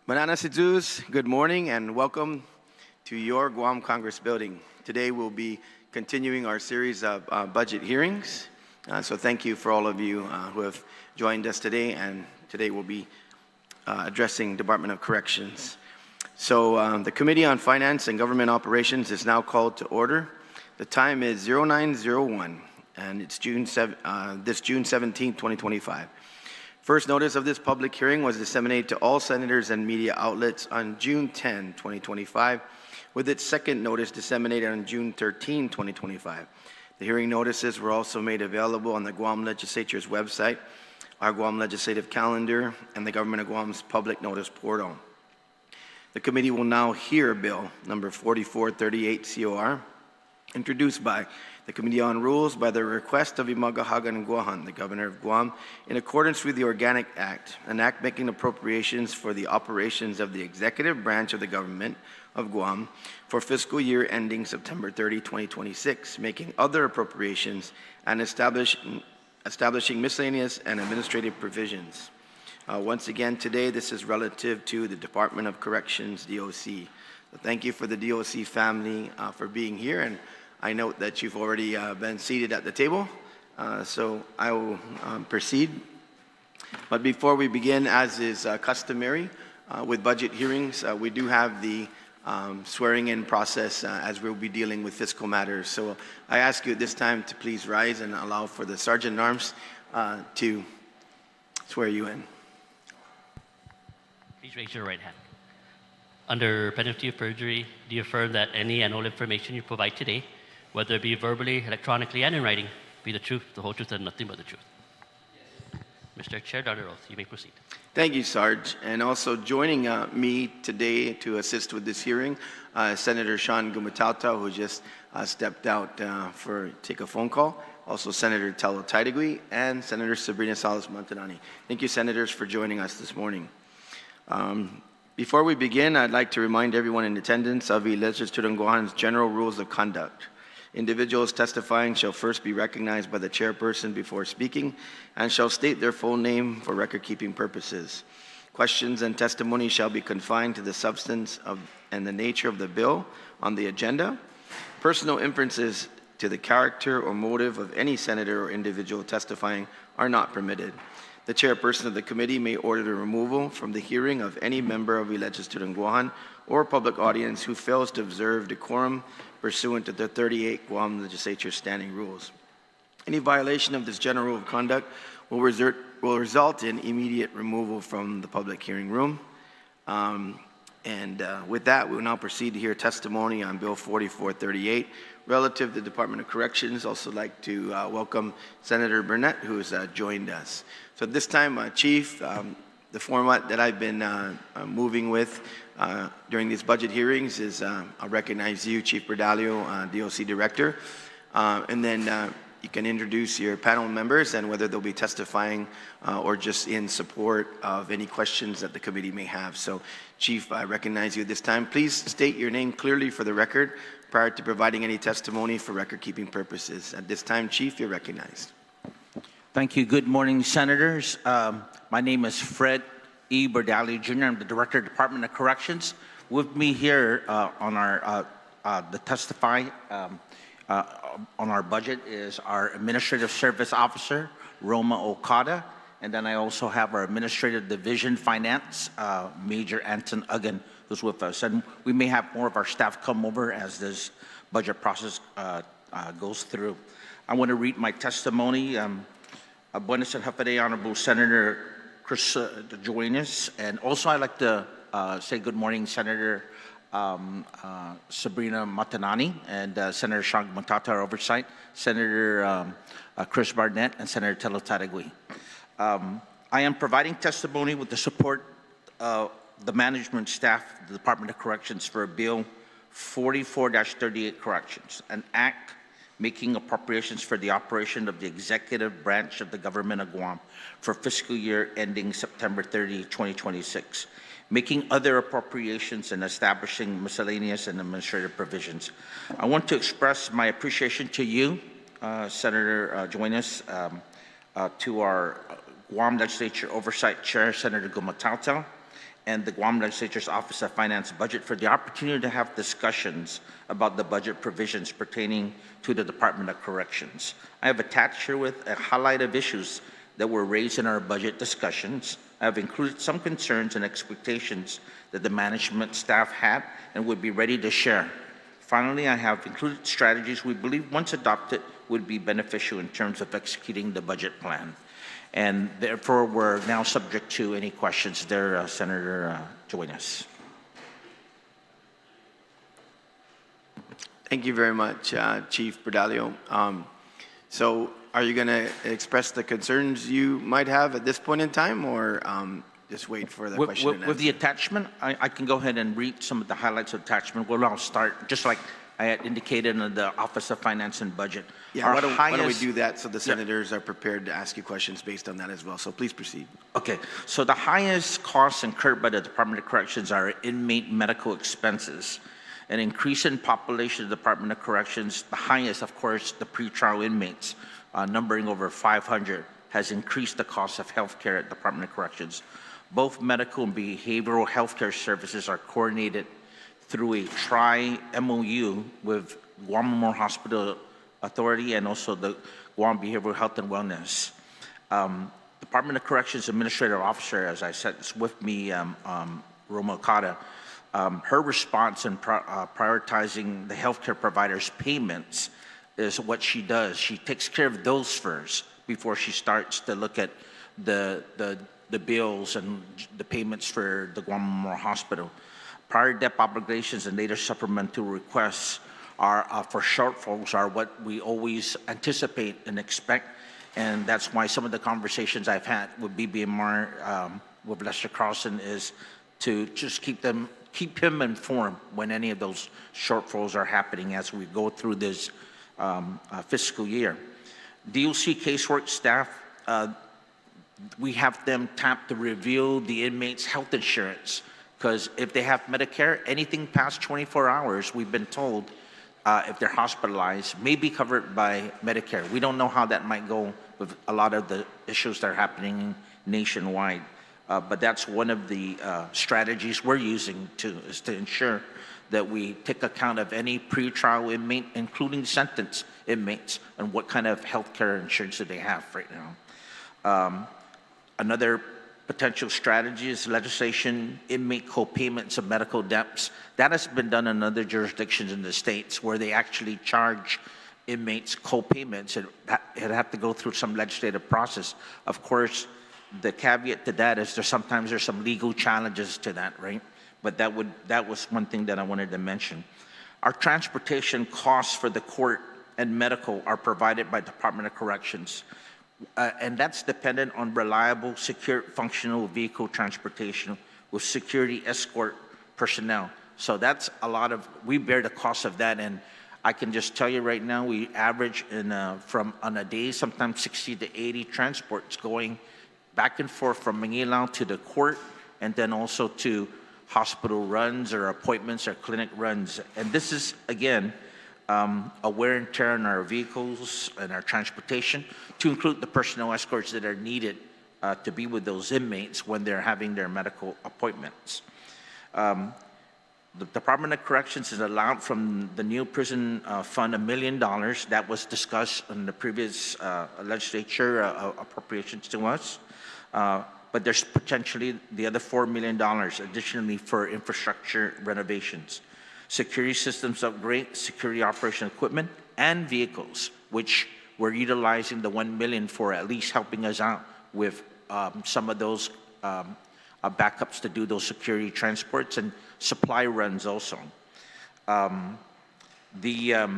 Mananasidus, good morning and welcome to your Guam Congress building. Today we'll be continuing our series of budget hearings. So thank you for all of you who have joined us today, and today we'll be addressing Department of Corrections. So the Committee on Finance and Government Operations is now called to order. The time is 0901 and it's June 17, 2025. First notice of this public hearing was disseminated to all senators and media outlets on June 10, 2025, with its second notice disseminated on June 13, 2025. The hearing notices were also made available on the Guam Legislature's website, our Guam Legislative Calendar, and the Government of Guam's public notice portal. The committee will now hear Bill number 4438 COR, introduced by the Committee on Rules by the request of Magaʹhågan Guåhan, the Governor of Guam, in accordance with the Organic Act, an act making appropriations for the operations of the executive branch of the government of Guam for fiscal year ending September 30, 2026, making other appropriations and establishing miscellaneous and administrative provisions. Once again today, this is relative to the Department of Corrections, DOC. So thank you for the DOC family for being here, and I note that you've already been seated at the table, so I will proceed. But before we begin, as is customary with budget hearings, we do have the swearing-in process as we'll be dealing with fiscal matters. So I ask you at this time to please rise and allow for the Sergeant-at-Arms to swear you in. Please raise your right hand. Under penalty of perjury, do you affirm that any and all information you provide today, whether it be verbally, electronically, and in writing, be the truth, the whole truth, and nothing but the truth? Yes. Mr. Chair, under oath, you may proceed. Thank you, Sarge. And also joining me today to assist with this hearing, Senator Sean Gumatauta, who just stepped out to take a phone call. Also Senator Tello Taidagui and Senator Sabrina Salas-Montanani. Thank you, Senators, for joining us this morning. Before we begin, I'd like to remind everyone in attendance of the Legislature Guåhan's general rules of conduct. Individuals testifying shall first be recognized by the chairperson before speaking and shall state their full name for record-keeping purposes. Questions and testimony shall be confined to the substance of and the nature of the bill on the agenda. Personal inferences to the character or motive of any senator or individual testifying are not permitted. The chairperson of the committee may order the removal from the hearing of any member of the Legislature Guåhan or public audience who fails to observe decorum pursuant to the 38 Guam Legislature standing rules. Any violation of this general rule of conduct will result in immediate removal from the public hearing room. With that, we will now proceed to hear testimony on Bill 4438 relative to the Department of Corrections. Also like to welcome Senator Burnett, who has joined us. So at this time, Chief, the format that I've been moving with during these budget hearings is I'll recognize you, Chief Berdalio, DOC Director, and then you can introduce your panel members and whether they'll be testifying or just in support of any questions that the committee may have. So, Chief, I recognize you at this time. Please state your name clearly for the record prior to providing any testimony for record-keeping purposes. At this time, Chief, you're recognized. Thank you. Good morning, Senators. My name is Fred E. Berdalio, Jr. I'm the Director of the Department of Corrections. With me here on the testify on our budget is our Administrative Service Officer, Roma Okada, and then I also have our Administrative Division Finance, Major Anton Uggan, who's with us. And we may have more of our staff come over as this budget process goes through. I want to read my testimony. Buenos and Hafade, Honorable Senator Chris Duenas, and also I'd like to say good morning, Senator Sabrina Montanani and Senator Sean Gumatauta, our oversight, Senator Chris Barnett, and Senator Tello Taidagui. I am providing testimony with the support of the management staff of the Department of Corrections for Bill 44-38 Corrections, an act making appropriations for the operation of the executive branch of the government of Guam for fiscal year ending September 30, 2026, making other appropriations and establishing miscellaneous and administrative provisions. I want to express my appreciation to you, Senator Duenas, to our Guam Legislature Oversight Chair, Senator Gumatauta, and the Guam Legislature's Office of Finance Budget for the opportunity to have discussions about the budget provisions pertaining to the Department of Corrections. I have attached here with a highlight of issues that were raised in our budget discussions. I have included some concerns and expectations that the management staff had and would be ready to share. Finally, I have included strategies we believe once adopted would be beneficial in terms of executing the budget plan. And therefore, we're now subject to any questions there, Senator Duenas. Thank you very much, Chief Bordallo. So are you going to express the concerns you might have at this point in time, or just wait for the question and answer? With the attachment, I can go ahead and read some of the highlights of attachment. Well, I'll start, just like I had indicated in the Office of Finance and Budget. Yeah, why don't we do that so the senators are prepared to ask you questions based on that as well. So please proceed. Okay, so the highest costs incurred by the Department of Corrections are inmate medical expenses. An increase in population of the Department of Corrections, the highest, of course, the pretrial inmates, numbering over 500, has increased the cost of health care at the Department of Corrections. Both medical and behavioral health care services are coordinated through a tri-MOU with Guam Memorial Hospital Authority and also the Guam Behavioral Health and Wellness. Department of Corrections Administrative Officer, as I said, is with me, Roma Okada. Her response in prioritizing the healthcare providers' payments is what she does. She takes care of those first before she starts to look at the bills and the payments for the Guam Memorial Hospital. Prior debt obligations and later supplemental requests are for shortfalls are what we always anticipate and expect, and that's why some of the conversations I've had with BBMR with Lester Carlson is to just keep him informed when any of those shortfalls are happening as we go through this fiscal year. DOC casework staff, we have them tapped to review the inmates' health insurance, because if they have Medicare, anything past 24 hours, we've been told, if they're hospitalized, may be covered by Medicare. We don't know how that might go with a lot of the issues that are happening nationwide. But that's one of the strategies we're using is to ensure that we take account of any pretrial inmate, including sentenced inmates, and what kind of health care insurance do they have right now. Another potential strategy is legislation, inmate co-payments of medical debts. That has been done in other jurisdictions in the states where they actually charge inmates co-payments. It have to go through some legislative process. Of course, the caveat to that is sometimes there's some legal challenges to that, right? But that was one thing that I wanted to mention. Our transportation costs for the court and medical are provided by Department of Corrections. And that's dependent on reliable, secure, functional vehicle transportation with security escort personnel. So that's we bear the cost of that. And I can just tell you right now, we average on a day, sometimes 60 to 80 transports going back and forth from Manila to the court, and then also to hospital runs or appointments or clinic runs. And this is, again, a wear and tear on our vehicles and our transportation, to include the personnel escorts that are needed to be with those inmates when they're having their medical appointments. The Department of Corrections is allowed from the new prison fund $1 million. That was discussed in the previous legislature appropriations to us. But there's potentially the other $4 million additionally for infrastructure renovations, security systems upgrade, security operation equipment, and vehicles, which we're utilizing the $1 million for, at least helping us out with some of those backups to do those security transports and supply runs also. The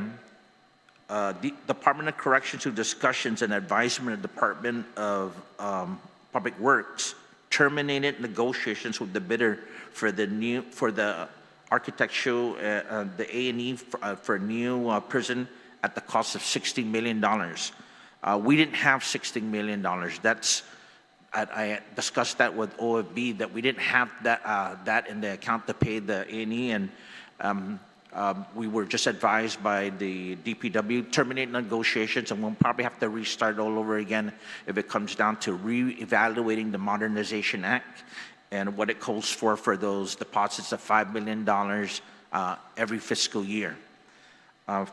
Department of Corrections, through discussions and advisement of the Department of Public Works, terminated negotiations with the bidder for the architectural, the A&E for a new prison at the cost of $60 million. We didn't have $60 million. I discussed that with OFB, that we didn't have that in the account to pay the A&E, and we were just advised by the DPW terminate negotiations, and we'll probably have to restart all over again if it comes down to re-evaluating the Modernization Act and what it calls for those deposits of $5 million every fiscal year.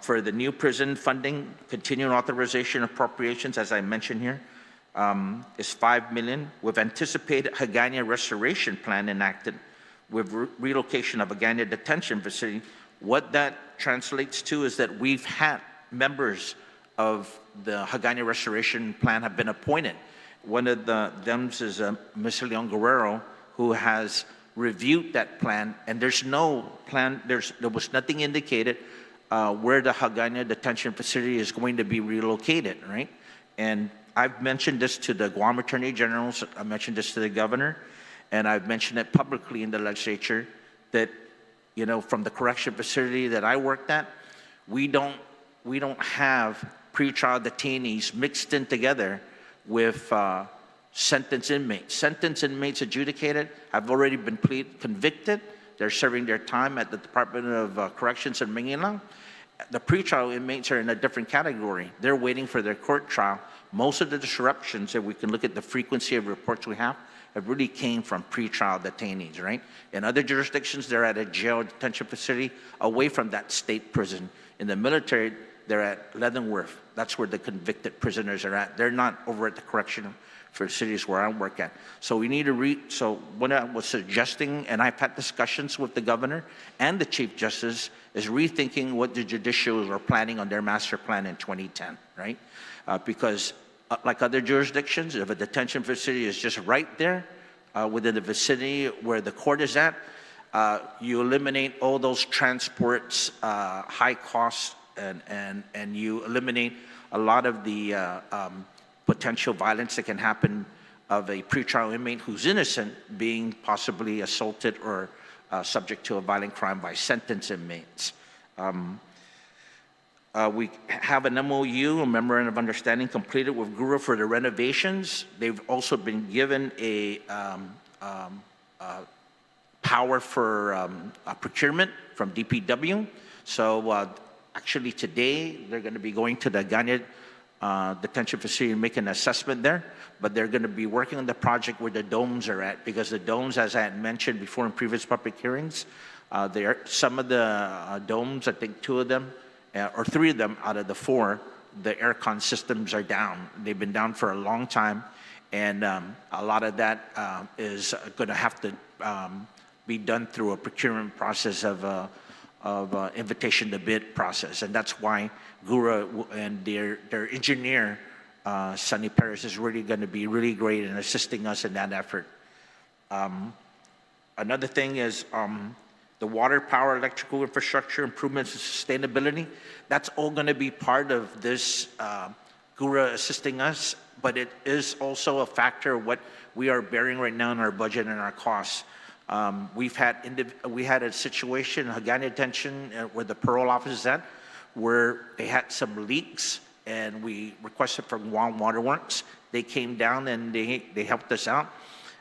For the new prison funding, continuing authorization appropriations, as I mentioned here, is $5 million. We've anticipated Magaʹhågan restoration plan enacted with relocation of Magaʹhågan detention facility. What that translates to is that we've had members of the Magaʹhågan restoration plan have been appointed. One of them is Ms. Leon Guerrero, who has reviewed that plan, and there's no plan, there was nothing indicated where the Magaʹhågan detention facility is going to be relocated, right? And I've mentioned this to the Guam Attorney Generals, I mentioned this to the governor, and I've mentioned it publicly in the legislature that, you know, from the correction facility that I worked at, we don't have pretrial detainees mixed in together with sentenced inmates. Sentenced inmates adjudicated have already been convicted. They're serving their time at the Department of Corrections in Magaʹhågan. The pretrial inmates are in a different category. They're waiting for their court trial. Most of the disruptions, if we can look at the frequency of reports we have really came from pretrial detainees, right? In other jurisdictions, they're at a jail detention facility away from that state prison. In the military, they're at Leavenworth. That's where the convicted prisoners are at. They're not over at the correctional facilities where I work at. So we need to so what I was suggesting, and I've had discussions with the governor and the Chief Justice, is rethinking what the judicials are planning on their master plan in 2010, right? Because like other jurisdictions, if a detention facility is just right there within the vicinity where the court is at, you eliminate all those transports, high costs, and you eliminate a lot of the potential violence that can happen of a pretrial inmate who's innocent being possibly assaulted or subject to a violent crime by sentenced inmates. We have an MOU, a Memorandum of Understanding, completed with Guåhan for the renovations. They've also been given a power for procurement from DPW. So actually today, they're going to be going to the Magaʹhågan detention facility and make an assessment there, but they're going to be working on the project where the domes are at, because the domes, as I had mentioned before in previous public hearings, some of the domes, I think 2 of them, or 3 of them out of the 4, the aircon systems are down. They've been down for a long time, and a lot of that is going to have to be done through a procurement process of invitation to bid process, and that's why Guåhan and their engineer, Sonny Perez, is really going to be really great in assisting us in that effort. Another thing is the water, power, electrical infrastructure improvements and sustainability. That's all going to be part of this Guåhan assisting us, but it is also a factor of what we are bearing right now in our budget and our costs. We had a situation, Magaʹhågan detention, where the parole office is at, where they had some leaks, and we requested from Guam Waterworks. They came down and they helped us out.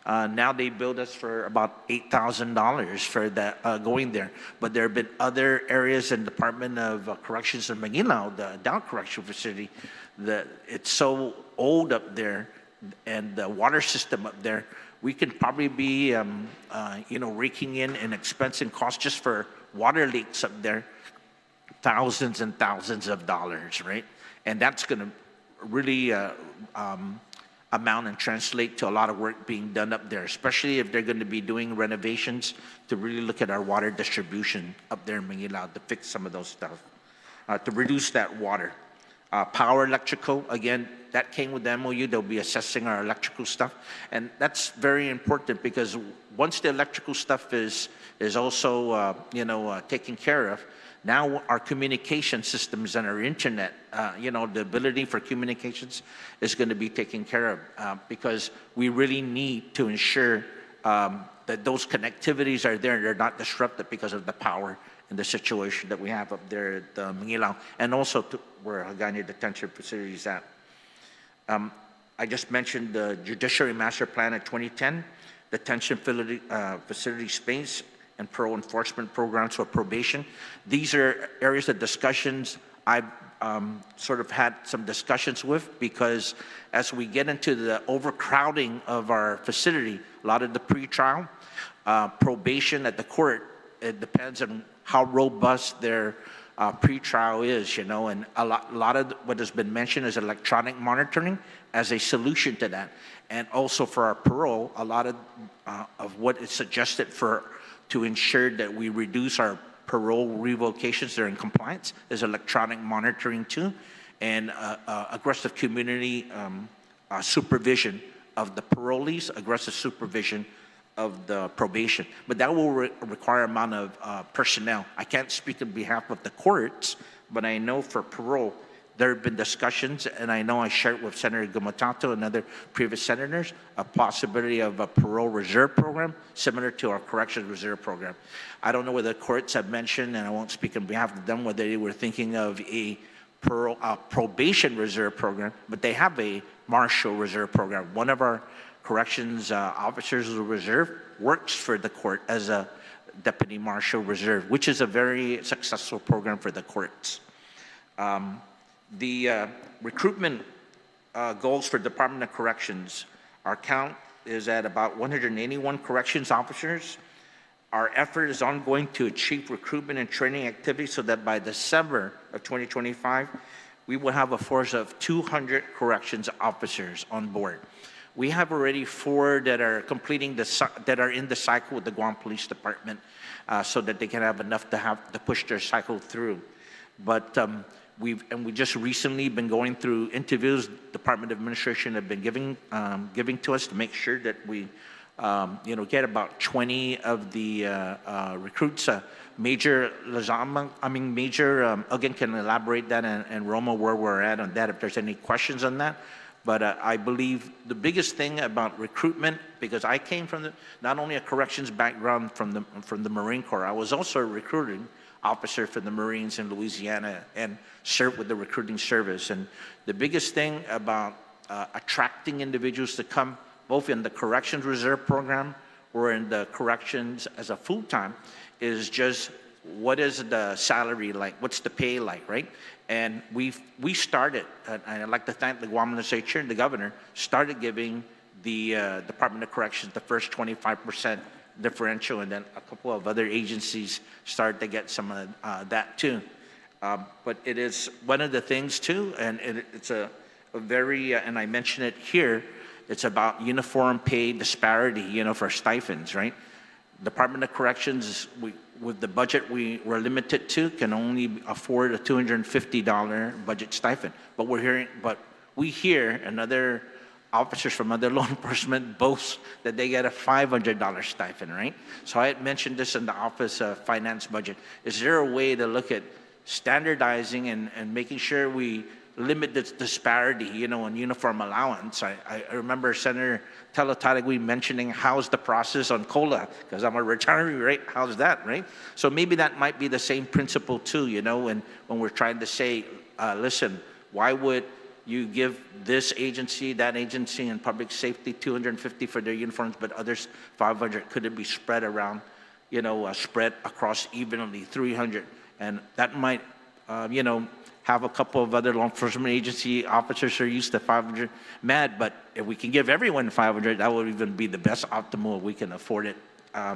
Now they billed us for about $8,000 for that going there. But there have been other areas in the Department of Corrections in Magaʹhågan, the down correction facility, that it's so old up there, and the water system up there, we can probably be, raking in an expense and cost just for water leaks up there, thousands and thousands of dollars, right? And that's going to really amount and translate to a lot of work being done up there, especially if they're going to be doing renovations to really look at our water distribution up there in Magaʹhågan to fix some of those stuff, to reduce that water. Power, electrical, again, that came with the MOU. They'll be assessing our electrical stuff. And that's very important, because once the electrical stuff is also, taken care of, now our communication systems and our internet, the ability for communications is going to be taken care of, because we really need to ensure that those connectivities are there and they're not disrupted because of the power and the situation that we have up there at Magaʹhågan, and also where Magaʹhågan detention facility is at. I just mentioned the Judiciary Master Plan of 2010, detention facility space, and parole enforcement programs for probation. These are areas of discussions I've sort of had some discussions with, because as we get into the overcrowding of our facility, a lot of the pretrial, probation at the court, it depends on how robust their pretrial is, and a lot of what has been mentioned is electronic monitoring as a solution to that. And also for our parole, a lot of what is suggested to ensure that we reduce our parole revocations that are in compliance is electronic monitoring too, and aggressive community supervision of the parolees, aggressive supervision of the probation. But that will require an amount of personnel. I can't speak on behalf of the courts, but I know for parole, there have been discussions, and I know I shared with Senator Gumatato and other previous senators, a possibility of a parole reserve program similar to our corrections reserve program. I don't know whether the courts have mentioned, and I won't speak on behalf of them, whether they were thinking of a probation reserve program, but they have a marshal reserve program. One of our corrections officers of the reserve works for the court as a deputy marshal reserve, which is a very successful program for the courts. The recruitment goals for Department of Corrections, our count is at about 181 corrections officers. Our effort is ongoing to achieve recruitment and training activities so that by December of 2025, we will have a force of 200 corrections officers on board. We have already 4 that are completing that are in the cycle with the Guam Police Department, so that they can have enough to push their cycle through. But we just recently been going through interviews. Department of Administration have been giving to us to make sure that we get about 20 of the recruits. Major again can elaborate that, and Roma where we're at on that if there's any questions on that. But I believe the biggest thing about recruitment, because I came from not only a corrections background from the Marine Corps, I was also a recruiting officer for the Marines in Louisiana and served with the recruiting service. And the biggest thing about attracting individuals to come both in the corrections reserve program or in the corrections as a full-time is just what is the salary like, what's the pay like, right? And we started, and I'd like to thank the Guam Legislature and the governor, started giving the Department of Corrections the first 25% differential, and then a couple of other agencies started to get some of that too. But it is one of the things too, and it's a very, and I mention it here, it's about uniform pay disparity, for stipends, right? Department of Corrections, with the budget we're limited to, can only afford a $250 budget stipend. But we hear another officers from other law enforcement boast that they get a $500 stipend, right? So I had mentioned this in the Office of Finance Budget. Is there a way to look at standardizing and making sure we limit the disparity, in uniform allowance? I remember Senator Talatagui mentioning how's the process on COLA, because I'm a retiree, right? How's that, right? So maybe that might be the same principle too, when we're trying to say, listen, why would you give this agency, that agency, and public safety $250 for their uniforms, but others $500? Could it be spread around, spread across evenly, $300? And that might, have a couple of other law enforcement agency officers who are used to $500 mad, but if we can give everyone $500, that would even be the best optimal. We can afford it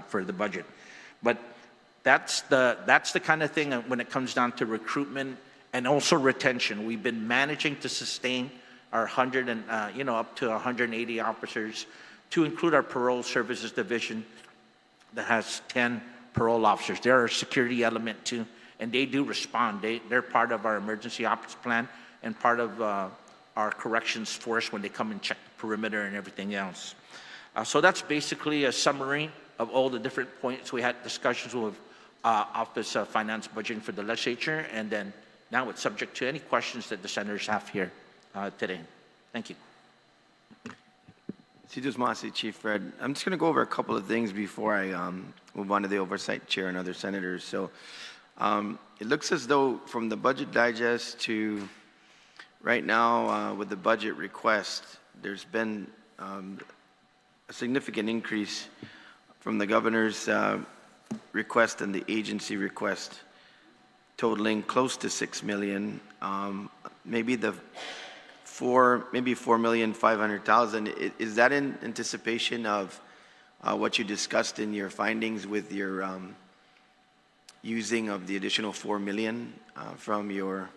for the budget. But that's the kind of thing when it comes down to recruitment and also retention. We've been managing to sustain our 100 and up to 180 officers, to include our parole services division that has 10 parole officers. They're a security element too, and they do respond. They're part of our emergency ops plan and part of our corrections force when they come and check the perimeter and everything else. So that's basically a summary of all the different points. We had discussions with Office of Finance Budgeting for the Legislature, and then now it's subject to any questions that the senators have here today. Thank you. Sidus Masi, Chief Fred. I'm just going to go over a couple of things before I move on to the Oversight Chair and other senators. So it looks as though from the Budget Digest to right now with the budget request, there's been a significant increase from the governor's request and the agency request totaling close to 6 million. Maybe the maybe 4,500,000. Is that in anticipation of what you discussed in your findings with your using of the additional 4 million from your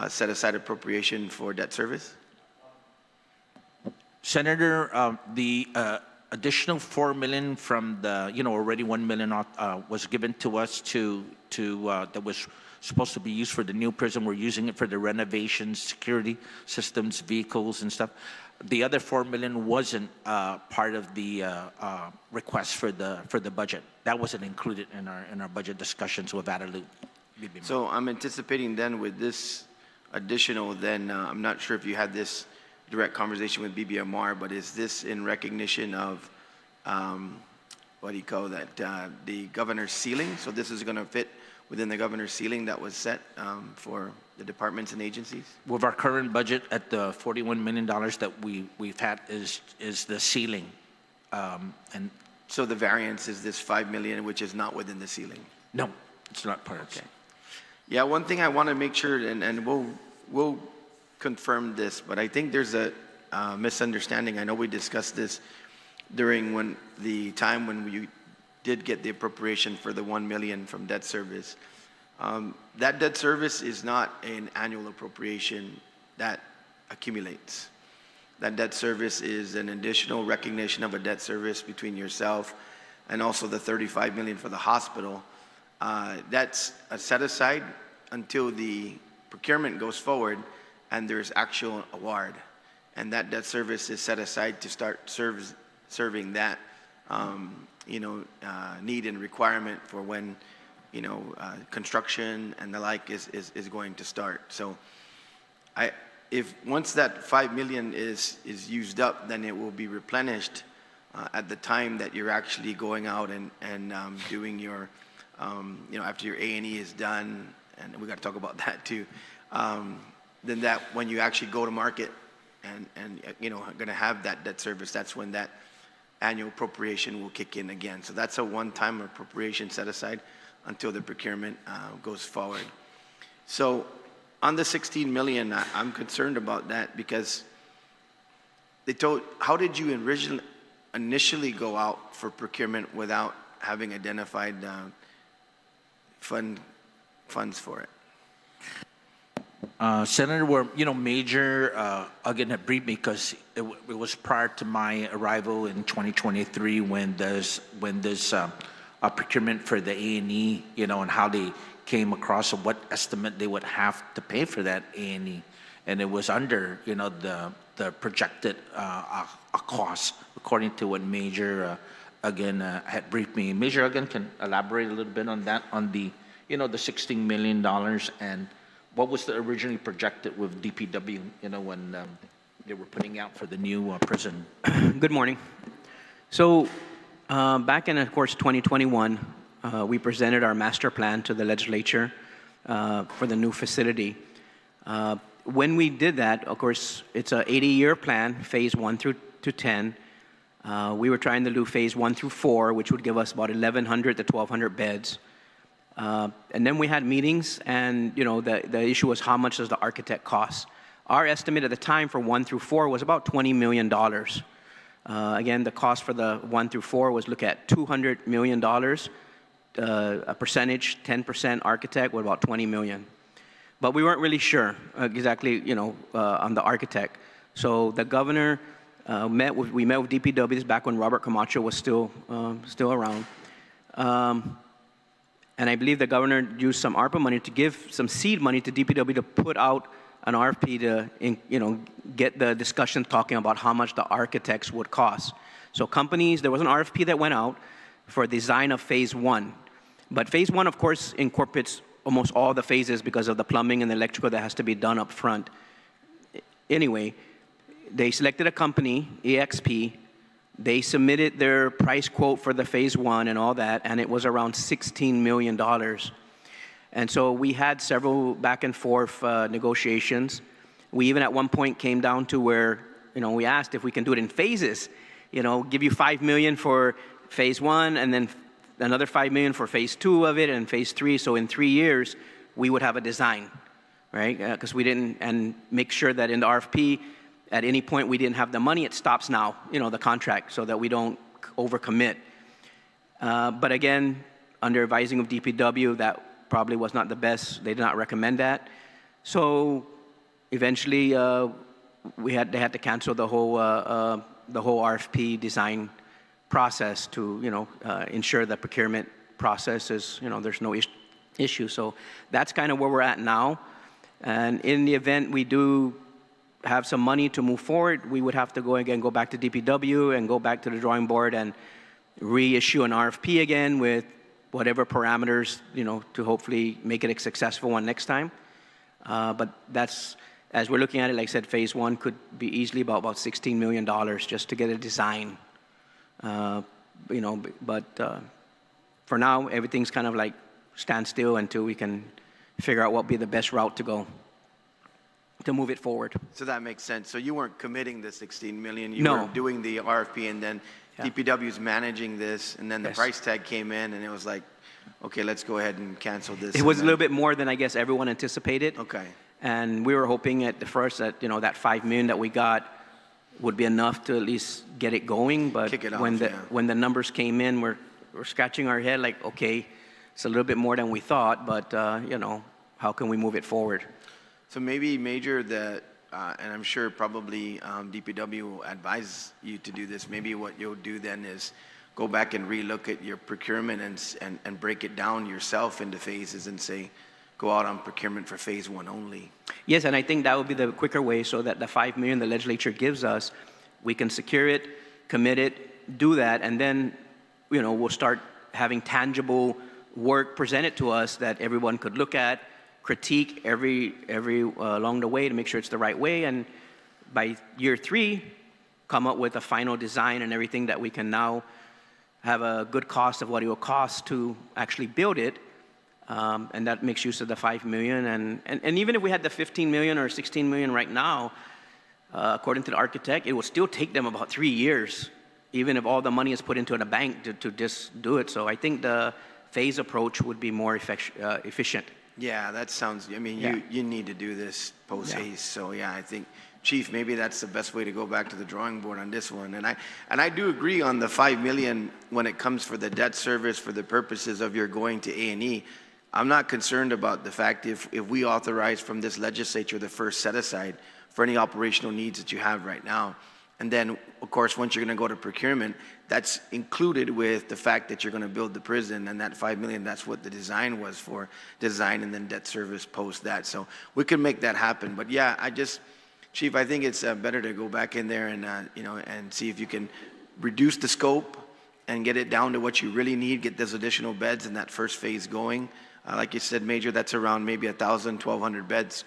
set aside appropriation for debt service? Senator, the additional 4 million from the, already 1 million was given to us that was supposed to be used for the new prison. We're using it for the renovations, security systems, vehicles and stuff. The other 4 million wasn't part of the request for the budget. That wasn't included in our budget discussions with Guadalupe. So I'm anticipating then with this additional, then I'm not sure if you had this direct conversation with BBMR, but is this in recognition of what do you call that, the governor's ceiling? So this is going to fit within the governor's ceiling that was set for the departments and agencies? With our current budget at the $41 million that we've had is the ceiling. And so the variance is this 5 million, which is not within the ceiling? No, it's not part of it. Okay. Yeah, one thing I want to make sure, and we'll confirm this, but I think there's a misunderstanding. I know we discussed this during the time when we did get the appropriation for the 1 million from debt service. That debt service is not an annual appropriation that accumulates. That debt service is an additional recognition of a debt service between yourself and also the 35 million for the hospital. That's a set aside until the procurement goes forward and there's actual award. And that debt service is set aside to start serving that need and requirement for when construction and the like is going to start. So if once that 5 million is used up, then it will be replenished at the time that you're actually going out and doing your after your A&E is done, and we got to talk about that too, then that when you actually go to market and going to have that debt service, that's when that annual appropriation will kick in again. So that's a one-time appropriation set aside until the procurement goes forward. So on the 16 million, I'm concerned about that because how did you initially go out for procurement without having identified funds for it? Senator, Major again had briefed me because it was prior to my arrival in 2023 when this procurement for the A&E, and how they came across what estimate they would have to pay for that A&E, and it was under the projected cost according to what Major again had briefed me. Major again can elaborate a little bit on that, on the the $16 million and what was the originally projected with DPW, when they were putting out for the new prison? Good morning. So back in, of course, 2021, we presented our master plan to the legislature for the new facility. When we did that, of course, it's an 80-year plan, phase 1 through 10. We were trying to do phase 1 through 4, which would give us about 1,100 to 1,200 beds. And then we had meetings, and the issue was how much does the architect cost? Our estimate at the time for 1 through 4 was about $20 million. Again, the cost for the 1 through 4 was look at $200 million. A percentage, 10% architect, was about $20 million. But we weren't really sure exactly, on the architect. So the governor we met with DPW. This is back when Robert Camacho was still around. And I believe the governor used some ARPA money to give some seed money to DPW to put out an RFP to, get the discussion talking about how much the architects would cost. So there was an RFP that went out for design of phase 1. But phase 1, of course, incorporates almost all the phases because of the plumbing and the electrical that has to be done up front. Anyway, they selected a company, EXP. They submitted their price quote for the phase 1 and all that, and it was around $16 million. And so we had several back and forth negotiations. We even at one point came down to where, we asked if we can do it in phases, give you $5 million for phase 1 and then another $5 million for phase 2 of it and phase 3. So in 3 years, we would have a design, right? Because we didn't, and make sure that in the RFP, at any point we didn't have the money, it stops now, the contract, so that we don't overcommit. But again, under advising of DPW, that probably was not the best. They did not recommend that. So eventually, they had to cancel the whole RFP design process to, ensure the procurement process is, there's no issue. So that's kind of where we're at now. And in the event we do have some money to move forward, we would have to go back to DPW and go back to the drawing board and reissue an RFP again with whatever parameters, to hopefully make it a successful one next time. But that's, as we're looking at it, like I said, phase one could be easily about $16 million just to get a design. But for now, everything's kind of like standstill until we can figure out what would be the best route to go to move it forward. So that makes sense. So you weren't committing the 16 million. You No. were doing the RFP, and then DPW's managing this, and then the Yes. price tag came in, and it was like, okay, let's go ahead and cancel this. It was a little bit more than I guess everyone anticipated. Okay. And we were hoping at the first that, that $5 million that we got would be enough to at least get it going. But Kick it off, when the numbers came in, we're scratching our head like, okay, it's a little bit more than we thought, but, how can we move it forward? So maybe, Major, that, and I'm sure probably DPW will advise you to do this, maybe what you'll do then is go back and relook at your procurement and break it down yourself into phases and say, go out on procurement for phase one only. Yes, and I think that would be the quicker way, so that the $5 million the legislature gives us, we can secure it, commit it, do that, and then, we'll start having tangible work presented to us that everyone could look at, critique every along the way to make sure it's the right way, and by year 3, come up with a final design and everything that we can now have a good cost of what it will cost to actually build it. And that makes use of the $5 million. And even if we had the $15 million or $16 million right now, according to the architect, it will still take them about 3 years, even if all the money is put into the bank to just do it. So I think the phase approach would be more efficient. Yeah, that sounds, I mean, Yeah. you need to do this post-haste. So yeah, I think, Chief, maybe that's the best way to go back to the drawing board on this one. And I do agree on the $5 million when it comes for the debt service for the purposes of your going to A&E. I'm not concerned about the fact if we authorize from this legislature the first set aside for any operational needs that you have right now. And then, of course, once you're going to go to procurement, that's included with the fact that you're going to build the prison, and that $5 million, that's what the design was for, design and then debt service post that. So we can make that happen. But yeah, Chief, I think it's better to go back in there and, and see if you can reduce the scope and get it down to what you really need, get those additional beds in that first phase going. Like you said, Major, that's around maybe 1,000, 1,200 beds,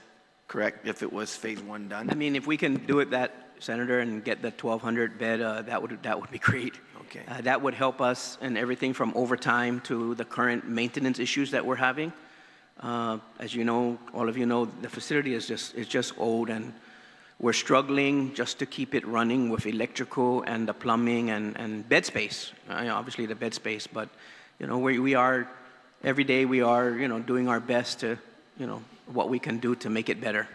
correct, if it was phase one done? I mean, if we can do it, Senator, and get the 1,200 bed, that would be great. Okay. That would help us in everything from overtime to the current maintenance issues that we're having. As you know, all of you know, the facility is just old, and we're struggling just to keep it running with electrical and the plumbing and bed space. Obviously the bed space, but we are every day we are doing our best to what we can do to make it better.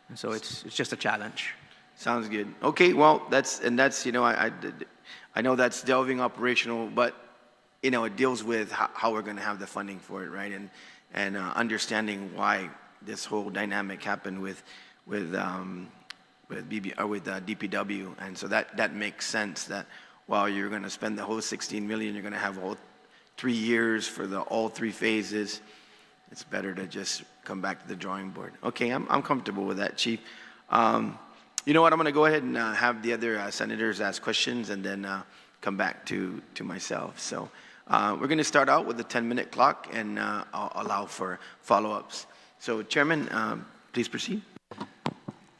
And so it's just a challenge. Sounds good. Okay, well, that's I know that's delving operational, but it deals with how we're going to have the funding for it, right? And understanding why this whole dynamic happened with DPW, and so that makes sense. That while you're going to spend the whole 16 million, you're going to have all 3 years for all 3 phases. It's better to just come back to the drawing board. Okay, I'm comfortable with that, Chief. You know what? I'm going to go ahead and have the other senators ask questions, and then come back to myself. So we're going to start out with the 10-minute clock, and I'll allow for follow-ups. So, Chairman, please proceed.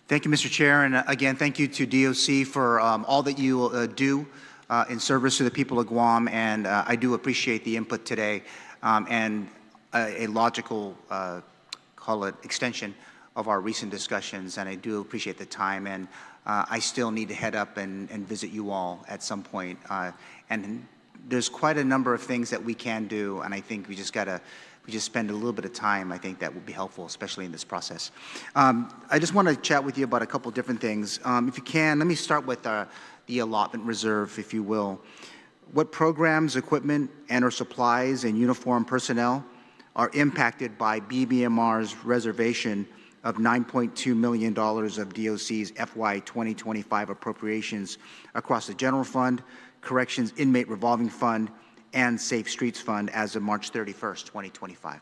Thank you, Mr. Chair, and again, thank you to DOC for all that you do in service to the people of Guam, and I do appreciate the input today and a logical, call it, extension of our recent discussions, and I do appreciate the time, and I still need to head up and visit you all at some point, and there's quite a number of things that we can do, and I think we just got to we just spend a little bit of time, I think that would be helpful, especially in this process. I just want to chat with you about a couple different things. If you can, let me start with the allotment reserve, if you will. What programs, equipment, and/or supplies and uniform personnel are impacted by BBMR's reservation of $9.2 million of DOC's FY2025 appropriations across the General Fund, Corrections Inmate Revolving Fund, and Safe Streets Fund as of March 31st, 2025?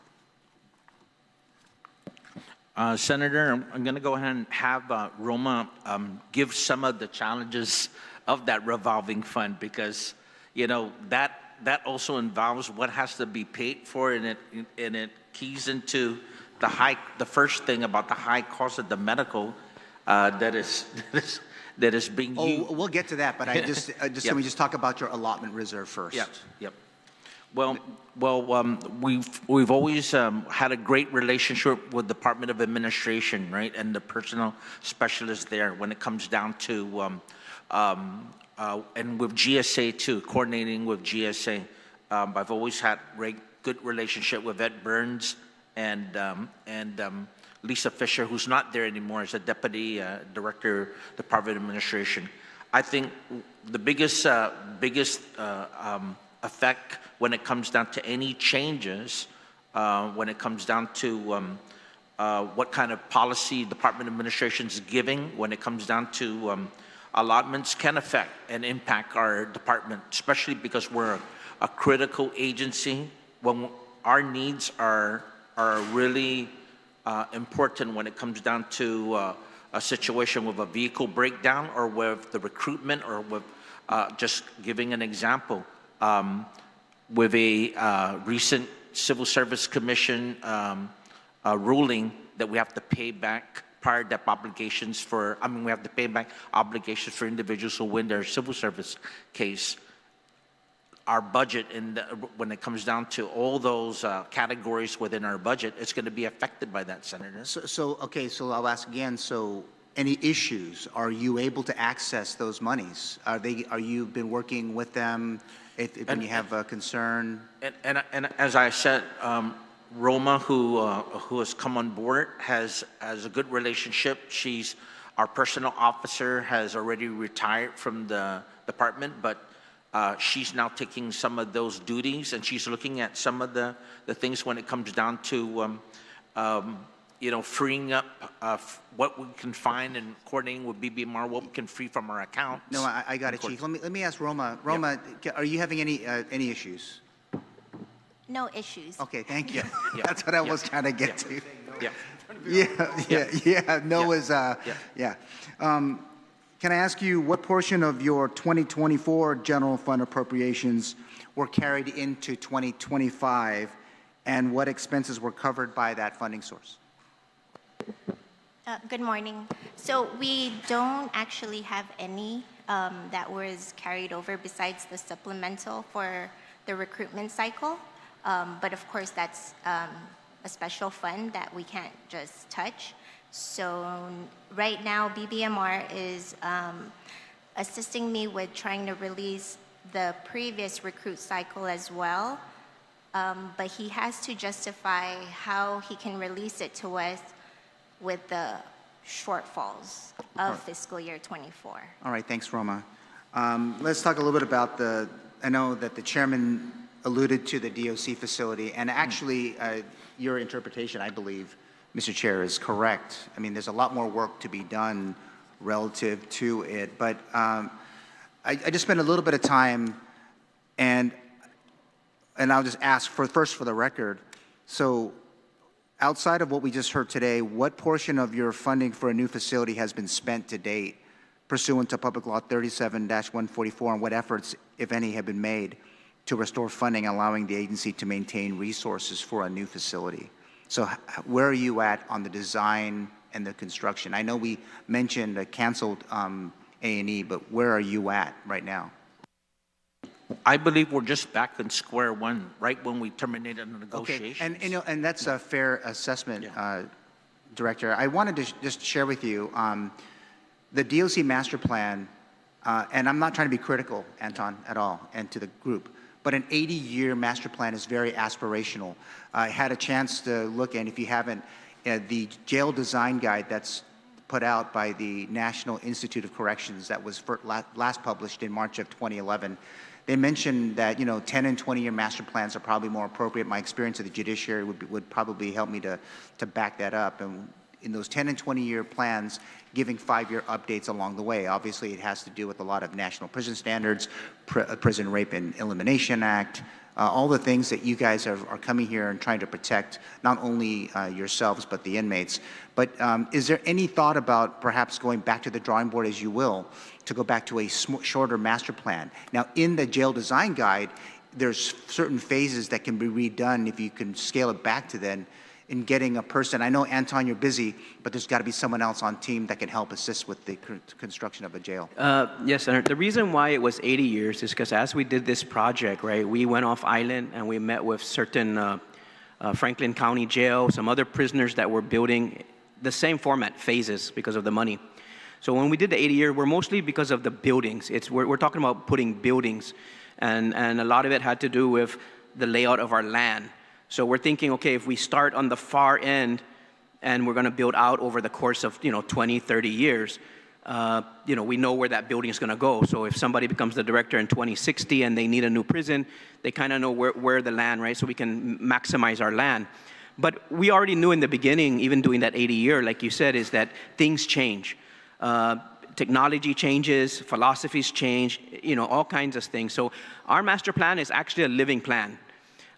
Senator, I'm going to go ahead and have Roma give some of the challenges of that revolving fund, because, you know, that also involves what has to be paid for, and it keys into the first thing about the high cost of the medical that is being used. Oh, we'll get to that, but I just Yep. let me just talk about your allotment reserve first. Yep. Well, we've always had a great relationship with Department of Administration, right, and the personnel specialists there when it comes down to, and with GSA too, coordinating with GSA. I've always had good relationship with Ed Burns and Lisa Fisher, who's not there anymore as a Deputy Director, Department of Administration. I think the biggest effect when it comes down to any changes, when it comes down to what kind of policy Department of Administration is giving, when it comes down to allotments, can affect and impact our department, especially because we're a critical agency when our needs are really important when it comes down to a situation with a vehicle breakdown, or with the recruitment, or with just giving an example, with a recent Civil Service Commission ruling that we have to pay back prior debt obligations for, we have to pay back obligations for individuals who win their civil service case. Our budget, when it comes down to all those categories within our budget, it's going to be affected by that, Senator. Okay, so I'll ask again. So, any issues? Are you able to access those monies? Are you been working with them when you have a concern? And as I said, Roma, who has come on board, has a good relationship. She's our personnel officer, has already retired from the department, but she's now taking some of those duties, and she's looking at some of the things when it comes down to freeing up what we can find, and coordinating with BBMR what we can free from our accounts. No, I got it, Chief. Let me ask Roma. Roma, are you having any issues? No issues. Okay, thank you. That's what I was trying to get to. Yeah. No is Can I ask you what portion of your 2024 general fund appropriations were carried into 2025, and what expenses were covered by that funding source? Good morning. So we don't actually have any that was carried over besides the supplemental for the recruitment cycle. But of course, that's a special fund that we can't just touch. So right now, BBMR is assisting me with trying to release the previous recruit cycle as well. But he has to justify how he can release it to us with the shortfalls of fiscal year 24. All right, thanks, Roma. Let's talk a little bit about I know that the chairman alluded to the DOC facility, and actually your interpretation, I believe, Mr. Chair, is correct. I mean, there's a lot more work to be done relative to it, but I just spent a little bit of time, and I'll just ask first for the record. So outside of what we just heard today, what portion of your funding for a new facility has been spent to date pursuant to Public Law 37-144, and what efforts, if any, have been made to restore funding, allowing the agency to maintain resources for a new facility? So where are you at on the design and the construction? I know we mentioned a canceled A&E, but where are you at right now? I believe we're just back in square one, right when we terminated the negotiations. Okay, and that's a fair assessment, Director. I wanted to just share with you the DOC master plan, and I'm not trying to be critical, Anton, at all, and to the group, but an 80-year master plan is very aspirational. I had a chance to look, and if you haven't, the jail design guide that's put out by the National Institute of Corrections that was last published in March of 2011, they mentioned that 10 and 20-year master plans are probably more appropriate. My experience of the judiciary would probably help me to back that up. And in those 10 and 20-year plans, giving 5-year updates along the way. Obviously, it has to do with a lot of national prison standards, Prison Rape and Elimination Act, all the things that you guys are coming here and trying to protect, not only yourselves, but the inmates. But is there any thought about perhaps going back to the drawing board, as you will, to go back to a shorter master plan? Now, in the jail design guide, there's certain phases that can be redone if you can scale it back to then in getting a person. I know, Anton, you're busy, but there's got to be someone else on team that can help assist with the construction of a jail. Yes, Senator. The reason why it was 80 years is because as we did this project, right, we went off island and we met with certain Franklin County Jail, some other prisoners that were building the same format, phases, because of the money. So when we did the 80-year, we're mostly because of the buildings. We're talking about putting buildings, and a lot of it had to do with the layout of our land. So we're thinking, okay, if we start on the far end and we're going to build out over the course of 20, 30 years, we know where that building is going to go. So if somebody becomes the director in 2060 and they need a new prison, they kind of know where the land, right? So we can maximize our land. But we already knew in the beginning, even doing that 80-year, like you said, is that things change. Technology changes, philosophies change, all kinds of things. So our master plan is actually a living plan.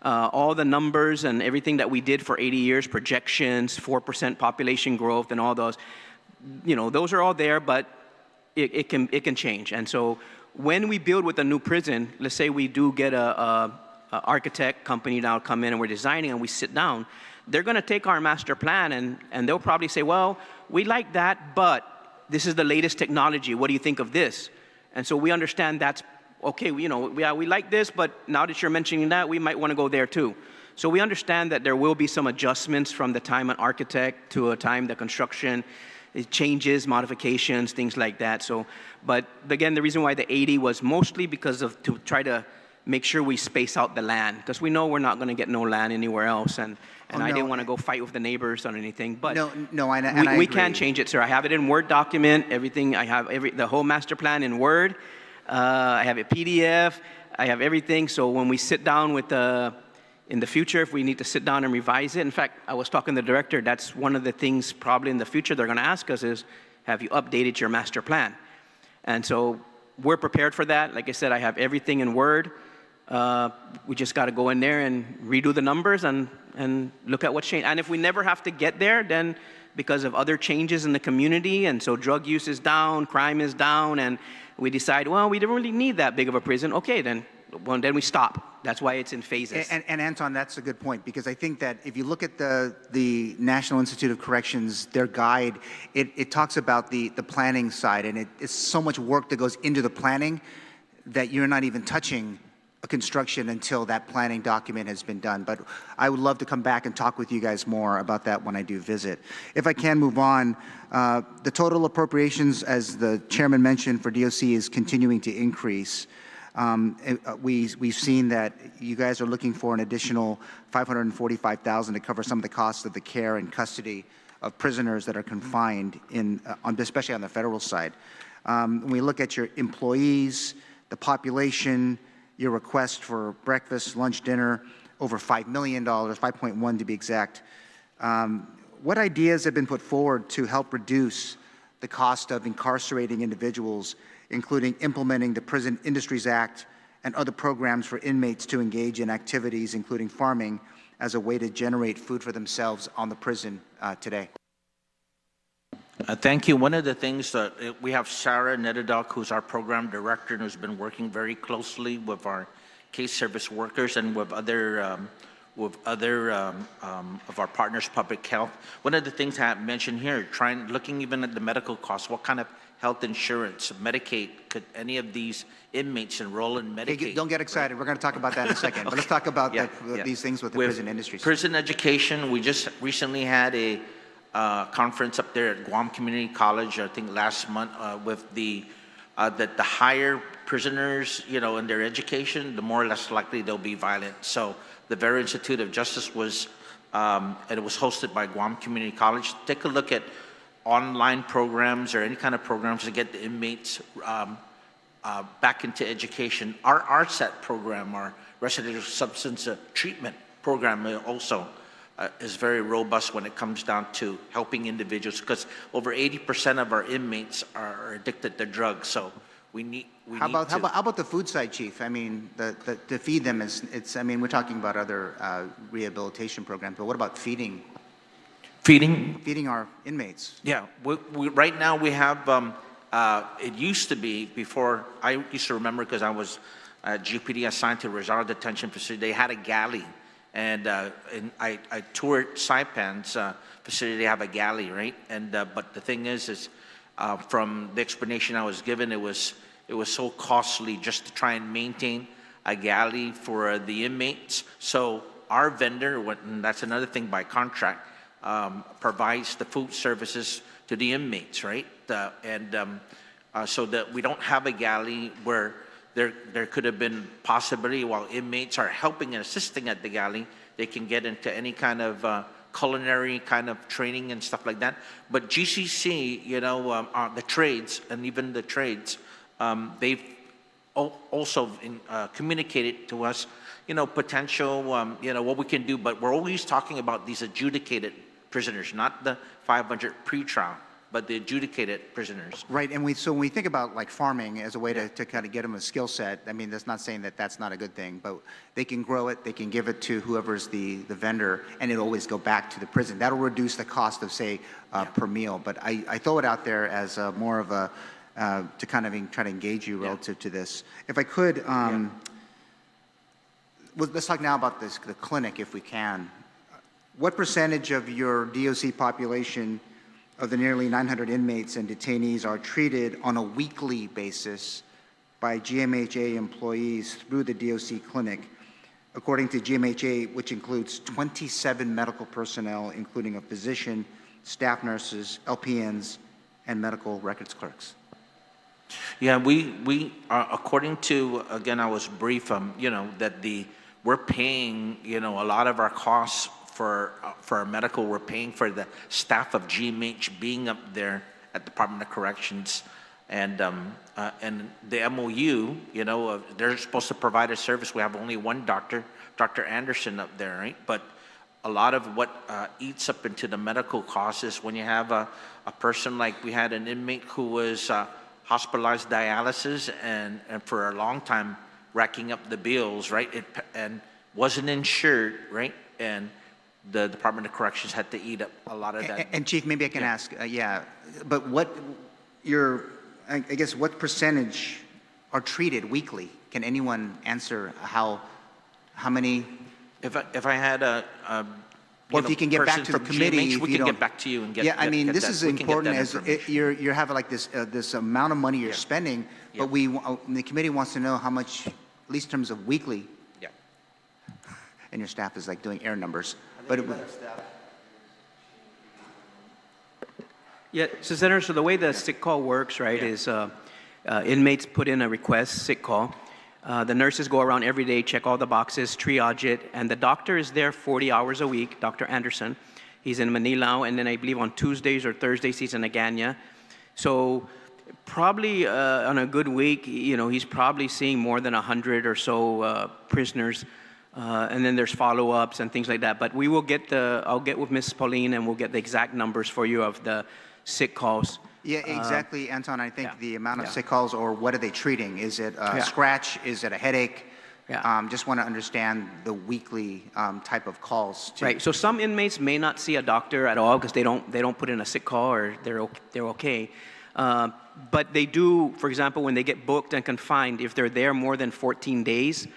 All the numbers and everything that we did for 80 years, projections, 4% population growth and all those, those are all there, but it can change. And so when we build with a new prison, let's say we do get a architect company now come in and we're designing and we sit down, they're going to take our master plan and they'll probably say, well, we like that, but this is the latest technology. What do you think of this? And so we understand that's okay, we like this, but now that you're mentioning that, we might want to go there too. So we understand that there will be some adjustments from the time an architect to a time the construction, it changes, modifications, things like that. So, but again, the reason why the 80 was mostly because of to try to make sure we space out the land, because we know we're not going to get no land anywhere else, and I didn't want to go fight with the neighbors on anything. But we can change it, sir. I have it in Word document, everything. I have the whole master plan in Word. I have a PDF, I have everything, so when we sit down with in the future, if we need to sit down and revise it, in fact, I was talking to the director, that's one of the things probably in the future they're going to ask us is, have you updated your master plan? And so we're prepared for that. Like I said, I have everything in Word. We just got to go in there and redo the numbers and look at what's changed. And if we never have to get there, then because of other changes in the community, and so drug use is down, crime is down, and we decide, well, we don't really need that big of a prison. Okay, then we stop. That's why it's in phases. And Anton, that's a good point, because I think that if you look at the National Institute of Corrections, their guide, it talks about the planning side, and it's so much work that goes into the planning that you're not even touching a construction until that planning document has been done. But I would love to come back and talk with you guys more about that when I do visit. If I can move on, the total appropriations, as the chairman mentioned, for DOC is continuing to increase. We've seen that you guys are looking for an additional $545,000 to cover some of the costs of the care and custody of prisoners that are confined, especially on the federal side. When we look at your employees, the population, your request for breakfast, lunch, dinner, over $5 million, 5.1 to be exact. What ideas have been put forward to help reduce the cost of incarcerating individuals, including implementing the Prison Industries Act and other programs for inmates to engage in activities, including farming, as a way to generate food for themselves on the prison today? Thank you. One of the things that we have Sarah Netadok, who's our program director and who's been working very closely with our case service workers and with other of our partners, public health. One of the things I mentioned here, looking even at the medical costs, what kind of health insurance, Medicaid, could any of these inmates enroll in Medicaid? Hey, don't get excited. Right? We're going to talk about that in a second. Okay. But let's talk about these things with the prison industries. Prison education, we just recently had a conference up there at Guam Community College, I think last month, with the that the higher prisoners, you know, in their education, the more or less likely they'll be violent. So the Vera Institute of Justice was, and it was hosted by Guam Community College. Take a look at online programs or any kind of programs to get the inmates back into education. Our RSAT program, our Residential Substance Treatment program, also is very robust when it comes down to helping individuals, because over 80% of our inmates are addicted to drugs. So how about the food side, Chief? I mean, to feed them I mean, we're talking about other rehabilitation programs, but what about feeding? Feeding our inmates. Yeah, right now we have, it used to be, before, I used to remember because I was GPD assigned to Rosado Detention Facility, they had a galley. And I toured Saipan's facility, they have a galley, right? And but the thing is from the explanation I was given, it was so costly just to try and maintain a galley for the inmates. So our vendor, and that's another thing by contract, provides the food services to the inmates, right? So that we don't have a galley where there could have been possibility while inmates are helping and assisting at the galley, they can get into any kind of culinary kind of training and stuff like that. But GCC, you know, the trades, and even the trades, they've also communicated to us, you know, potential, you know, what we can do. But we're always talking about these adjudicated prisoners, not the 500 pre-trial, but the adjudicated prisoners. Right, and so when we think about like farming as a way to kind of get them a skill set, I mean, that's not saying that that's not a good thing, but they can grow it, they can give it to whoever's the vendor, and it'll always go back to the prison. That'll reduce the cost of, say, per meal. But I throw it out there as more of a, to kind of try to engage you relative to this. If I could, let's talk now about the clinic, if we can. What percentage of your DOC population of the nearly 900 inmates and detainees are treated on a weekly basis by GMHA employees through the DOC clinic, according to GMHA, which includes 27 medical personnel, including a physician, staff nurses, LPNs, and medical records clerks? Yeah, we according to, again, I was brief, you know, that we're paying, you know, a lot of our costs for our medical. We're paying for the staff of GMH being up there at Department of Corrections, and the MOU, you know, they're supposed to provide a service. We have only one doctor, Dr. Anderson, up there, right? But a lot of what eats up into the medical costs is when you have a person like we had an inmate who was hospitalized dialysis and for a long time racking up the bills, right? And wasn't insured, right? And the Department of Corrections had to eat up a lot of that. And Chief, maybe I can ask, but I guess what percentage are treated weekly? Can anyone answer how many? If I had or if you can get back to the committee, GMH, we can get back to you and get. Yeah, I mean, this is important as you're having like this amount of money you're spending, but the committee wants to know how much, at least in terms of weekly. Yeah. And your staff is like doing air numbers. But yeah, so Senator, so the way the sick call works, right, is inmates put in a request, sick call. The nurses go around every day, check all the boxes, triage it, and the doctor is there 40 hours a week, Dr. Anderson. He's in Manilao, and then I believe on Tuesdays or Thursdays he's in Agaña. So probably on a good week, you know, he's probably seeing more than 100 or so prisoners. And then there's follow-ups and things like that. But we will get I'll get with Ms. Pauline and we'll get the exact numbers for you of the sick calls. Yeah, exactly, Anton. I think the amount of sick calls, or what are they treating? Is it a scratch? Is it a headache? Just want to understand the weekly type of calls too. Right. So some inmates may not see a doctor at all because they don't put in a sick call, or they're okay. But they do, for example, when they get booked and confined, if they're there more than 14 days,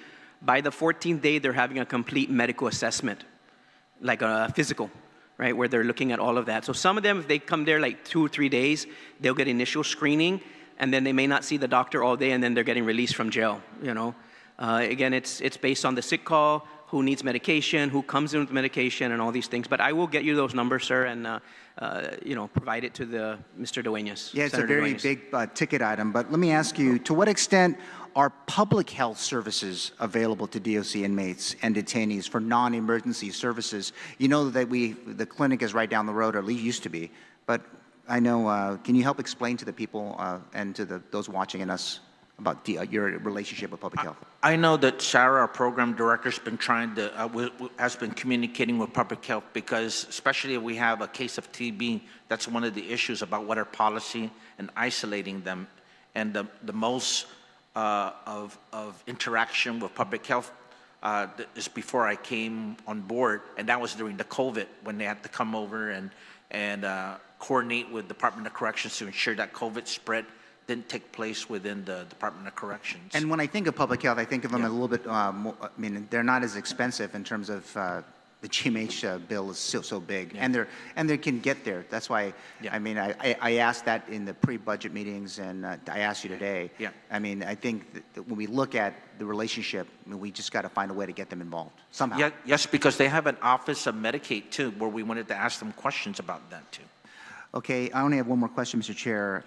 by the 14th day, they're having a complete medical assessment, like a physical, right, where they're looking at all of that. So some of them, if they come there like 2 or 3 days, they'll get initial screening, and then they may not see the doctor all day, and then they're getting released from jail, you know. Again, it's based on the sick call, who needs medication, who comes in with medication, and all these things. But I will get you those numbers, sir, and provide it to Mr. Dueñas. Yeah, it's Senator a very Dueñas. big ticket item, but let me ask you, to what extent are public health services available to DOC inmates and detainees for non-emergency services? You know that the clinic is right down the road, or at least used to be, but I know, can you help explain to the people and to those watching and us about your relationship with public health? I know that Sarah, our program director, has been has been communicating with public health, because especially if we have a case of TB, that's one of the issues about what our policy and isolating them. And the most of interaction with public health is before I came on board, and that was during the COVID, when they had to come over and coordinate with Department of Corrections to ensure that COVID spread didn't take place within the Department of Corrections. And when I think of public health, I think of them a little bit more, I mean, they're not as expensive in terms of the GMH bill is so big, and they can get there. That's why, I mean, I asked that in the pre-budget meetings, and I asked you today. Yeah. I mean, I think that when we look at the relationship, I mean, we just got to find a way to get them involved somehow. Yeah, yes, because they have an office of Medicaid too, where we wanted to ask them questions about that too. Okay, I only have one more question, Mr. Chair.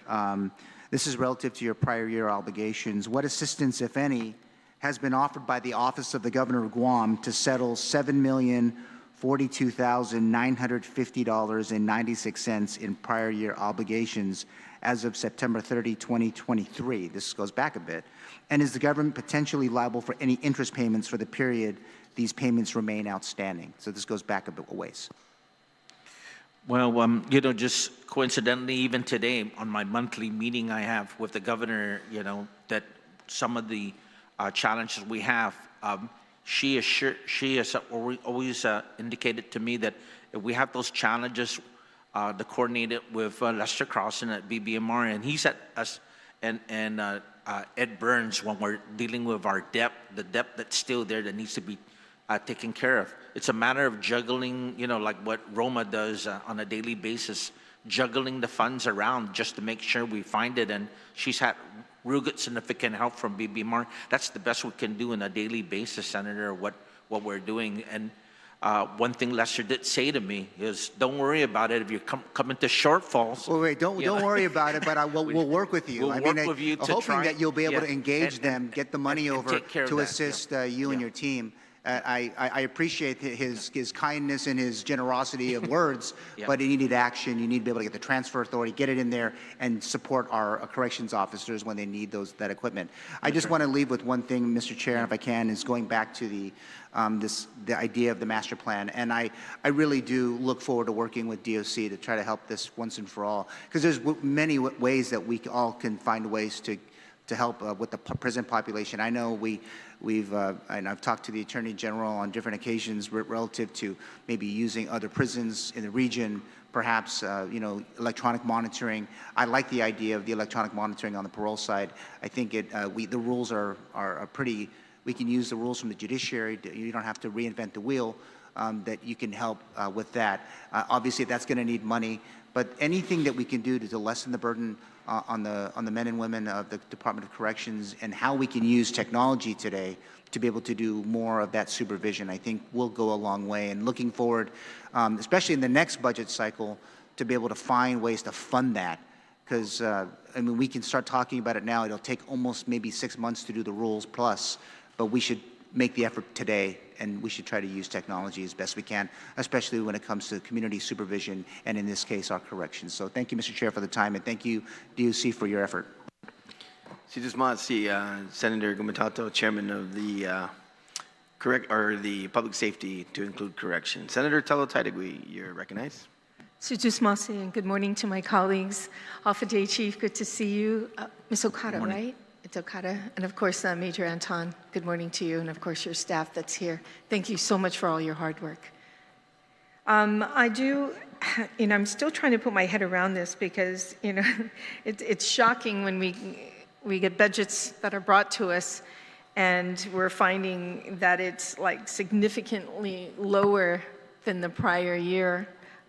This is relative to your prior year obligations. What assistance, if any, has been offered by the Office of the Governor of Guam to settle $7,042,950.96 in prior year obligations as of September 30, 2023? This goes back a bit. And is the government potentially liable for any interest payments for the period these payments remain outstanding? So this goes back a bit ways. Well, you know, just coincidentally, even today on my monthly meeting I have with the governor, you know, that some of the challenges we have, she has always indicated to me that if we have those challenges, to coordinate it with Lester Carlson at BBMR, and he's at us, and Ed Burns, when we're dealing with our debt, the debt that's still there that needs to be taken care of. It's a matter of juggling, you know, like what Roma does on a daily basis, juggling the funds around just to make sure we find it. And she's had real good significant help from BBMR. That's the best we can do on a daily basis, Senator, what we're doing. And one thing Lester did say to me is, don't worry about it if you come into shortfalls. Well, wait, don't worry about it, but we'll work with you. We'll work with you to hoping try, that you'll be able to engage them, get the money over to assist you and Yeah. your team. I appreciate his kindness and his generosity of words, but he needed action. You need to be able to get the transfer authority, get it in there, and support our corrections officers when they need that equipment. I just want to leave with one thing, Mr. Chair, if I can, is going back to the idea of the master plan. And I really do look forward to working with DOC to try to help this once and for all, because there's many ways that we all can find ways to help with the prison population. I know and I've talked to the Attorney General on different occasions relative to maybe using other prisons in the region, perhaps, you know, electronic monitoring. I like the idea of the electronic monitoring on the parole side. I think the rules are pretty, we can use the rules from the judiciary. You don't have to reinvent the wheel, that you can help with that. Obviously, that's going to need money, but anything that we can do to lessen the burden on the men and women of the Department of Corrections, and how we can use technology today to be able to do more of that supervision, I think will go a long way. And looking forward, especially in the next budget cycle, to be able to find ways to fund that. Because, I mean, we can start talking about it now. It'll take almost maybe 6 months to do the rules plus, but we should make the effort today, and we should try to use technology as best we can, especially when it comes to community supervision, and in this case, our corrections. So thank you, Mr. Chair, for the time, and thank you, DOC, for your effort. Senator Gumatato, Chairman of the Public Safety to include correction. Senator Talo-Taitigui, you're recognized. Sujusmasi, and good morning to my colleagues. Alpha Day Chief, good to see you. Ms. Okada, right? It's Okada. And of course, Major Anton, good morning to you. And of course, your staff that's here. Thank you so much for all your hard work. I'm still trying to put my head around this, because, you know, it's shocking when we get budgets that are brought to us and we're finding that it's like significantly lower than the prior year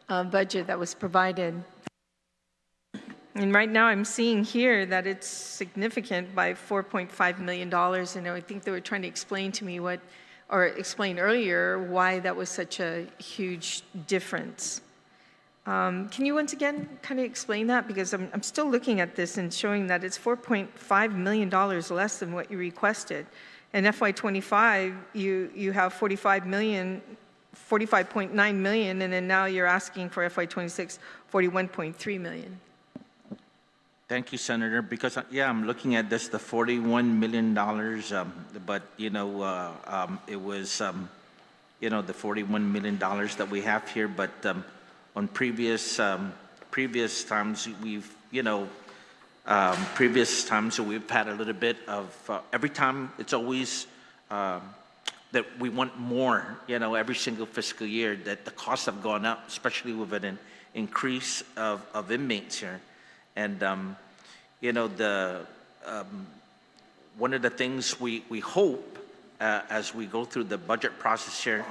budget that was provided. And right now I'm seeing here that it's significant by $4.5 million, and I think they were trying to explain to me what or explain earlier why that was such a huge difference. Can you once again kind of explain that? Because I'm still looking at this and showing that it's $4.5 million less than what you requested. In FY25, you have 45.9 million, and then now you're asking for FY26, 41.3 million. Thank you, Senator. Because yeah, I'm looking at this, the $41 million, but it was the $41 million that we have here. But on previous times, we've previous times we've had a little bit of every time. It's always that we want more. Every single fiscal year that the costs have gone up, especially with an increase of inmates here. And one of the things we hope as we go through the budget process here,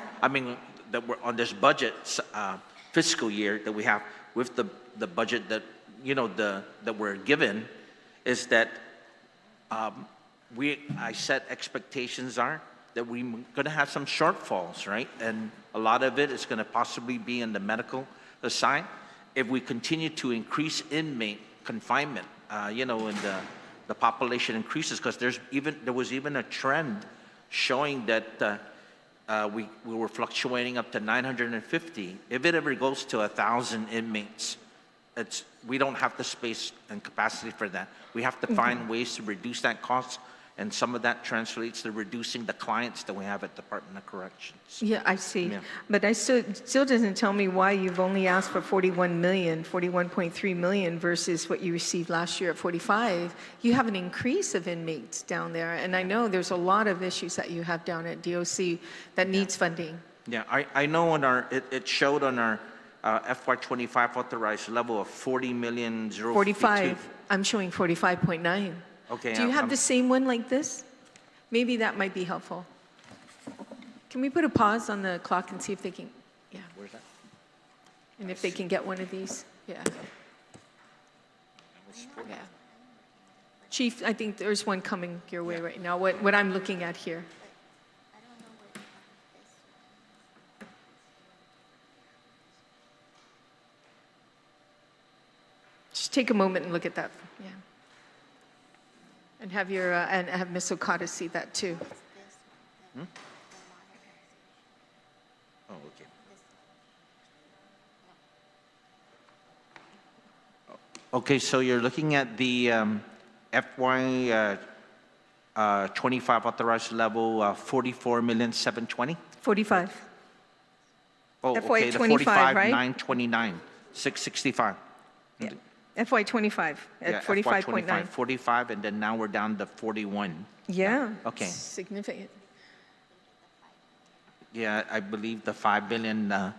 that we're on this budget fiscal year that we have with the budget that that we're given, is that I set expectations are that we're going to have some shortfalls, right? And a lot of it is going to possibly be in the medical side. If we continue to increase inmate confinement, and the population increases, because there was even a trend showing that we were fluctuating up to 950. If it ever goes to 1,000 inmates, we don't have the space and capacity for that. We have to find ways to reduce that cost, and some of that translates to reducing the clients that we have at Department of Corrections. Yeah, I see. Yeah. But I still doesn't tell me why you've only asked for 41.3 million versus what you received last year at 45. You have an increase of inmates down there, and I know there's a lot of issues that you have down at DOC that needs funding. Yeah, I know on it showed on our FY25 authorized level of 40,000,052. 45. I'm showing 45.9. Okay. Do you have the same one like this? Maybe that might be helpful. Can we put a pause on the clock and see if they can, yeah. Where's that? And if they can get one of these, yeah. Yeah. Chief, I think there's one coming your way right now, what I'm looking at here. Just take a moment and look at that, yeah. And have and have Ms. Okada see that too. Hmm? Oh, okay. Okay, so you're looking at the FY25 authorized level, 44,720,000. 45. Oh, okay, the 45, right? 929, 665. Yeah. FY25 at 45.9. 45, and then now we're down to 41. Yeah. Okay. Significant. Yeah, I believe the $5 billion on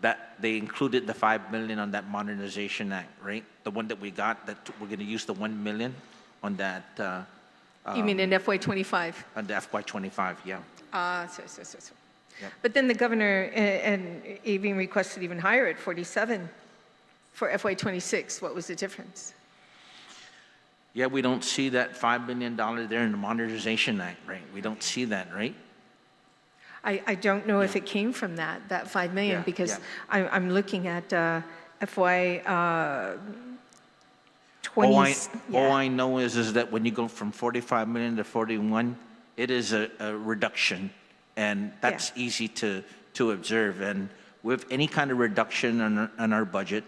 that, they included the $5 million on that Modernization Act, right? The one that we got, that we're going to use the $1 million on that. You mean in FY25? On the FY25, yeah. So. Yep. But then the governor and even requested even higher at 47 for FY26. What was the difference? Yeah, we don't see that $5 billion there in the Modernization Act, right? We don't see that, right? I don't know if it came from that $5 million, because I'm looking at FY20. All I know is that when you go from 45 million to 41, it is a reduction, and that's easy to observe. And with any kind of reduction on our budget,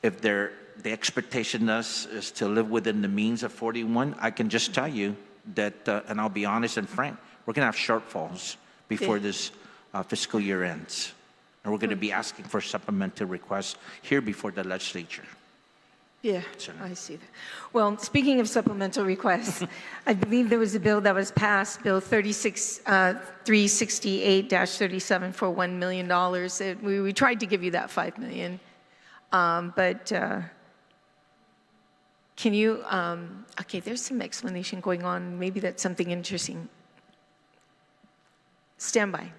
if the expectation is to live within the means of 41, I can just tell you that, and I'll be honest and frank, we're going to have shortfalls before this fiscal year ends. And we're going to be asking for supplemental requests here before the legislature. Yeah, I see that. Well, speaking of supplemental requests, I believe there was a bill that was passed, Bill 368-37 for $1 million. We tried to give you that $5 million, but can you, okay, there's some explanation going on. Maybe that's something interesting. Stand by.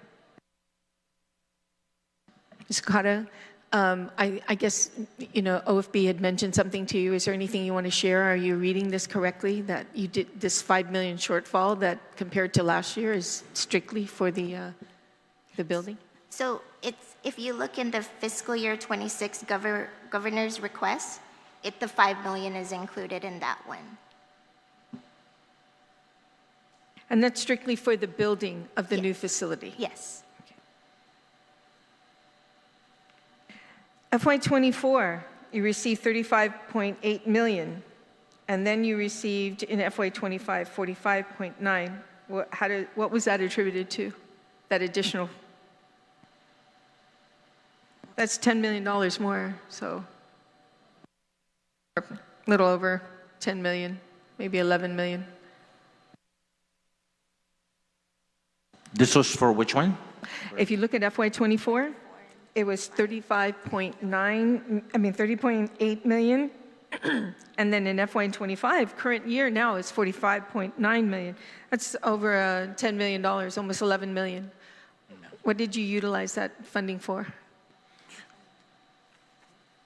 Ms. Okada, I guess, you know, OFB had mentioned something to you. Is there anything you want to share? Are you reading this correctly, that you did this $5 million shortfall that compared to last year is strictly for the building? So it's, if you look in the fiscal year 26 governor's request, the $5 million is included in that one. And that's strictly for the building of the new facility? Yes. FY24, you received $35.8 million, and then you received in FY25 $45.9. What was that attributed to? That additional? That's $10 million more, so a little over 10 million, maybe 11 million. This was for which one? If you look at FY24, it was 30.8 million. And then in FY25, current year now is 45.9 million. That's over $10 million, almost 11 million. What did you utilize that funding for?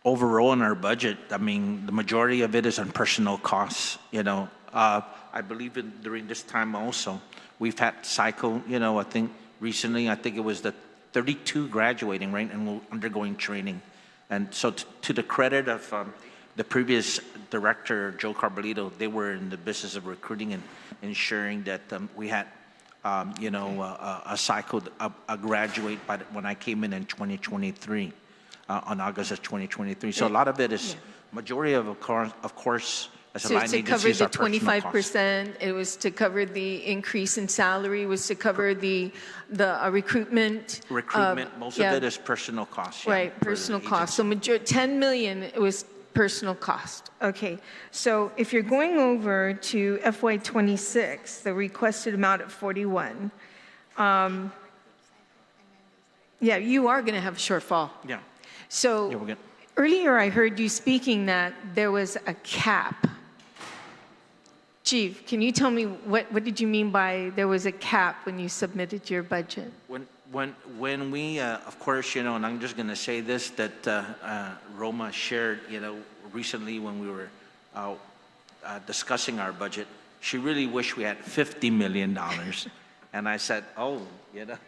Overall in our budget, I mean, the majority of it is on personal costs, you know. I believe during this time also, we've had cycle, you know, I think recently, I think it was the 32 graduating, right, and we're undergoing training. And so to the credit of the previous director, Joe Carbolito, they were in the business of recruiting and ensuring that we had, you know, a cycle, a graduate when I came in 2023, on August of 2023. So a lot of it is, majority of course, as a line agency, to cover the 25%, it was to cover the increase in salary, was to cover the recruitment. Most of it is personal costs. Yeah, right, personal costs. So 10 million, it was personal cost. Okay, so if you're going over to FY26, the requested amount at 41, yeah, you are going to have a shortfall. Yeah. So yeah, earlier I heard you speaking that there was a cap. Chief, can you tell me what did you mean by there was a cap when you submitted your budget? When we, of course, you know, and I'm just going to say this, that Roma shared, you know, recently when we were discussing our budget, she really wished we had $50 million. And I said, oh, you know,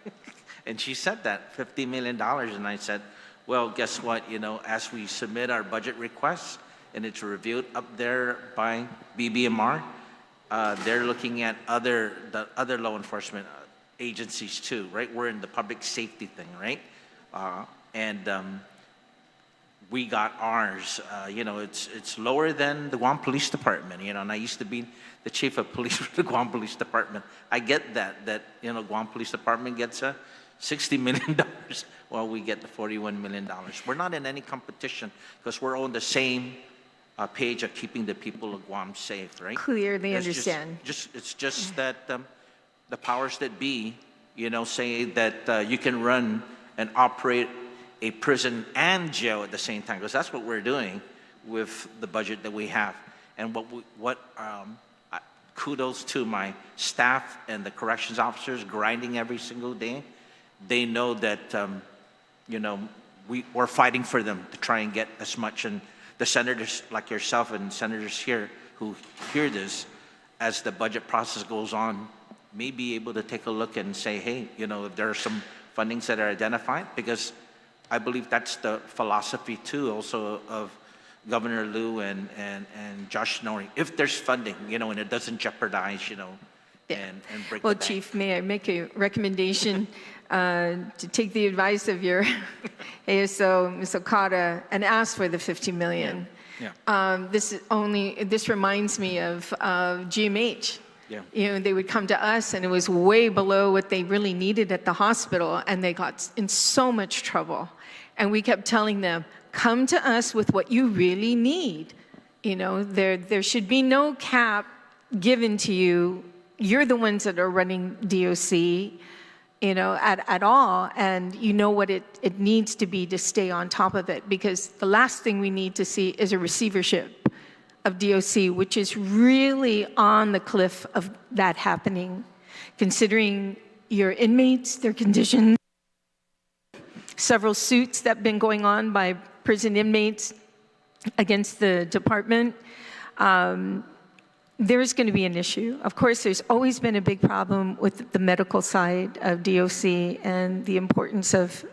and she said that, $50 million. And I said, well, guess what, you know, as we submit our budget requests and it's reviewed up there by BBMR, they're looking at the other law enforcement agencies too, right? We're in the public safety thing, right? We got ours, you know, it's lower than the Guam Police Department, you know, and I used to be the chief of police for the Guam Police Department. I get that, you know, Guam Police Department gets $60 million while we get the $41 million. We're not in any competition because we're on the same page of keeping the people of Guam safe, right? Clearly understand. It's just that the powers that be, you know, say that you can run and operate a prison and jail at the same time, because that's what we're doing with the budget that we have. And kudos to my staff and the corrections officers grinding every single day. They know that, you know, we're fighting for them to try and get as much. And the senators like yourself and senators here who hear this, as the budget process goes on, may be able to take a look and say, hey, you know, if there are some fundings that are identified, because I believe that's the philosophy too also of Governor Liu and Josh Norrie. If there's funding, you know, and it doesn't jeopardize, you know, and break well, the bank. Chief, may I make a recommendation to take the advice of your ASO, Ms. Okada, and ask for the $50 million. Yeah. This reminds me of GMH. Yeah. You know, they would come to us, and it was way below what they really needed at the hospital, and they got in so much trouble. And we kept telling them, come to us with what you really need. You know, there should be no cap given to you. You're the ones that are running DOC, you know, at all, and you know what it needs to be to stay on top of it, because the last thing we need to see is a receivership of DOC, which is really on the cliff of that happening, considering your inmates, their conditions. several suits that have been going on by prison inmates against the department, there's going to be an issue. Of course, there's always been a big problem with the medical side of DOC and the importance of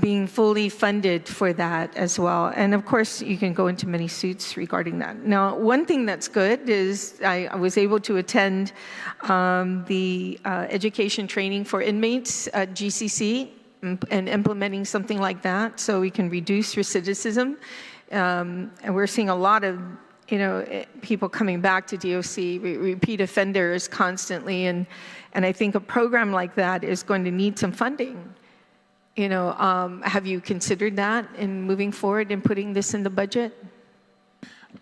being fully funded for that as well. And of course, you can go into many suits regarding that. Now, one thing that's good is I was able to attend the education training for inmates at GCC and implementing something like that so we can reduce recidivism. And we're seeing a lot of people coming back to DOC, repeat offenders constantly. And I think a program like that is going to need some funding. Have you considered that in moving forward and putting this in the budget?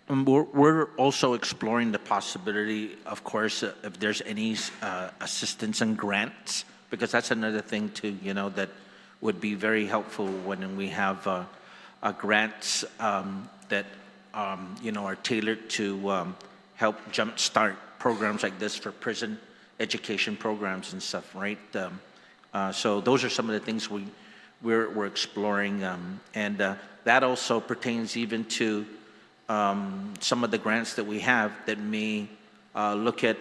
We're also exploring the possibility, of course, if there's any assistance and grants, because that's another thing too, that would be very helpful when we have grants that, are tailored to help jumpstart programs like this for prison education programs and stuff, right? So those are some of the things we're exploring, and that also pertains even to some of the grants that we have that may look at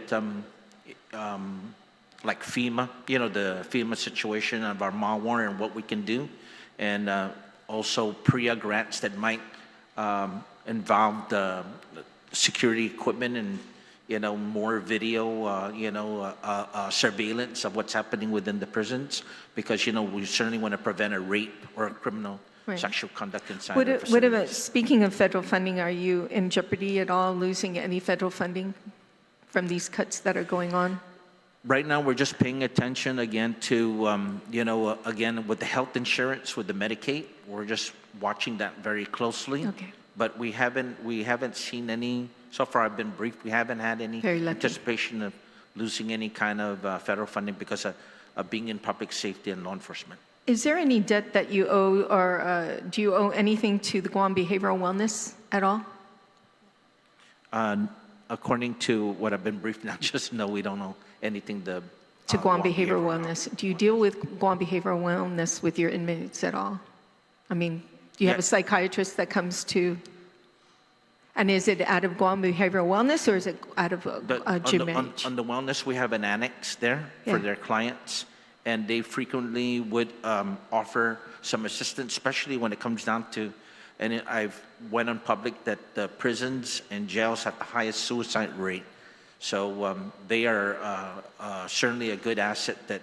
like FEMA, the FEMA situation of our malware and what we can do, and also PRIA grants that might involve the security equipment and more video, surveillance of what's happening within the prisons, because, we certainly want to prevent a rape or a criminal sexual conduct inside the facilities. What about, speaking of federal funding, are you in jeopardy at all losing any federal funding from these cuts that are going on? Right now, we're just paying attention again to, again, with the health insurance, with the Medicaid, we're just watching that very closely. Okay. But we haven't seen any. So far, I've been briefed. We haven't had any anticipation of losing any kind of federal funding because of being in public safety and law enforcement. Is there any debt that you owe, or do you owe anything to the Guam Behavioral Wellness at all? According to what I've been briefed now, just no, we don't owe anything to Guam Behavioral Wellness. Do you deal with Guam Behavioral Wellness with your inmates at all? I mean, do you have a psychiatrist that comes to? And is it out of Guam Behavioral Wellness, or is it out of GMH? On the wellness, we have an annex there for their clients, and they frequently would offer some assistance, especially when it comes down to, and I've went on public that the prisons and jails have the highest suicide rate. So they are certainly a good asset that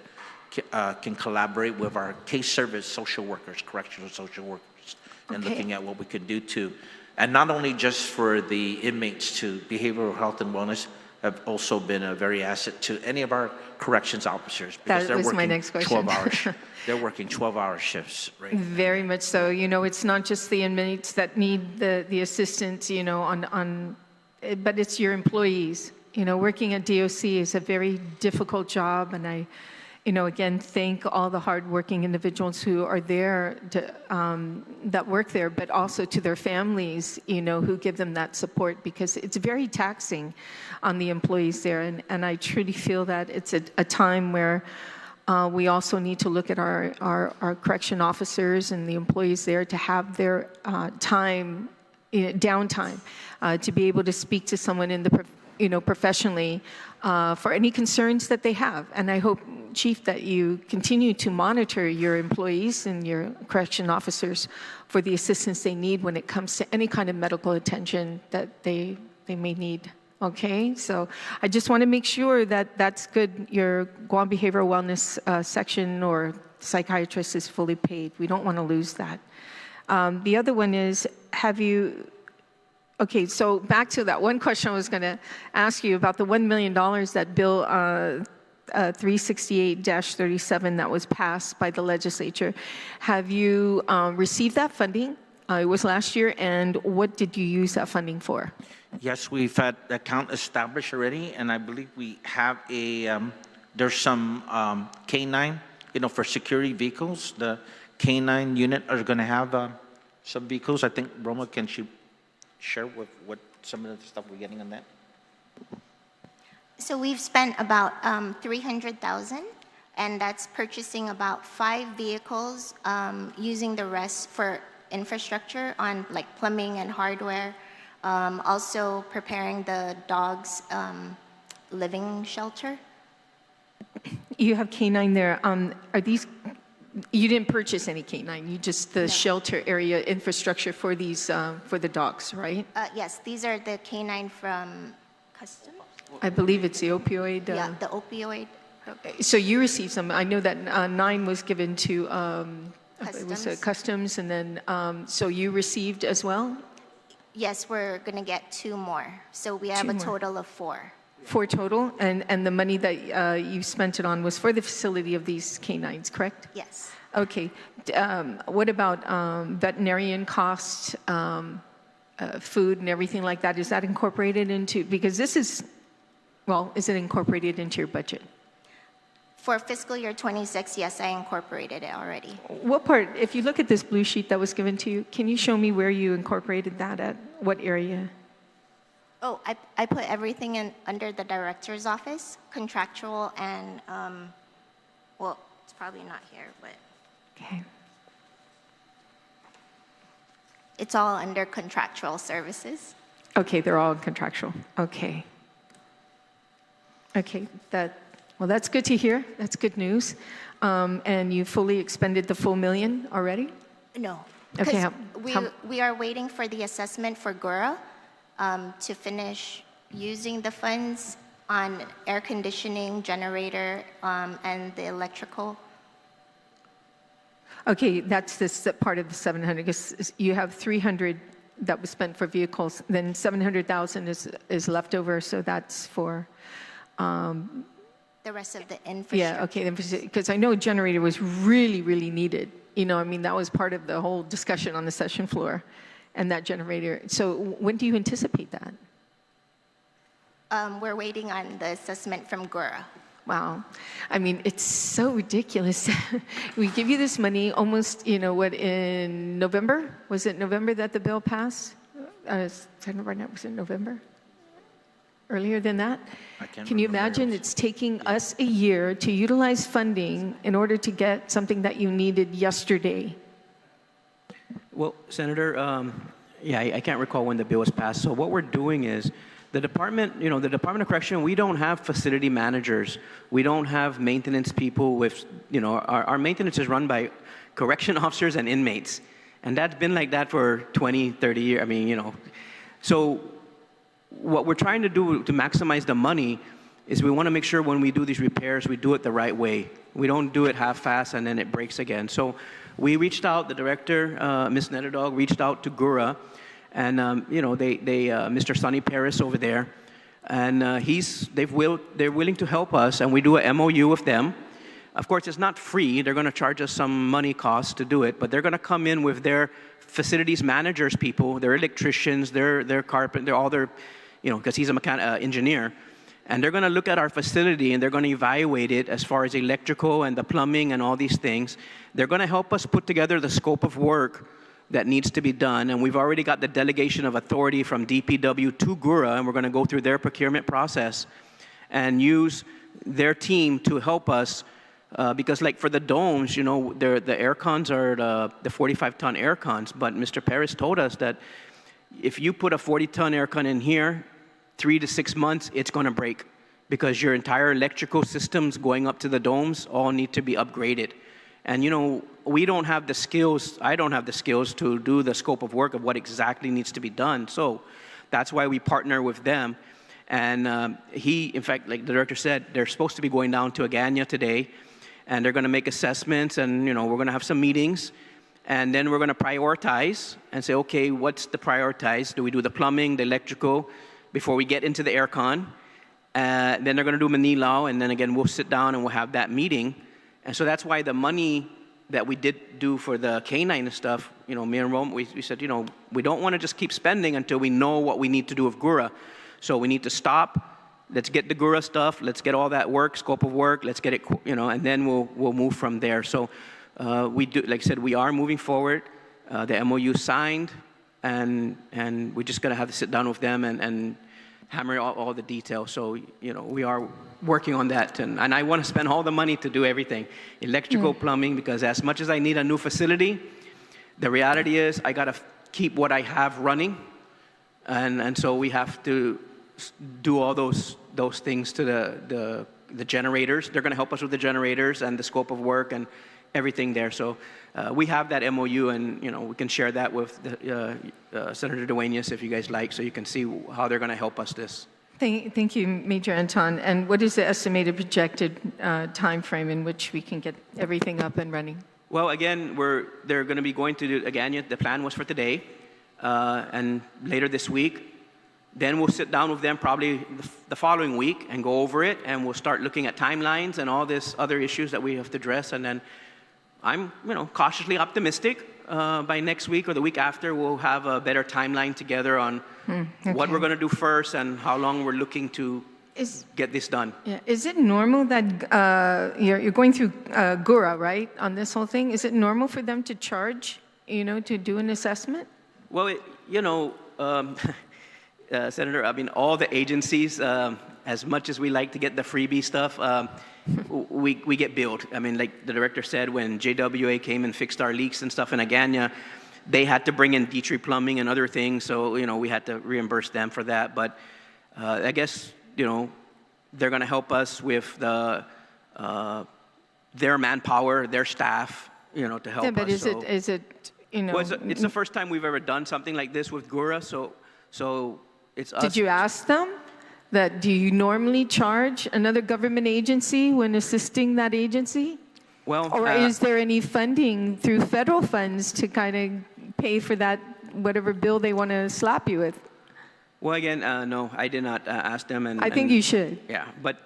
can collaborate with our case service social workers, correctional social workers, and looking at what we could do to. And not only just for the inmates, to behavioral health and wellness have also been a very asset to any of our corrections officers, because that was my next question. 12 hours. They're working 12-hour shifts, right? Very much so. It's not just the inmates that need the assistance, but it's your employees. Working at DOC is a very difficult job, and I, again, thank all the hardworking individuals who are there that work there, but also to their families, who give them that support, because it's very taxing on the employees there. And I truly feel that it's a time where we also need to look at our correction officers and the employees there to have their time, downtime, to be able to speak to someone in the professionally for any concerns that they have. And I hope, Chief, that you continue to monitor your employees and your correction officers for the assistance they need when it comes to any kind of medical attention that they may need. Okay, so I just want to make sure that that's good. Your Guam Behavioral Wellness section or psychiatrist is fully paid. We don't want to lose that. The other one is, okay, so back to that one question I was going to ask you about the $1 million that Bill 368-37 that was passed by the legislature. Have you received that funding? It was last year, and what did you use that funding for? Yes, we've had the account established already, and I believe we have there's some K9, for security vehicles. The K9 unit are going to have some vehicles. I think Roma, can she share what some of the stuff we're getting on that? So we've spent about $300,000 and that's purchasing about 5 vehicles, using the rest for infrastructure on like plumbing and hardware. Also preparing the dogs' living shelter. You have canine there. Are these, you didn't purchase any canine, you just the shelter area infrastructure for these, for the dogs, right? Yes, these are the canine from Customs. I believe it's the opioid. Yeah, the opioid. So you received some. I know that 9 was given to it was Customs, and then so you received as well. Yes, we're going to get 2 more. So we have a total of 4. 4 total, and the money that you spent it on was for the facility of these canines, correct? Yes. Okay. What about veterinarian costs, food and everything like that? Is that incorporated into, because this is, well, is it incorporated into your budget? For fiscal year 26, yes, I incorporated it already. What part, if you look at this blue sheet that was given to you, can you show me where you incorporated that at? What area? Oh, I put everything in under the director's office, contractual, and, well, it's probably not here, but Okay. it's all under contractual services. Okay, they're all contractual. Okay. Okay, well, that's good to hear. That's good news. And you fully expended the full $1 million already? No. Okay, We are waiting for the assessment for Guåhan to finish using the funds on air conditioning, generator, and the electrical. Okay, that's this part of the 700, because you have 300 that was spent for vehicles, then 700,000 is left over, so that's for... the rest of the infrastructure. Yeah, okay, because I know a generator was really, really needed. You know, I mean, that was part of the whole discussion on the session floor, and that generator. So when do you anticipate that? We're waiting on the assessment from Guåhan. Wow. I mean, it's so ridiculous. We give you this money almost, you know, what, in November? Was it November that the bill passed? Was it November? Earlier than that? Can you imagine it's taking us a year to utilize funding in order to get something that you needed yesterday? Well, Senator, yeah, I can't recall when the bill was passed. So what we're doing is the department, you know, the Department of Correction, we don't have facility managers. We don't have maintenance people with, you know, our maintenance is run by correction officers and inmates. And that's been like that for 20, 30 years. I mean, you know, so what we're trying to do to maximize the money is we want to make sure when we do these repairs, we do it the right way. We don't do it half-assed and then it breaks again. So we reached out, the director, Ms. Nederdog, reached out to Guåhan, and you know, Mr. Sonny Paris over there, and they're willing to help us, and we do a MOU with them. Of course, it's not free. They're going to charge us some money costs to do it, but they're going to come in with their facilities managers people, their electricians, their carpenter, all their, you know, because he's a engineer. And they're going to look at our facility and they're going to evaluate it as far as electrical and the plumbing and all these things. They're going to help us put together the scope of work that needs to be done. And we've already got the delegation of authority from DPW to Guåhan, and we're going to go through their procurement process and use their team to help us. Because like for the domes, you know, the air cons are the 45-ton air cons, but Mr. Paris told us that if you put a 40-ton air con in here, 3 to 6 months, it's going to break because your entire electrical systems going up to the domes all need to be upgraded. And, you know, we don't have the skills, I don't have the skills to do the scope of work of what exactly needs to be done. So that's why we partner with them. And in fact, like the director said, they're supposed to be going down to Agana today, and they're going to make assessments, and, you know, we're going to have some meetings. And then we're going to prioritize and say, okay, what's the prioritize? Do we do the plumbing, the electrical, before we get into the aircon? Then they're going to do Manilao, and then again, we'll sit down and we'll have that meeting. And so that's why the money that we did do for the canine and stuff, you know, me and Rome, we said, you know, we don't want to just keep spending until we know what we need to do with Guåhan. So we need to stop. Let's get the Guåhan stuff. Let's get all that work, scope of work. Let's get it, you know, and then we'll move from there. So we do, like I said, we are moving forward. The MOU signed, and we're just going to have to sit down with them and hammer out all the details. So, you know, we are working on that. And I want to spend all the money to do everything. Electrical, plumbing, because as much as I need a new facility, the reality is I got to keep what I have running. And so we have to do all those things to the generators. They're going to help us with the generators and the scope of work and everything there. So we have that MOU, and you know, we can share that with Senator Dueñas if you guys like, so you can see how they're going to help us this. Thank you, Major Anton. And what is the estimated projected time frame in which we can get everything up and running? Well, again, they're going to be going to do, again, the plan was for today and later this week. Then we'll sit down with them probably the following week and go over it, and we'll start looking at timelines and all these other issues that we have to address. And then I'm, you know, cautiously optimistic. By next week or the week after, we'll have a better timeline together on what we're going to do first and how long we're looking to get this done. Yeah. Is it normal that you're going through GURA, right, on this whole thing? Is it normal for them to charge, you know, to do an assessment? Well, you know, Senator, I mean, all the agencies, as much as we like to get the freebie stuff, we get billed. I mean, like the director said, when JWA came and fixed our leaks and stuff in Agaña, they had to bring in Dietrich Plumbing and other things, so, you know, we had to reimburse them for that. But I guess, you know, they're going to help us with their manpower, their staff, you know, to help us. Yeah, but is it, you know... Well, it's the first time we've ever done something like this with GURA, so it's us. Did you ask them? Do you normally charge another government agency when assisting that agency? Well, or is there any funding through federal funds to kind of pay for that, whatever bill they want to slap you with? Well, again, no, I did not ask them. I think you should. Yeah, but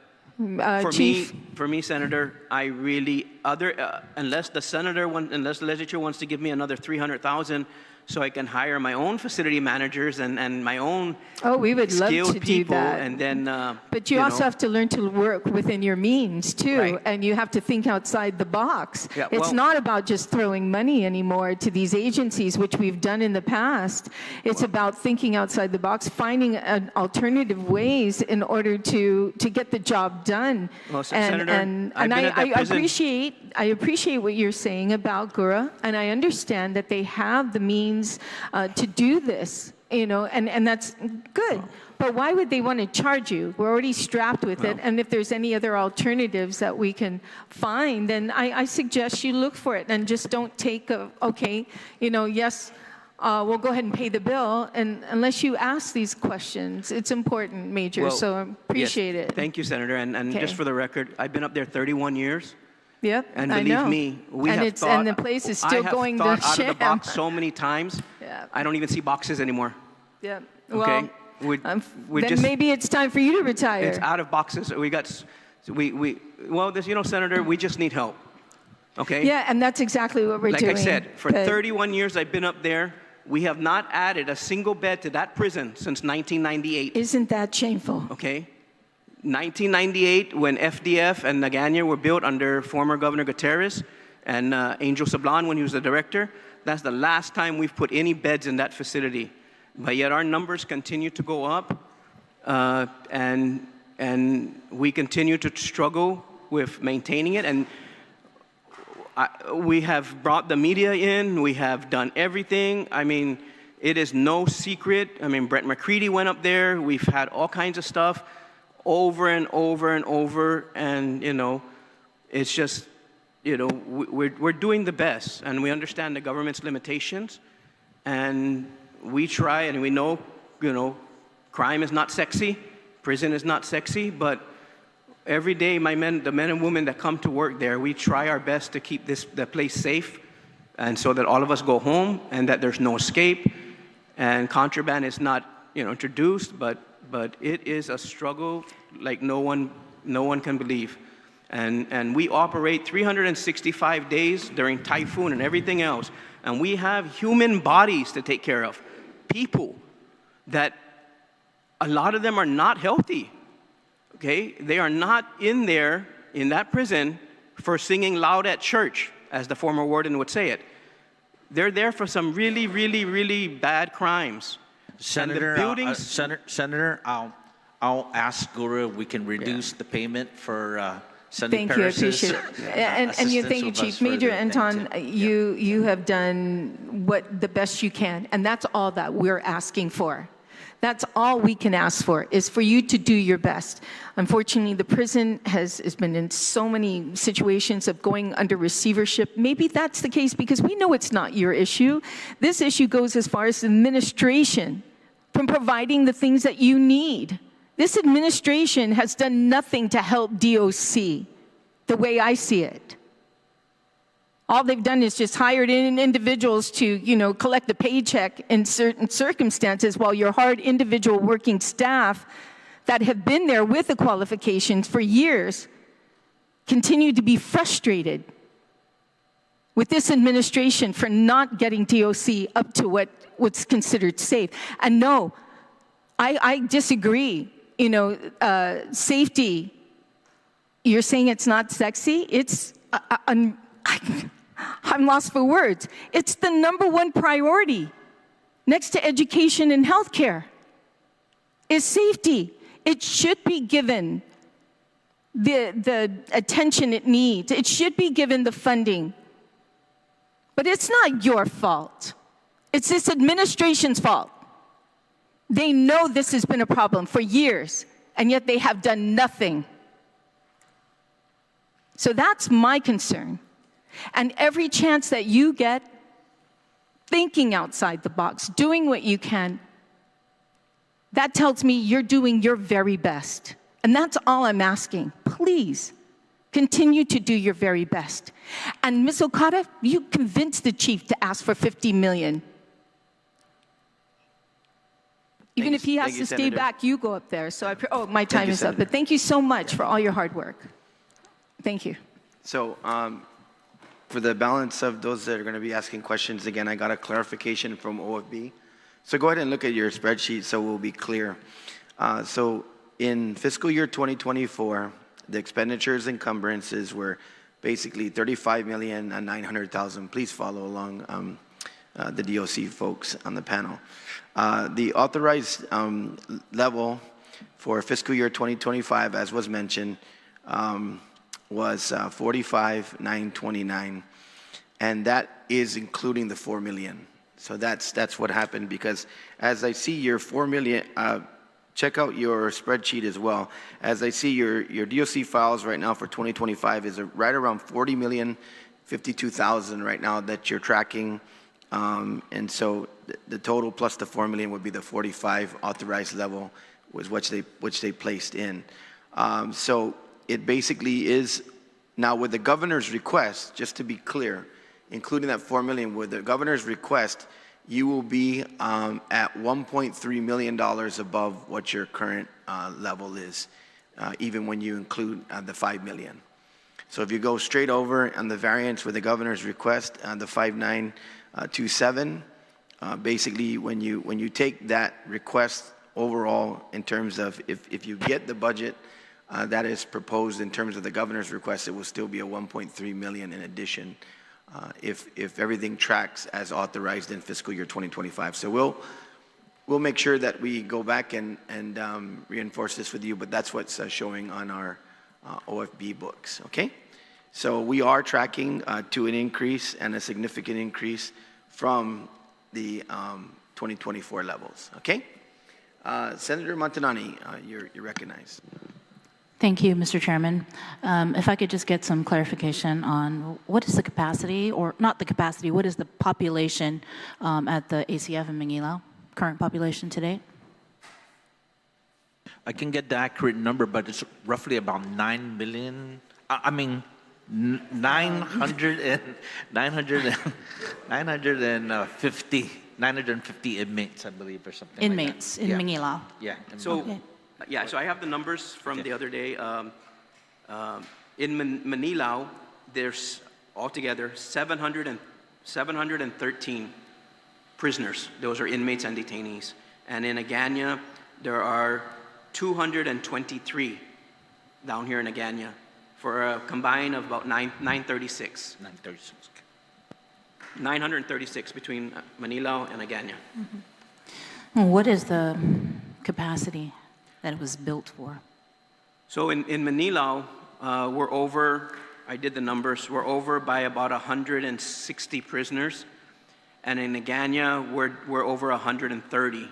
Chief? for me, Senator, I really, unless the legislature wants to give me another $300,000 so I can hire my own facility managers and my own we would love skilled to people, do that. and then but you also have to learn to work within your means too, right. And you have to think outside the box. Yeah, it's not about just throwing money anymore to these agencies, which we've done in the past. It's about thinking outside the box, finding alternative ways in order to get the job done. Well, Senator, I appreciate what you're saying about GURA, and I understand that they have the means to do this, you know, and that's good. But why would they want to charge you? We're already strapped with it, and if there's any other alternatives that we can find, then I suggest you look for it and just don't take okay, you know, yes, we'll go ahead and pay the bill, and unless you ask these questions. It's important, Major, so I appreciate it. Thank you, Senator, and just for the record, I've been up there 31 years. Yep, and believe me, and the place is still going to sham. I have thought out of the box so many times. Yeah. I don't even see boxes anymore. Yeah. Okay. Well, then maybe it's time for you to retire. It's out of boxes. Well, you know, Senator, we just need help. Okay. Yeah, and that's exactly what we're doing. Like I said, for 31 years I've been up there. We have not added a single bed to that prison since 1998. Isn't that shameful? Okay. 1998, when FDF and Agaña were built under former Governor Gutierrez and Angel Sablan when he was the director, that's the last time we've put any beds in that facility. But yet our numbers continue to go up, and we continue to struggle with maintaining it. And we have brought the media in. We have done everything. I mean, it is no secret. I mean, Brett McCready went up there. We've had all kinds of stuff over and over and over, and you know, it's just, you know, we're doing the best, and we understand the government's limitations, and we try, and we know, you know, crime is not sexy, prison is not sexy, but every day the men and women that come to work there, we try our best to keep the place safe, and so that all of us go home, and that there's no escape, and contraband is not, you know, introduced, but it is a struggle like no one can believe. And we operate 365 days during typhoon and everything else. And we have human bodies to take care of. People that a lot of them are not healthy. Okay? They are not in there, in that prison, for singing loud at church, as the former warden would say it. They're there for some really, really, really bad crimes. Senator, Senator, I'll ask Guru if we can reduce the payment for Senator Thank you, I Perez's, appreciate it. And you, thank you, assistance with us Chief. Major further. Anton, Thank you have done what the best you can, and that's all that we're asking for. That's all we can ask for, is for you to do your best. Unfortunately, the prison has been in so many situations of going under receivership. Maybe that's the case because we know it's not your issue. This issue goes as far as administration from providing the things that you need. This administration has done nothing to help DOC, the way I see it. All they've done is just hired in individuals to, collect a paycheck in certain circumstances, while your hard individual working staff that have been there with the qualifications for years continue to be frustrated with this administration for not getting DOC up to what's considered safe. And no, I disagree. Safety, you're saying it's not sexy? I'm lost for words. It's the #1 priority next to education and healthcare is safety. It should be given the attention it needs. It should be given the funding. But it's not your fault. It's this administration's fault. They know this has been a problem for years, and yet they have done nothing. So that's my concern. And every chance that you get, thinking outside the box, doing what you can, that tells me you're doing your very best. And that's all I'm asking. Please, continue to do your very best. And Ms. Okada, you convinced the chief to ask for $50 million. Even if he has to stay back, you go up there. So my time is up. But thank you so much for all your hard work. Thank you. So for the balance of those that are going to be asking questions, again, I got a clarification from OFB. So go ahead and look at your spreadsheet so we'll be clear. So in fiscal year 2024, the expenditures encumbrances were basically $35,900,000. Please follow along, the DOC folks on the panel. The authorized level for fiscal year 2025, as was mentioned, was $45,929, and that is including the $4 million. So that's what happened, because as I see your $4 million, check out your spreadsheet as well. As I see your DOC files right now for 2025 is right around $40,052,000 right now that you're tracking, and so the total plus the $4 million would be the 45 authorized level, was which they placed in. So it basically is now with the governor's request, just to be clear, including that $4 million, with the governor's request, you will be at $1.3 million above what your current level is, even when you include the $5 million. So if you go straight over on the variance with the governor's request, the 5927, basically when you take that request overall in terms of if you get the budget that is proposed in terms of the governor's request, it will still be a $1.3 million in addition if everything tracks as authorized in fiscal year 2025. So we'll make sure that we go back and reinforce this with you, but that's what's showing on our OFB books, okay? So we are tracking to an increase and a significant increase from the 2024 levels, okay? Senator Montanani, you're recognized. Thank you, Mr. Chairman. If I could just get some clarification on what is the capacity, or not the capacity, what is the population at the ACF in Manila, current population today? I can get the accurate number, but it's roughly about 9 million. 950 inmates, I believe, or something. Inmates like that. in Manila. Yeah. So, Okay. yeah, so I have the numbers from the other day. In Manila, there's altogether 713 prisoners. Those are inmates and detainees. And in Agaña, there are 223 down here in Agaña for a combine of about 936. 936. 936 between Manila and Agaña. What is the capacity that it was built for? So in Manila, we're over, I did the numbers, we're over by about 160 prisoners. And in Agaña, we're over 130.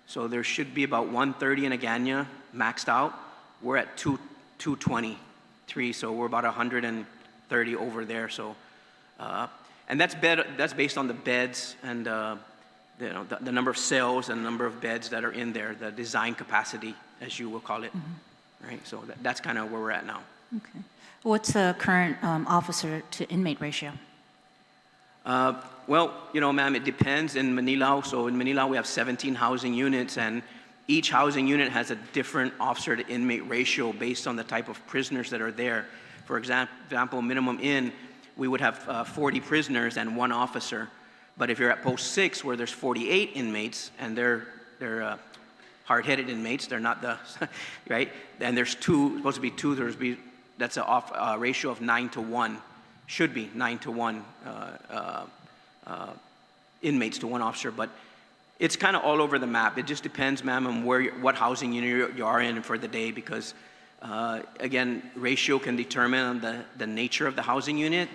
So there should be about 130 in Agaña maxed out. We're at 223, so we're about 130 over there. So, and that's based on the beds and the number of cells and the number of beds that are in there, the design capacity, as you will call it. Right? So that's kind of where we're at now. Okay. What's the current officer to inmate ratio? Well, ma'am, it depends in Manila. So in Manila, we have 17 housing units, and each housing unit has a different officer to inmate ratio based on the type of prisoners that are there. For example, minimum in, we would have 40 prisoners and 1 officer. But if you're at post 6, where there's 48 inmates, and they're hard-headed inmates, they're not the, right? And there's supposed to be 2, that's a ratio of 9 to 1. Should be 9 to 1 inmates to 1 officer, but it's kind of all over the map. It just depends, ma'am, on what housing unit you are in for the day, because again, ratio can determine the nature of the housing unit,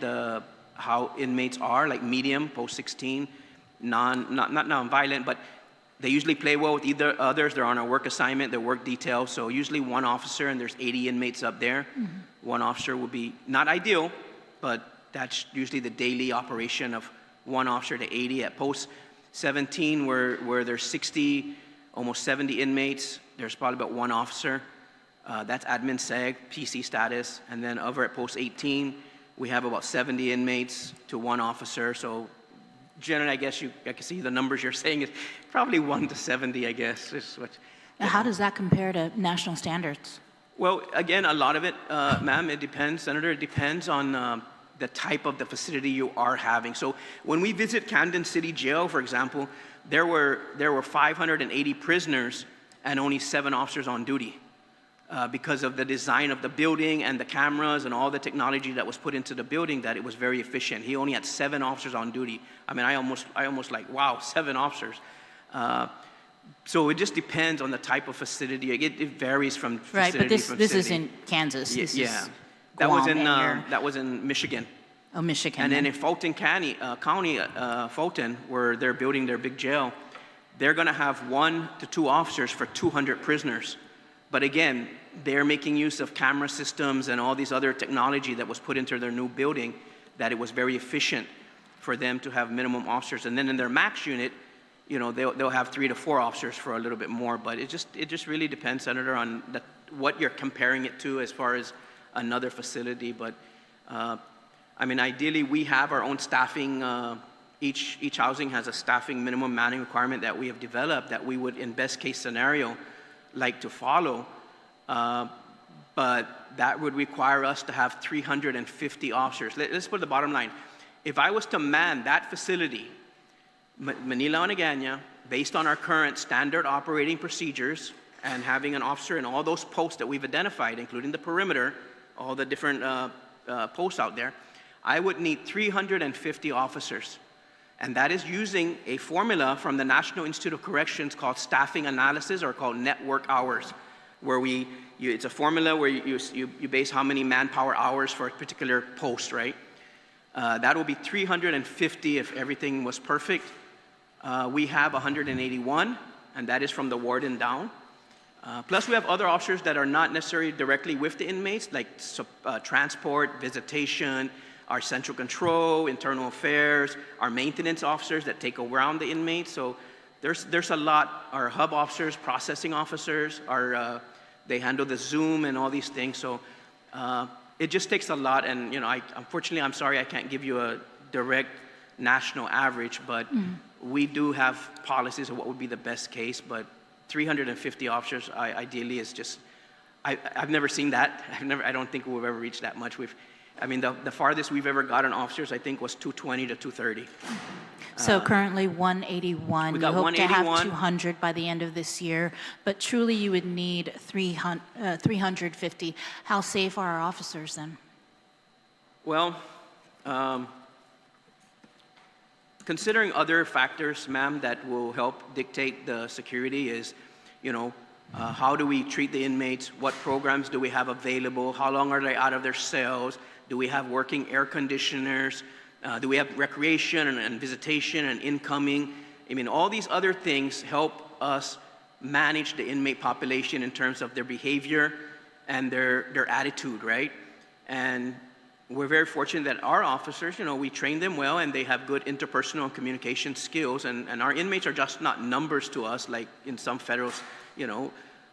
how inmates are, like medium, post-16, not non-violent, but they usually play well with either others. They're on a work assignment, their work detail, so usually 1 officer, and there's 80 inmates up there. 1 officer would be not ideal, but that's usually the daily operation of 1 officer to 80. At post 17, where there's 60, almost 70 inmates, there's probably about 1 officer. That's admin seg, PC status. And then over at post 18, we have about 70 inmates to 1 officer. So generally, I guess I can see the numbers you're saying is probably 1 to 70, I guess. Now, how does that compare to national standards? Well, again, a lot of it, ma'am, it depends, Senator, it depends on the type of the facility you are having. So when we visit Camden City Jail, for example, there were 580 prisoners and only 7 officers on duty because of the design of the building and the cameras and all the technology that was put into the building, that it was very efficient. He only had 7 officers on duty. I mean, I almost like, wow, 7 officers. So it just depends on the type of facility. It varies from facility right, but from this city. is in Kansas. This is that Guam, was in Michigan. Oh, Michigan. And then in Fulton County, Fulton, where they're building their big jail, they're going to have 1 to 2 officers for 200 prisoners. But again, they're making use of camera systems and all these other technology that was put into their new building, that it was very efficient for them to have minimum officers. And then in their max unit, they'll have 3 to 4 officers for a little bit more. But it just really depends, Senator, on what you're comparing it to as far as another facility. But I mean, ideally, we have our own staffing. Each housing has a staffing minimum manning requirement that we have developed that we would, in best case scenario, like to follow. But that would require us to have 350 officers. Let's put the bottom line. If I was to man that facility, Manila and Agaña, based on our current standard operating procedures and having an officer in all those posts that we've identified, including the perimeter, all the different posts out there, I would need 350 officers. And that is using a formula from the National Institute of Corrections called staffing analysis, or called network hours, where it's a formula where you base how many manpower hours for a particular post, right? That will be 350 if everything was perfect. We have 181, and that is from the warden down. Plus, we have other officers that are not necessarily directly with the inmates, like transport, visitation, our central control, internal affairs, our maintenance officers that take around the inmates. So there's a lot. Our hub officers, processing officers, they handle the Zoom and all these things. So it just takes a lot. And unfortunately, I'm sorry I can't give you a direct national average, but we do have policies of what would be the best case. But 350 officers, ideally, is just. I've never seen that. I don't think we've ever reached that much. The farthest we've ever gotten officers, I think, was 220 to 230. So currently 181. We got you hope 181. to have 200 by the end of this year, but truly you would need 350. How safe are our officers then? Well, considering other factors, ma'am, that will help dictate the security is, How do we treat the inmates? What programs do we have available? How long are they out of their cells? Do we have working air conditioners? Do we have recreation and visitation and incoming? I mean, all these other things help us manage the inmate population in terms of their behavior and their attitude, right? And we're very fortunate that our officers, we train them well and they have good interpersonal and communication skills, and our inmates are just not numbers to us like in some federals,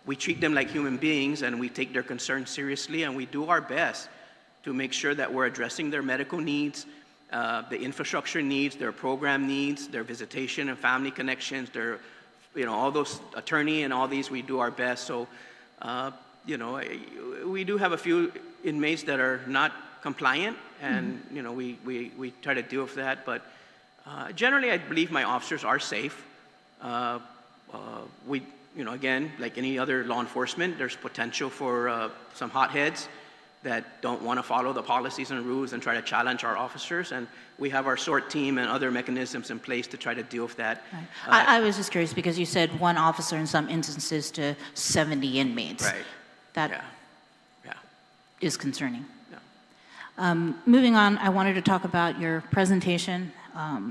we treat them like human beings and we take their concerns seriously, and we do our best to make sure that we're addressing their medical needs, the infrastructure needs, their program needs, their visitation and family connections, their, all those attorney and all these, we do our best. So, we do have a few inmates that are not compliant, and we try to deal with that. But generally, I believe my officers are safe. Again, like any other law enforcement, there's potential for some hotheads that don't want to follow the policies and rules and try to challenge our officers, and we have our SORT team and other mechanisms in place to try to deal with that. Right. I was just curious because you said one officer in some instances to 70 inmates. Right. That is concerning. Yeah. Moving on, I wanted to talk about your presentation,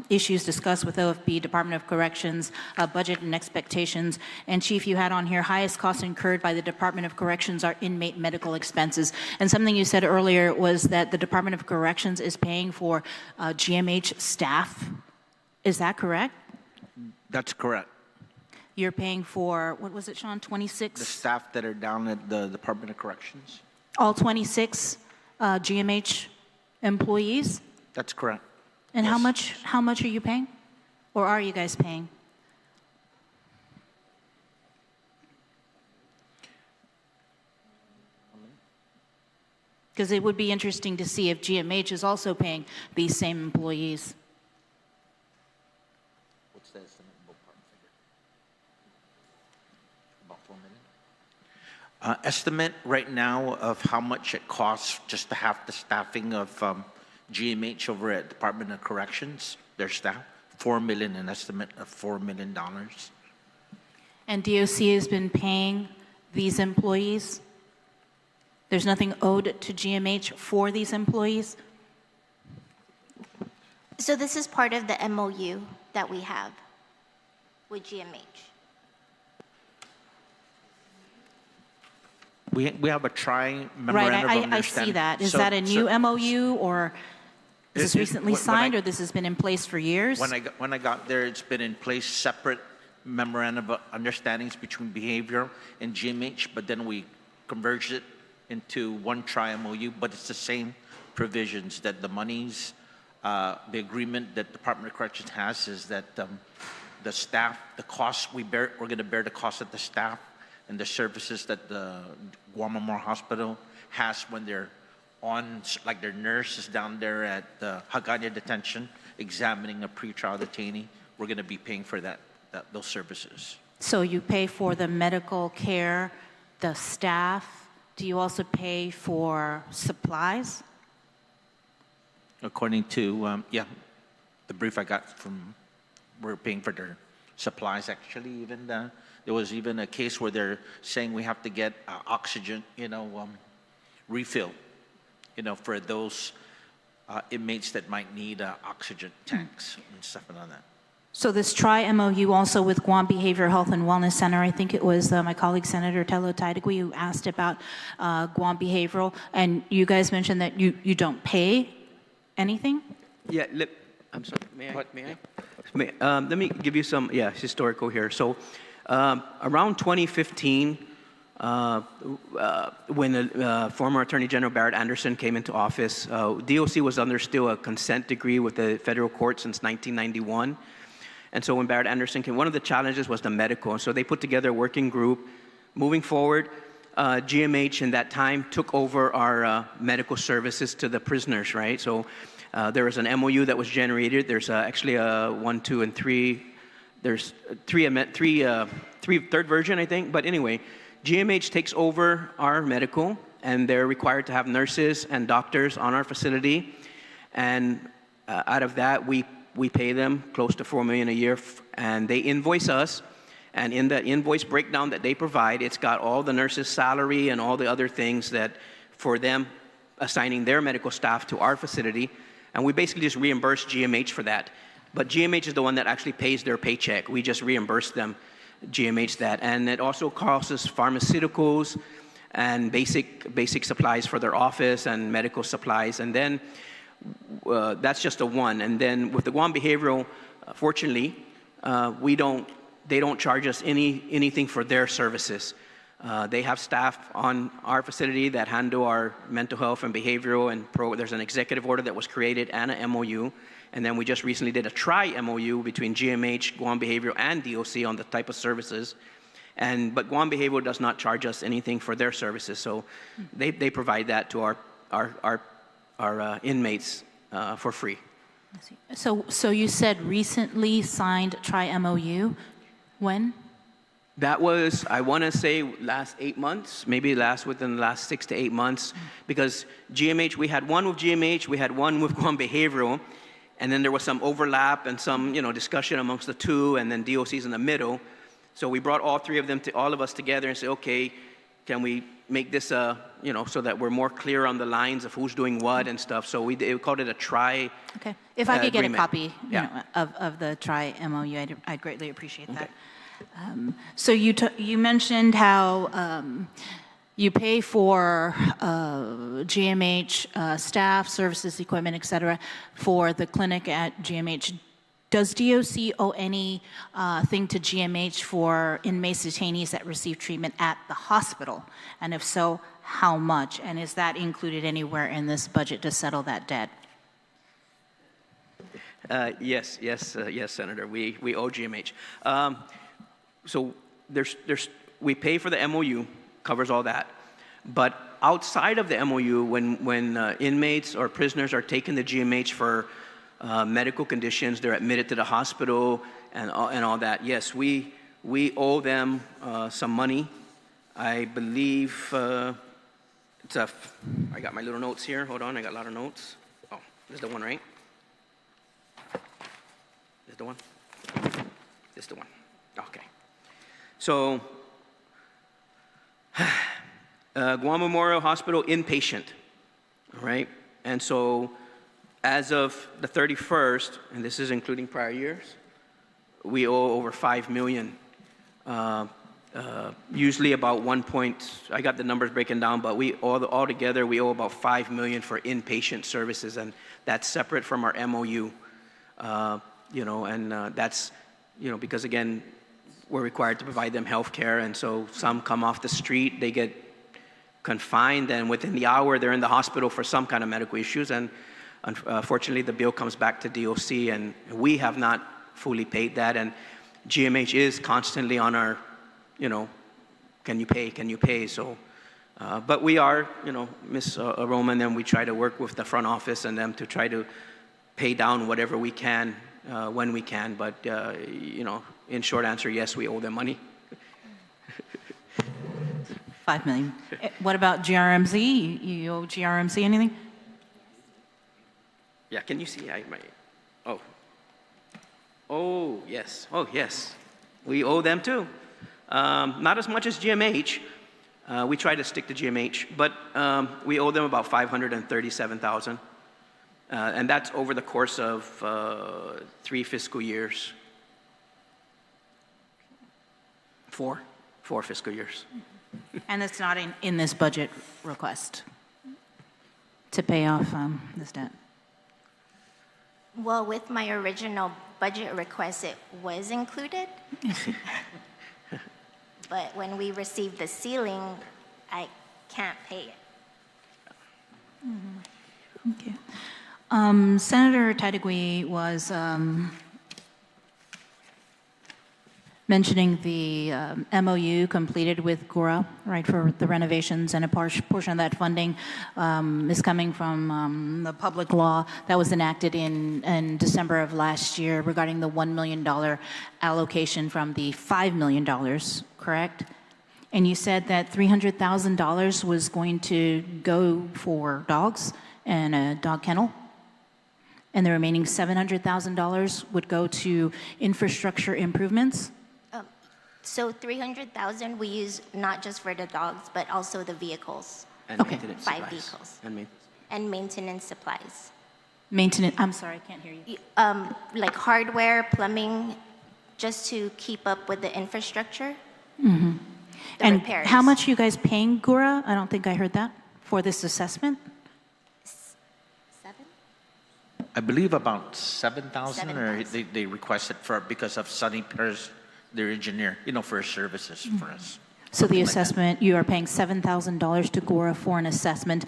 issues discussed with OFB, Department of Corrections, budget and expectations. And Chief, you had on here, highest costs incurred by the Department of Corrections are inmate medical expenses. And something you said earlier was that the Department of Corrections is paying for GMH staff. Is that correct? That's correct. You're paying for, what was it, Sean, 26? The staff that are down at the Department of Corrections. All 26 GMH employees? That's correct. And Yes. how much are you paying? Or are you guys paying? Because it would be interesting to see if GMH is also paying these same employees. What's the estimate ballpark figure? About $4 million? Estimate right now of how much it costs just to have the staffing of GMH over at Department of Corrections, their staff, $4 million, an estimate of $4 million. And DOC has been paying these employees? There's nothing owed to GMH for these employees? So this is part of the MOU that we have with GMH. We have a memorandum Right, of I understanding. see that. Is So- that a new so- MOU, or is this recently when I- signed, or this has been in place for years? When I got there, it's been in place, separate memorandum of understandings between behavioral and GMH, but then we converged it into one tri-MOU, but it's the same provisions that the monies, the agreement that Department of Corrections has is that the staff, the costs we're going to bear the cost of the staff and the services that the Guam Memorial Hospital has when they're on, like their nurse is down there at the Hagania detention examining a pretrial detainee. We're going to be paying for those services. So you pay for the medical care, the staff. Do you also pay for supplies? According to, the brief I got from, we're paying for their supplies actually. Even there was even a case where they're saying we have to get oxygen, refill, for those inmates that might need oxygen tanks and stuff like that. So this tri-MOU also with Guam Behavioral Health and Wellness Center, I think it was my colleague Senator Tello Taidagui who asked about Guam Behavioral, and you guys mentioned that you don't pay anything? Yeah, I'm sorry, may I? Let me give you some, historical here. So around 2015, when the former Attorney General Barrett Anderson came into office, DOC was under still a consent decree with the federal court since 1991. And so when Barrett Anderson came, one of the challenges was the medical. And so they put together a working group. Moving forward, GMH in that time took over our medical services to the prisoners, right? So there was an MOU that was generated. There's actually a 1, 2, and 3. There's third version, I think. But anyway, GMH takes over our medical, and they're required to have nurses and doctors on our facility. And out of that, we pay them close to $4 million a year, and they invoice us. And in the invoice breakdown that they provide, it's got all the nurses' salary and all the other things that for them assigning their medical staff to our facility. And we basically just reimburse GMH for that. But GMH is the one that actually pays their paycheck. We just reimburse them, GMH, that. And it also costs us pharmaceuticals and basic supplies for their office and medical supplies. And then that's just a one. And then with the Guam Behavioral, fortunately, they don't charge us anything for their services. They have staff on our facility that handle our mental health and behavioral, and there's an executive order that was created and an MOU. And then we just recently did a tri-MOU between GMH, Guam Behavioral, and DOC on the type of services. But Guam Behavioral does not charge us anything for their services, so they provide that to our inmates for free. So you said recently signed tri-MOU. When? That was, I want to say, last 8 months, maybe within the last 6 to 8 months, because GMH, we had one with GMH, we had one with Guam Behavioral, and then there was some overlap and some discussion amongst the two, and then DOC's in the middle. So we brought all three of them, all of us together, and said, okay, can we make this, so that we're more clear on the lines of who's doing what and stuff. So we called it a tri. Okay. If I could get a copy Yeah. of the tri-MOU, I'd greatly appreciate that. Okay. So you mentioned how you pay for GMH staff, services, equipment, et cetera, for the clinic at GMH. Does DOC owe anything to GMH for inmates detainees that receive treatment at the hospital? And if so, how much? And is that included anywhere in this budget to settle that debt? Yes, Senator. We owe GMH. So we pay for the MOU, covers all that. But outside of the MOU, when inmates or prisoners are taken to GMH for medical conditions, they're admitted to the hospital and all that. Yes, we owe them some money. I believe I got my little notes here. Hold on, I got a lot of notes. Oh, this is the one, right? This is the one? This is the one. Okay. So, Guam Memorial Hospital inpatient, all right? And so, as of the 31st, and this is including prior years, we owe over $5 million. Usually about I got the numbers breaking down, but all together we owe about $5 million for inpatient services, and that's separate from our MOU. That's, because again, we're required to provide them health care, and so some come off the street, they get confined, and within the hour they're in the hospital for some kind of medical issues, and unfortunately the bill comes back to DOC, and we have not fully paid that, and GMH is constantly on our, can you pay, so, but we are, Ms. Roman, and we try to work with the front office and them to try to pay down whatever we can when we can, but, in short answer, yes, we owe them money. $5 million. What about GRMZ? You owe GRMZ anything? Yeah, can you see? Oh, yes. We owe them too. Not as much as GMH. We try to stick to GMH, but we owe them about $537,000. And that's over the course of 3 fiscal years. 4 fiscal years. And it's not in this budget request to pay off this debt? Well, with my original budget request, it was included. But when we received the ceiling, I can't pay it. Mm-hmm. Okay. Senator Taitagui was mentioning the MOU completed with Guåhan, right, for the renovations, and a portion of that funding is coming from the public law that was enacted in December of last year regarding the $1 million allocation from the $5 million, correct? And you said that $300,000 was going to go for dogs and a dog kennel, and the remaining $700,000 would go to infrastructure improvements? So 300,000 we use not just for the dogs, but also the vehicles. And Okay. maintenance 5 supplies. vehicles. And maintenance supplies. Maintenance, I'm sorry, I can't hear you. Like hardware, plumbing, just to keep up with the infrastructure. Mm-hmm. The And repairs. how much are you guys paying Guåhan? I don't think I heard that, for this assessment? 7? I believe about 7,000, or 7,000. they requested for, because of Sonny Perez, their engineer, for his services for us. So the Something like that. assessment, you are paying $7,000 to Guåhan for an assessment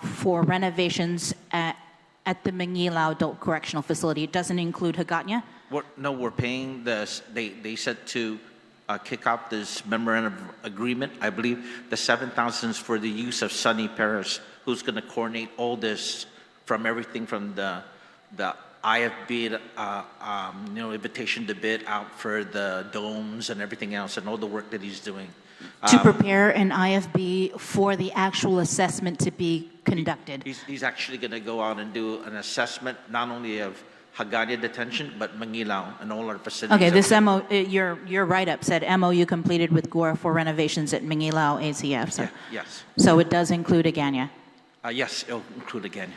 for renovations at the Magaʹhågan Adult Correctional Facility. It doesn't include Hagåtña? No, we're paying this, they said to kick out this memorandum of agreement. I believe the 7,000 is for the use of Sonny Perez, who's going to coordinate all this, from everything from the IFB, invitation to bid out for the domes and everything else, and all the work that he's doing. To prepare an IFB for the actual assessment to be conducted? He's actually going to go out and do an assessment, not only of Hagåtña detention, but Magaʹhågan and all our facilities. Okay, this your write-up said MOU completed with Guåhan for renovations at Magaʹhågan ACF. So, Yeah, yes. So it does include Hagåtña. Yes, it'll include again.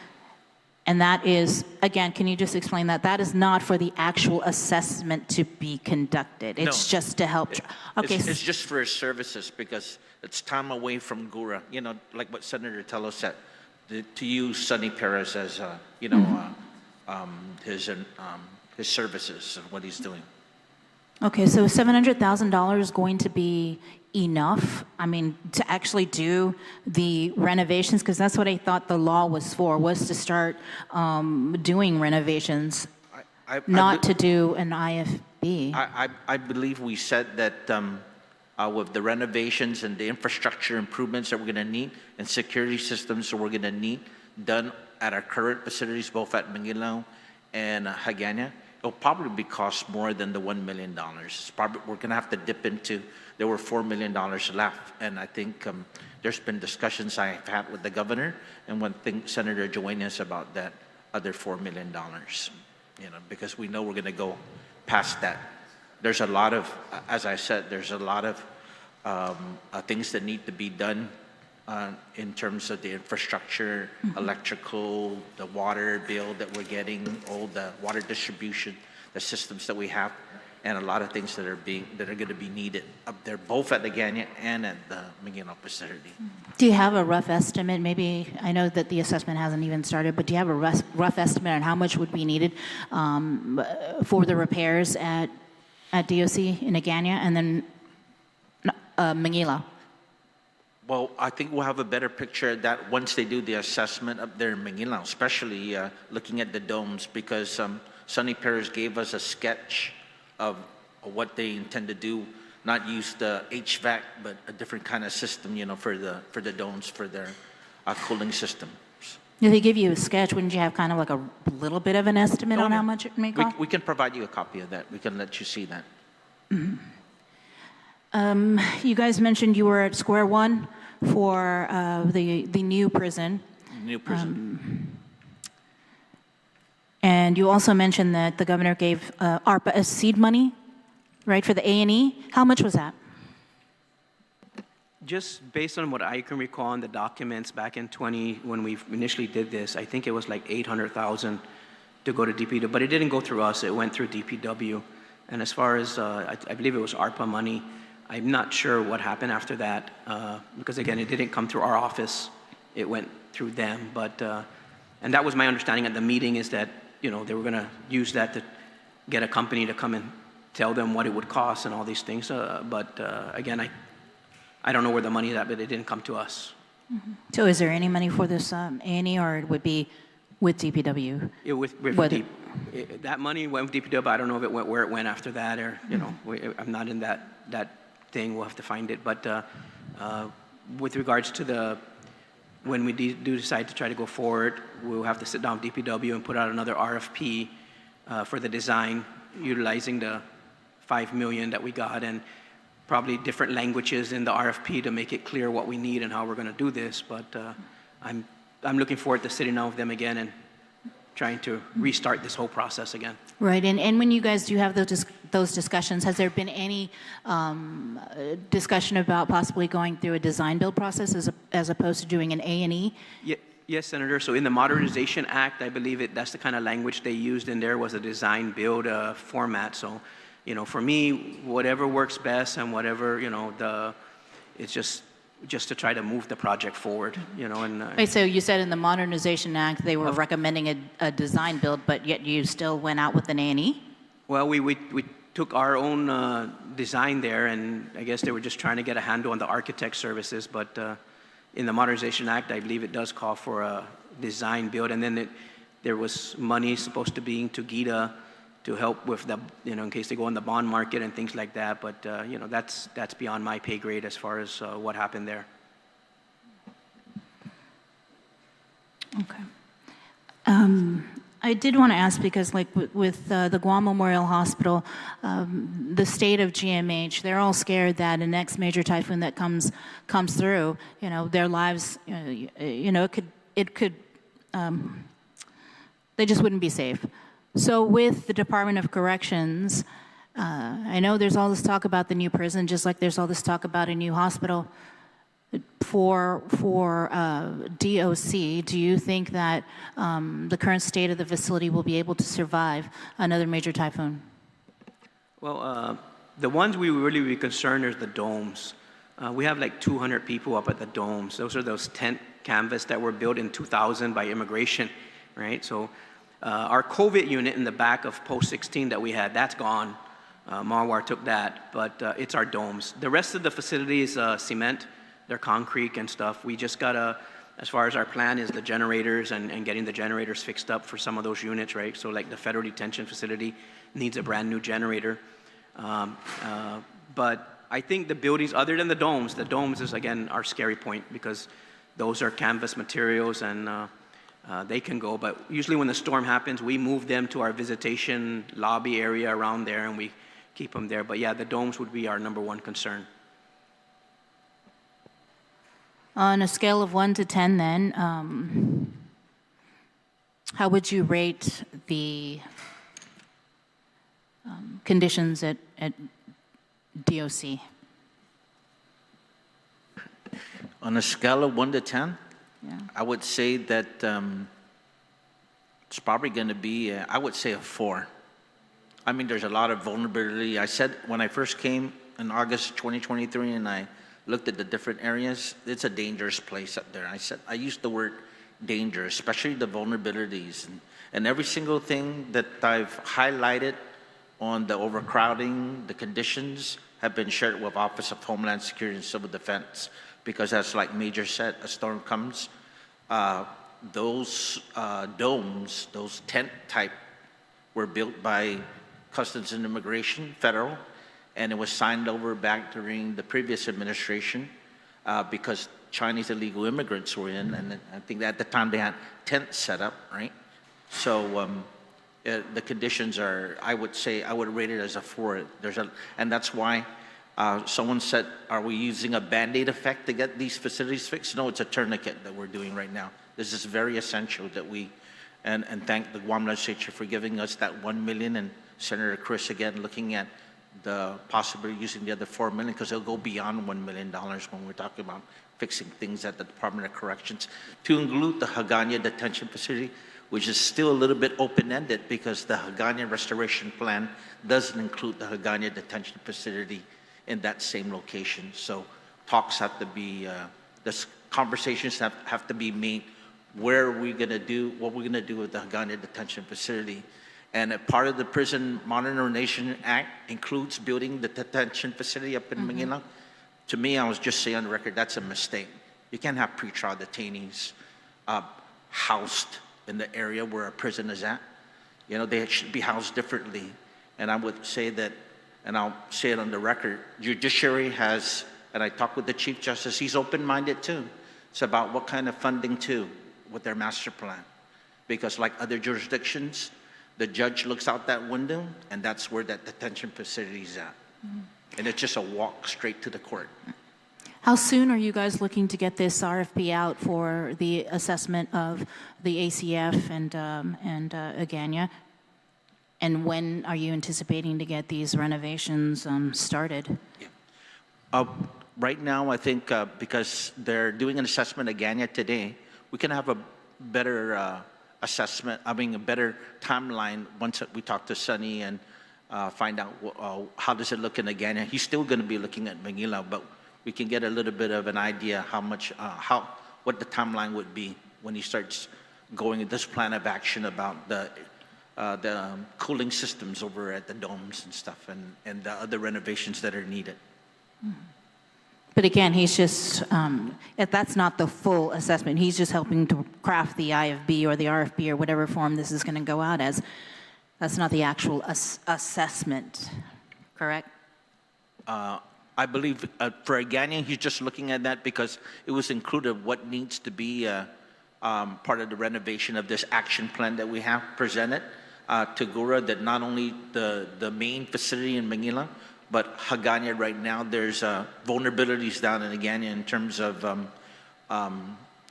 And that is, again, can you just explain that? That is not for the actual assessment to be conducted. It's No. just to help. Okay. It's just for his services, because it's time away from Guåhan. Like what Senator Tello said, to use Sonny Perez as, his services and what he's doing. Okay, so $700,000 is going to be enough, to actually do the renovations? Because that's what I thought the law was for, was to start doing renovations, not to do an IFB. I believe we said that with the renovations and the infrastructure improvements that we're going to need, and security systems that we're going to need done at our current facilities, both at Magaʹhågan and Hagåtña, it'll probably cost more than the $1 million. We're going to have to dip into, there were $4 million left, and I think there's been discussions I've had with the governor and with Senator Guåhan about that other $4 million, because we know we're going to go past that. There's a lot of, as I said, there's a lot of things that need to be done in terms of the infrastructure, electrical, the water bill that we're getting, all the water distribution, the systems that we have, and a lot of things that are going to be needed up there, both at the Hagåtña and at the Magaʹhågan facility. Do you have a rough estimate? Maybe, I know that the assessment hasn't even started, but do you have a rough estimate on how much would be needed for the repairs at DOC in Hagåtña and then Magaʹhågan? Well, I think we'll have a better picture of that once they do the assessment up there in Magaʹhågan, especially looking at the domes, because Sonny Perez gave us a sketch of what they intend to do, not use the HVAC, but a different kind of system, for the domes, for their cooling system. If they give you a sketch, wouldn't you have kind of like a little bit of an estimate on how much it may cost? We can provide you a copy of that. We can let you see that. You guys mentioned you were at square one for the new prison. New prison. And you also mentioned that the governor gave ARPA as seed money, right, for the A&E. How much was that? Just based on what I can recall in the documents back in when we initially did this, I think it was like 800,000 to go to DPW, but it didn't go through us, it went through DPW. And as far as, I believe it was ARPA money, I'm not sure what happened after that, because again, it didn't come through our office, it went through them, but, and that was my understanding at the meeting, is that, they were gonna use that to get a company to come and tell them what it would cost and all these things, but again, I don't know where the money is at, but it didn't come to us. Mm-hmm. So is there any money for this A&E, or it would be with DPW? That money went with DPW, but I don't know if it went where it went after that, or, I'm not in that thing, we'll have to find it. But with regards to when we do decide to try to go forward, we'll have to sit down with DPW and put out another RFP for the design, utilizing the $5 million that we got, and probably different languages in the RFP to make it clear what we need and how we're going to do this. But I'm looking forward to sitting down with them again and trying to restart this whole process again. Right, and when you guys do have those discussions, has there been any discussion about possibly going through a design build process as opposed to doing an A&E? Yes, Senator. So in the Modernization Act, I believe that's the kind of language they used in there was a design build format. So, you know, for me, whatever works best and whatever, you know, it's just to try to move the project forward, you know. And Wait, so you said in the Modernization Act they were recommending a design build, but yet you still went out with an A&E? Well, we took our own design there, and I guess they were just trying to get a handle on the architect services, but in the Modernization Act, I believe it does call for a design build, and then there was money supposed to be to GITA to help with the, you know, in case they go on the bond market and things like that, but you know, that's beyond my pay grade as far as what happened there. Okay. I did want to ask because, like, with the Guam Memorial Hospital, the state of GMH, they're all scared that the next major typhoon that comes through, you know, their lives, you know, it could, they just wouldn't be safe. So with the Department of Corrections, I know there's all this talk about the new prison, just like there's all this talk about a new hospital. For DOC, do you think that the current state of the facility will be able to survive another major typhoon? Well, the ones we really be concerned is the domes. We have like 200 people up at the domes. Those are those tent canvas that were built in 2000 by immigration, right? So our COVID unit in the back of Post 16 that we had, that's gone. Marwar took that, but it's our domes. The rest of the facility is cement. They're concrete and stuff. We just gotta, as far as our plan is the generators and getting the generators fixed up for some of those units, right? So like the federal detention facility needs a brand new generator. But I think the buildings, other than the domes is again our scary point because those are canvas materials and they can go. But usually when the storm happens, we move them to our visitation lobby area around there and we keep them there. But yeah, the domes would be our #1 concern. On a scale of 1 to 10 then, how would you rate the conditions at DOC? On a scale of 1 to 10, Yeah. I would say that it's probably going to be, I would say a 4. I mean, there's a lot of vulnerability. I said when I first came in August 2023 and I looked at the different areas, it's a dangerous place up there. I used the word danger, especially the vulnerabilities. And every single thing that I've highlighted on the overcrowding, the conditions have been shared with Office of Homeland Security and Civil Defense because that's like Major said, a storm comes. Those domes, those tent type, were built by Customs and Immigration, federal, and it was signed over back during the previous administration because Chinese illegal immigrants were in, and I think that at the time they had tents set up, right? So the conditions are, I would say, I would rate it as a 4. And that's why someone said, are we using a Band-Aid effect to get these facilities fixed? No, it's a tourniquet that we're doing right now. This is very essential that we, and thank the Guam Legislature for giving us that $1 million, and Senator Chris again looking at the possibility of using the other $4 million because it'll go beyond $1 million when we're talking about fixing things at the Department of Corrections, to include the Hagåtña detention facility, which is still a little bit open-ended because the Hagåtña restoration plan doesn't include the Hagåtña detention facility in that same location. So talks have to be, conversations have to be made. Where are we going to do, what we're going to do with the Hagåtña detention facility? And a part of the Prison Modernization Act includes building the detention facility up in Manila. To me, I was just saying on the record, that's a mistake. You can't have pretrial detainees housed in the area where a prison is at. You know, they should be housed differently. And I would say that, and I'll say it on the record, Judiciary has, and I talked with the Chief Justice, he's open-minded too. It's about what kind of funding too with their master plan. Because like other jurisdictions, the judge looks out that window, and that's where that detention facility is at. And it's just a walk straight to the court. How soon are you guys looking to get this RFP out for the assessment of the ACF and Agaña? And when are you anticipating to get these renovations started? Right now, I think because they're doing an assessment Agaña today, we can have a better assessment, a better timeline once we talk to Sonny and find out how does it look in Agaña. He's still going to be looking at Manila, but we can get a little bit of an idea how much, what the timeline would be when he starts going this plan of action about the cooling systems over at the domes and stuff, and the other renovations that are needed. But again, he's just, that's not the full assessment. He's just helping to craft the IFB or the RFP or whatever form this is going to go out as. That's not the actual assessment, correct? I believe for Agaña, he's just looking at that because it was included what needs to be part of the renovation of this action plan that we have presented to GURA, that not only the main facility in Manila, but Agaña right now, there's vulnerabilities down in Agaña in terms of,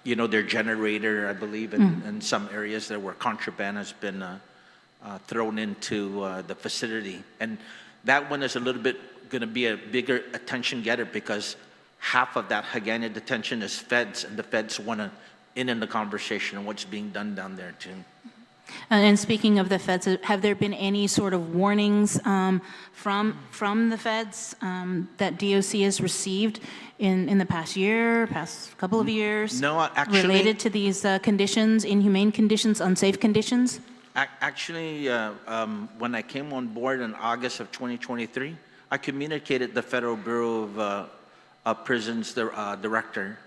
their generator, I believe, in some areas there where contraband has been thrown into the facility. And that one is a little bit going to be a bigger attention getter because half of that Agaña detention is feds, and the feds want to in the conversation on what's being done down there too. And speaking of the feds, have there been any sort of warnings from the feds that DOC has received in the past year, past couple of years? No, actually. Related to these conditions, inhumane conditions, unsafe conditions? Actually, when I came on board in August of 2023, I communicated the Federal Bureau of Prisons director.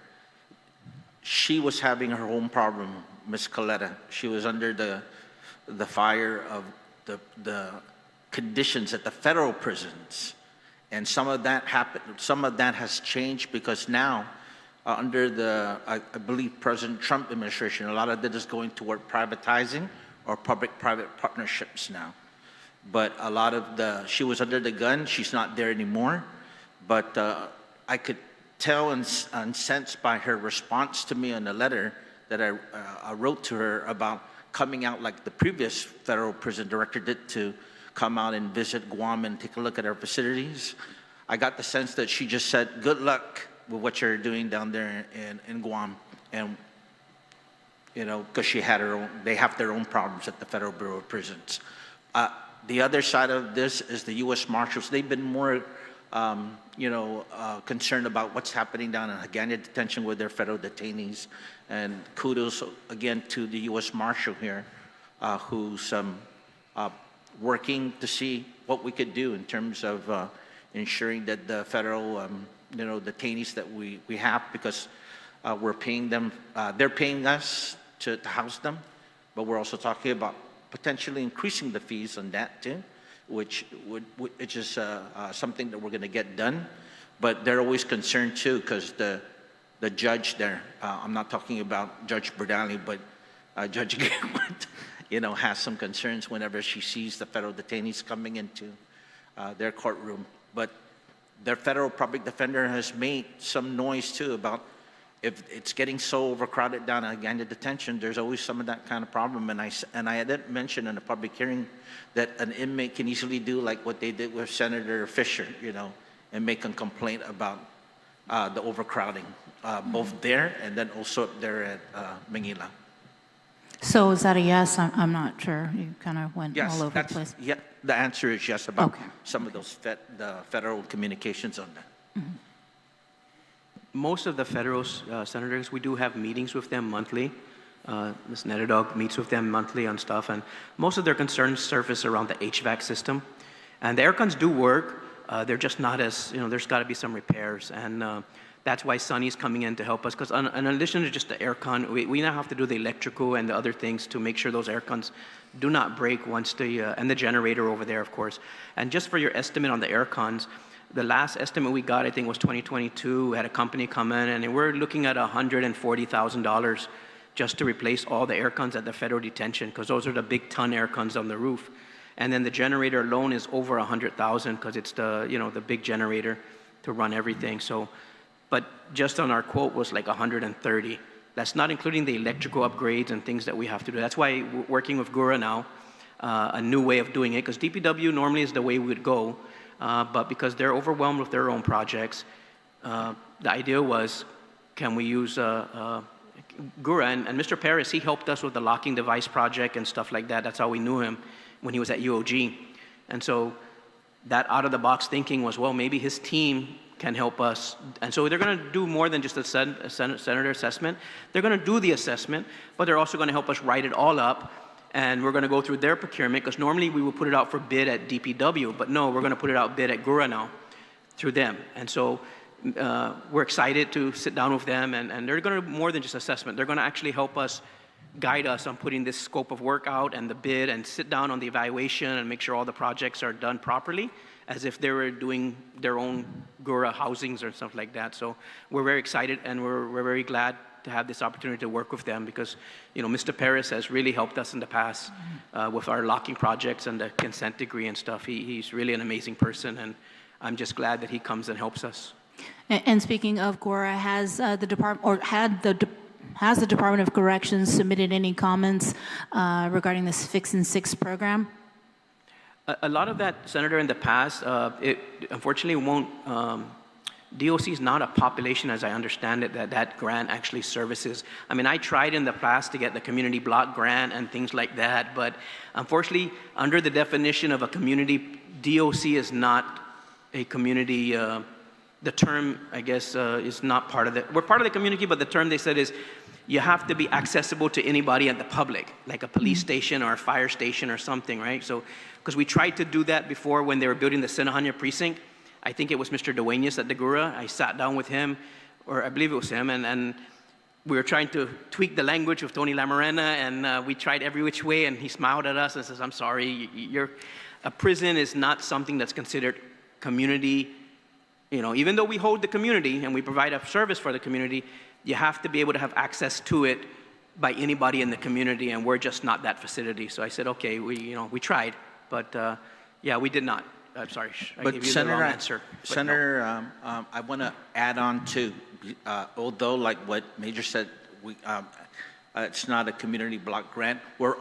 She was having her own problem, Ms. Coletta. She was under the fire of the conditions at the federal prisons. And some of that happened, some of that has changed because now, under the, I believe, President Trump administration, a lot of that is going toward privatizing or public-private partnerships now. But a lot of she was under the gun, she's not there anymore. But I could tell and sense by her response to me on the letter that I wrote to her about coming out like the previous federal prison director did to come out and visit Guam and take a look at our facilities. I got the sense that she just said, good luck with what you're doing down there in Guam. And, because she had her own, they have their own problems at the Federal Bureau of Prisons. The other side of this is the U.S. Marshals. They've been more, concerned about what's happening down in Agaña detention with their federal detainees. And kudos again to the U.S. Marshal here, who's working to see what we could do in terms of ensuring that the federal, detainees that we have, because we're paying them, they're paying us to house them, but we're also talking about potentially increasing the fees on that too, which is something that we're going to get done. But they're always concerned too, because the judge there, I'm not talking about Judge Berdali, but Judge Guåhan, has some concerns whenever she sees the federal detainees coming into their courtroom. But their federal public defender has made some noise too about if it's getting so overcrowded down in Agaña detention, there's always some of that kind of problem. And I didn't mention in a public hearing that an inmate can easily do like what they did with Senator Fisher, and make a complaint about the overcrowding, both there and then also up there at Manila. So is that a yes? I'm not sure. You kind of went all over the place. Yeah, the answer is yes about some of those the federal communications on that. Mm-hmm. Most of the federal senators, we do have meetings with them monthly. Ms. Nedadog meets with them monthly on stuff, and most of their concerns surface around the HVAC system. And the air cons do work. They're just not as, there's got to be some repairs. And that's why Sonny's coming in to help us, because in addition to just the air con, we now have to do the electrical and the other things to make sure those air cons do not break once and the generator over there, of course. And just for your estimate on the air cons, the last estimate we got, I think, was 2022. We had a company come in, and we're looking at $140,000 just to replace all the air cons at the federal detention, because those are the big ton air cons on the roof. And then the generator alone is over $100,000, because it's the, the big generator to run everything. So but just on our quote was like 130. That's not including the electrical upgrades and things that we have to do. That's why we're working with Guåhan now, a new way of doing it, because DPW normally is the way we would go, but because they're overwhelmed with their own projects, the idea was, can we use Guåhan? And Mr. Perez, he helped us with the locking device project and stuff like that. That's how we knew him when he was at UOG. And so that out-of-the-box thinking was, well, maybe his team can help us. And so they're going to do more than just a senator assessment. They're going to do the assessment, but they're also going to help us write it all up. And we're going to go through their procurement, because normally we would put it out for bid at DPW, but no, we're going to put it out bid at Guåhan now through them. And so we're excited to sit down with them, and they're going to do more than just assessment. They're going to actually help us, guide us on putting this scope of work out and the bid, and sit down on the evaluation and make sure all the projects are done properly, as if they were doing their own Guåhan housings or stuff like that. So we're very excited, and we're very glad to have this opportunity to work with them, because, you know, Mr. Perez has really helped us in the past with our locking projects and the consent decree and stuff. He's really an amazing person, and I'm just glad that he comes and helps us. And speaking of Guåhan, has the department, or has the Department of Corrections submitted any comments regarding this Fix and Six program? A lot of that, Senator, in the past, it unfortunately won't. DOC is not a population, as I understand it, that grant actually services. I mean, I tried in the past to get the community block grant and things like that, but unfortunately, under the definition of a community, DOC is not a community. The term, I guess, is not part of it. We're part of the community, but the term they said is you have to be accessible to anybody in the public, like a police station or a fire station or something, right? So, because we tried to do that before when they were building the Sinajana precinct. I think it was Mr. Dueñas at the Guåhan. I sat down with him, or I believe it was him, and we were trying to tweak the language with Tony Lamarena, and we tried every which way, and he smiled at us and says, I'm sorry, a prison is not something that's considered community. You know, even though we hold the community and we provide a service for the community, you have to be able to have access to it by anybody in the community, and we're just not that facility. So I said, okay, we tried, but yeah, we did not. I'm sorry, I gave you the wrong answer. Senator, no. I want to add on to, although like what Major said, it's not a community block grant. We're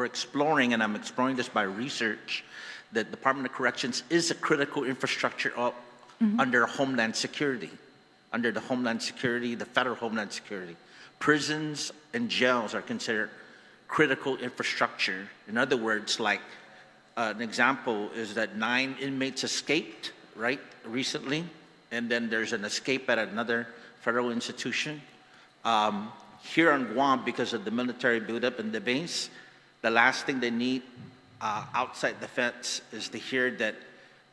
exploring, and I'm exploring this by research, that Department of Corrections is a critical infrastructure under Homeland Security, under the Homeland Security, the federal Homeland Security. Prisons and jails are considered critical infrastructure. In other words, like an example is that 9 inmates escaped, right, recently, and then there's an escape at another federal institution. Here on Guam, because of the military buildup in the base, the last thing they need outside the fence is to hear that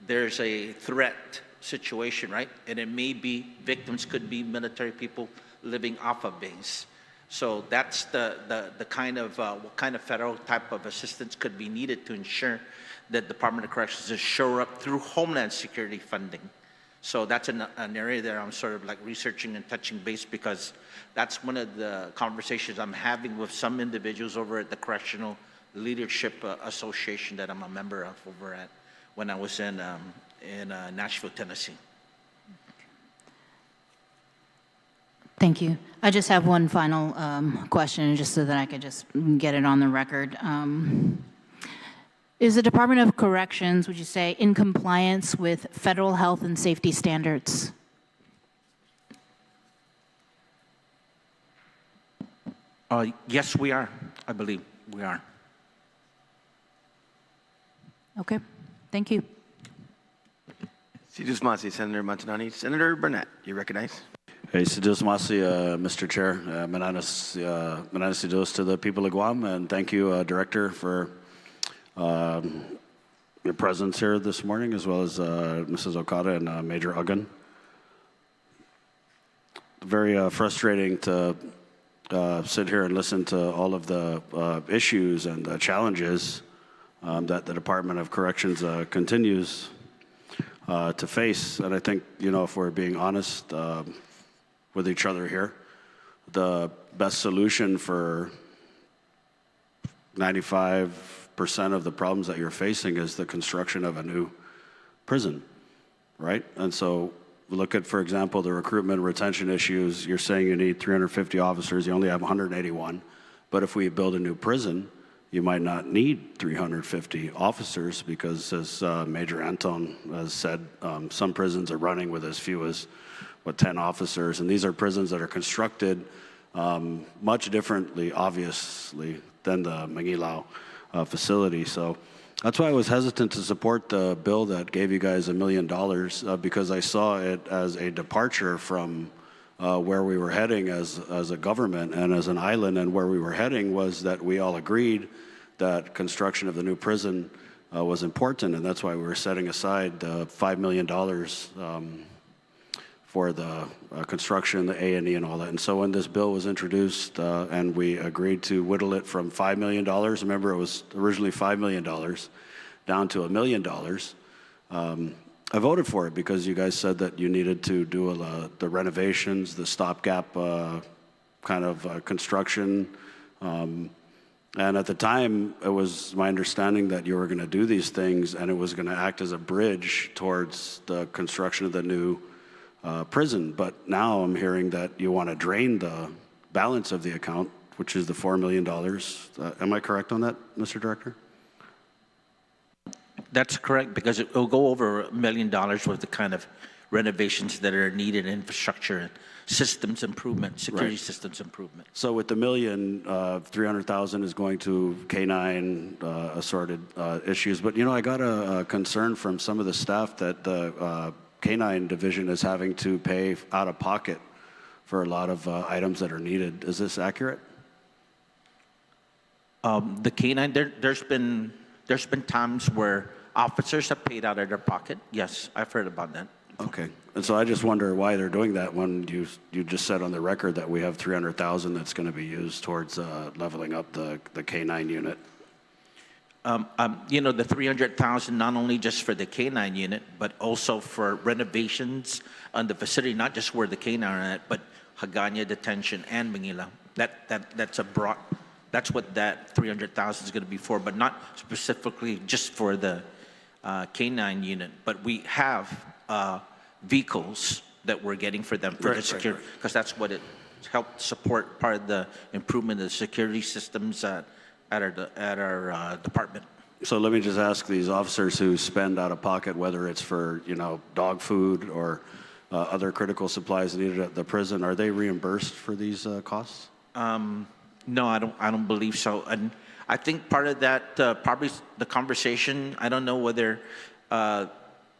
there's a threat situation, right? And it may be, victims could be military people living off of base. So that's the kind of, what kind of federal type of assistance could be needed to ensure that Department of Corrections is shore up through Homeland Security funding. So that's an area that I'm sort of like researching and touching base, because that's one of the conversations I'm having with some individuals over at the Correctional Leadership Association that I'm a member of over at, when I was in Nashville, Tennessee. Thank you. I just have one final question, just so that I could just get it on the record. Is the Department of Corrections, would you say, in compliance with federal health and safety standards? Yes, we are. I believe we are. Okay. Thank you. Sidusmasi, Senator Montanani. Senator Burnett, you recognize? Hey, Sidusmasi, Mr. Chair. Mananas Sidus to the people of Guam, and thank you, Director, for your presence here this morning, as well as Mrs. Okada and Major Uggan. Very frustrating to sit here and listen to all of the issues and the challenges that the Department of Corrections continues to face. And I think, if we're being honest with each other here, the best solution for 95% of the problems that you're facing is the construction of a new prison, right? And so look at, for example, the recruitment and retention issues, you're saying you need 350 officers, you only have 181. But if we build a new prison, you might not need 350 officers because, as Major Anton has said, some prisons are running with as few as, 10 officers. And these are prisons that are constructed much differently, obviously, than the Magaʹhågan facility. So that's why I was hesitant to support the bill that gave you guys $1 million because I saw it as a departure from where we were heading as a government and as an island. And where we were heading was that we all agreed that construction of the new prison was important, and that's why we were setting aside $5 million for the construction, the A&E and all that. And so when this bill was introduced and we agreed to whittle it from $5 million, remember it was originally $5 million, down to $1 million, I voted for it because you guys said that you needed to do the renovations, the stopgap kind of construction. And at the time, it was my understanding that you were going to do these things and it was going to act as a bridge towards the construction of the new prison. But now I'm hearing that you want to drain the balance of the account, which is the $4 million. Am I correct on that, Mr. Director? That's correct, because it will go over $1 million with the kind of renovations that are needed, infrastructure and systems improvement, security systems improvement. So with the $1,300,000 is going to K-9 assorted issues. But, you know, I got a concern from some of the staff that the K-9 division is having to pay out of pocket for a lot of items that are needed. Is this accurate? The K-9, there's been times where officers have paid out of their pocket. Yes, I've heard about that. Okay. And so I just wonder why they're doing that when you just said on the record that we have $300,000 that's going to be used towards leveling up the K-9 unit. You know, the $300,000 not only just for the K-9 unit, but also for renovations on the facility, not just where the K-9 are at, but Hagånya Detention and Magaʹhågan. That's a broad. That's what that $300,000 is going to be for, but not specifically just for the K-9 unit. But we have vehicles that we're getting for them for the security, because that's what it helped support part of the improvement of the security systems at our department. So let me just ask these officers who spend out of pocket, whether it's for, you know, dog food or other critical supplies needed at the prison, are they reimbursed for these costs? No, I don't believe so. And I think part of that, probably the conversation, I don't know whether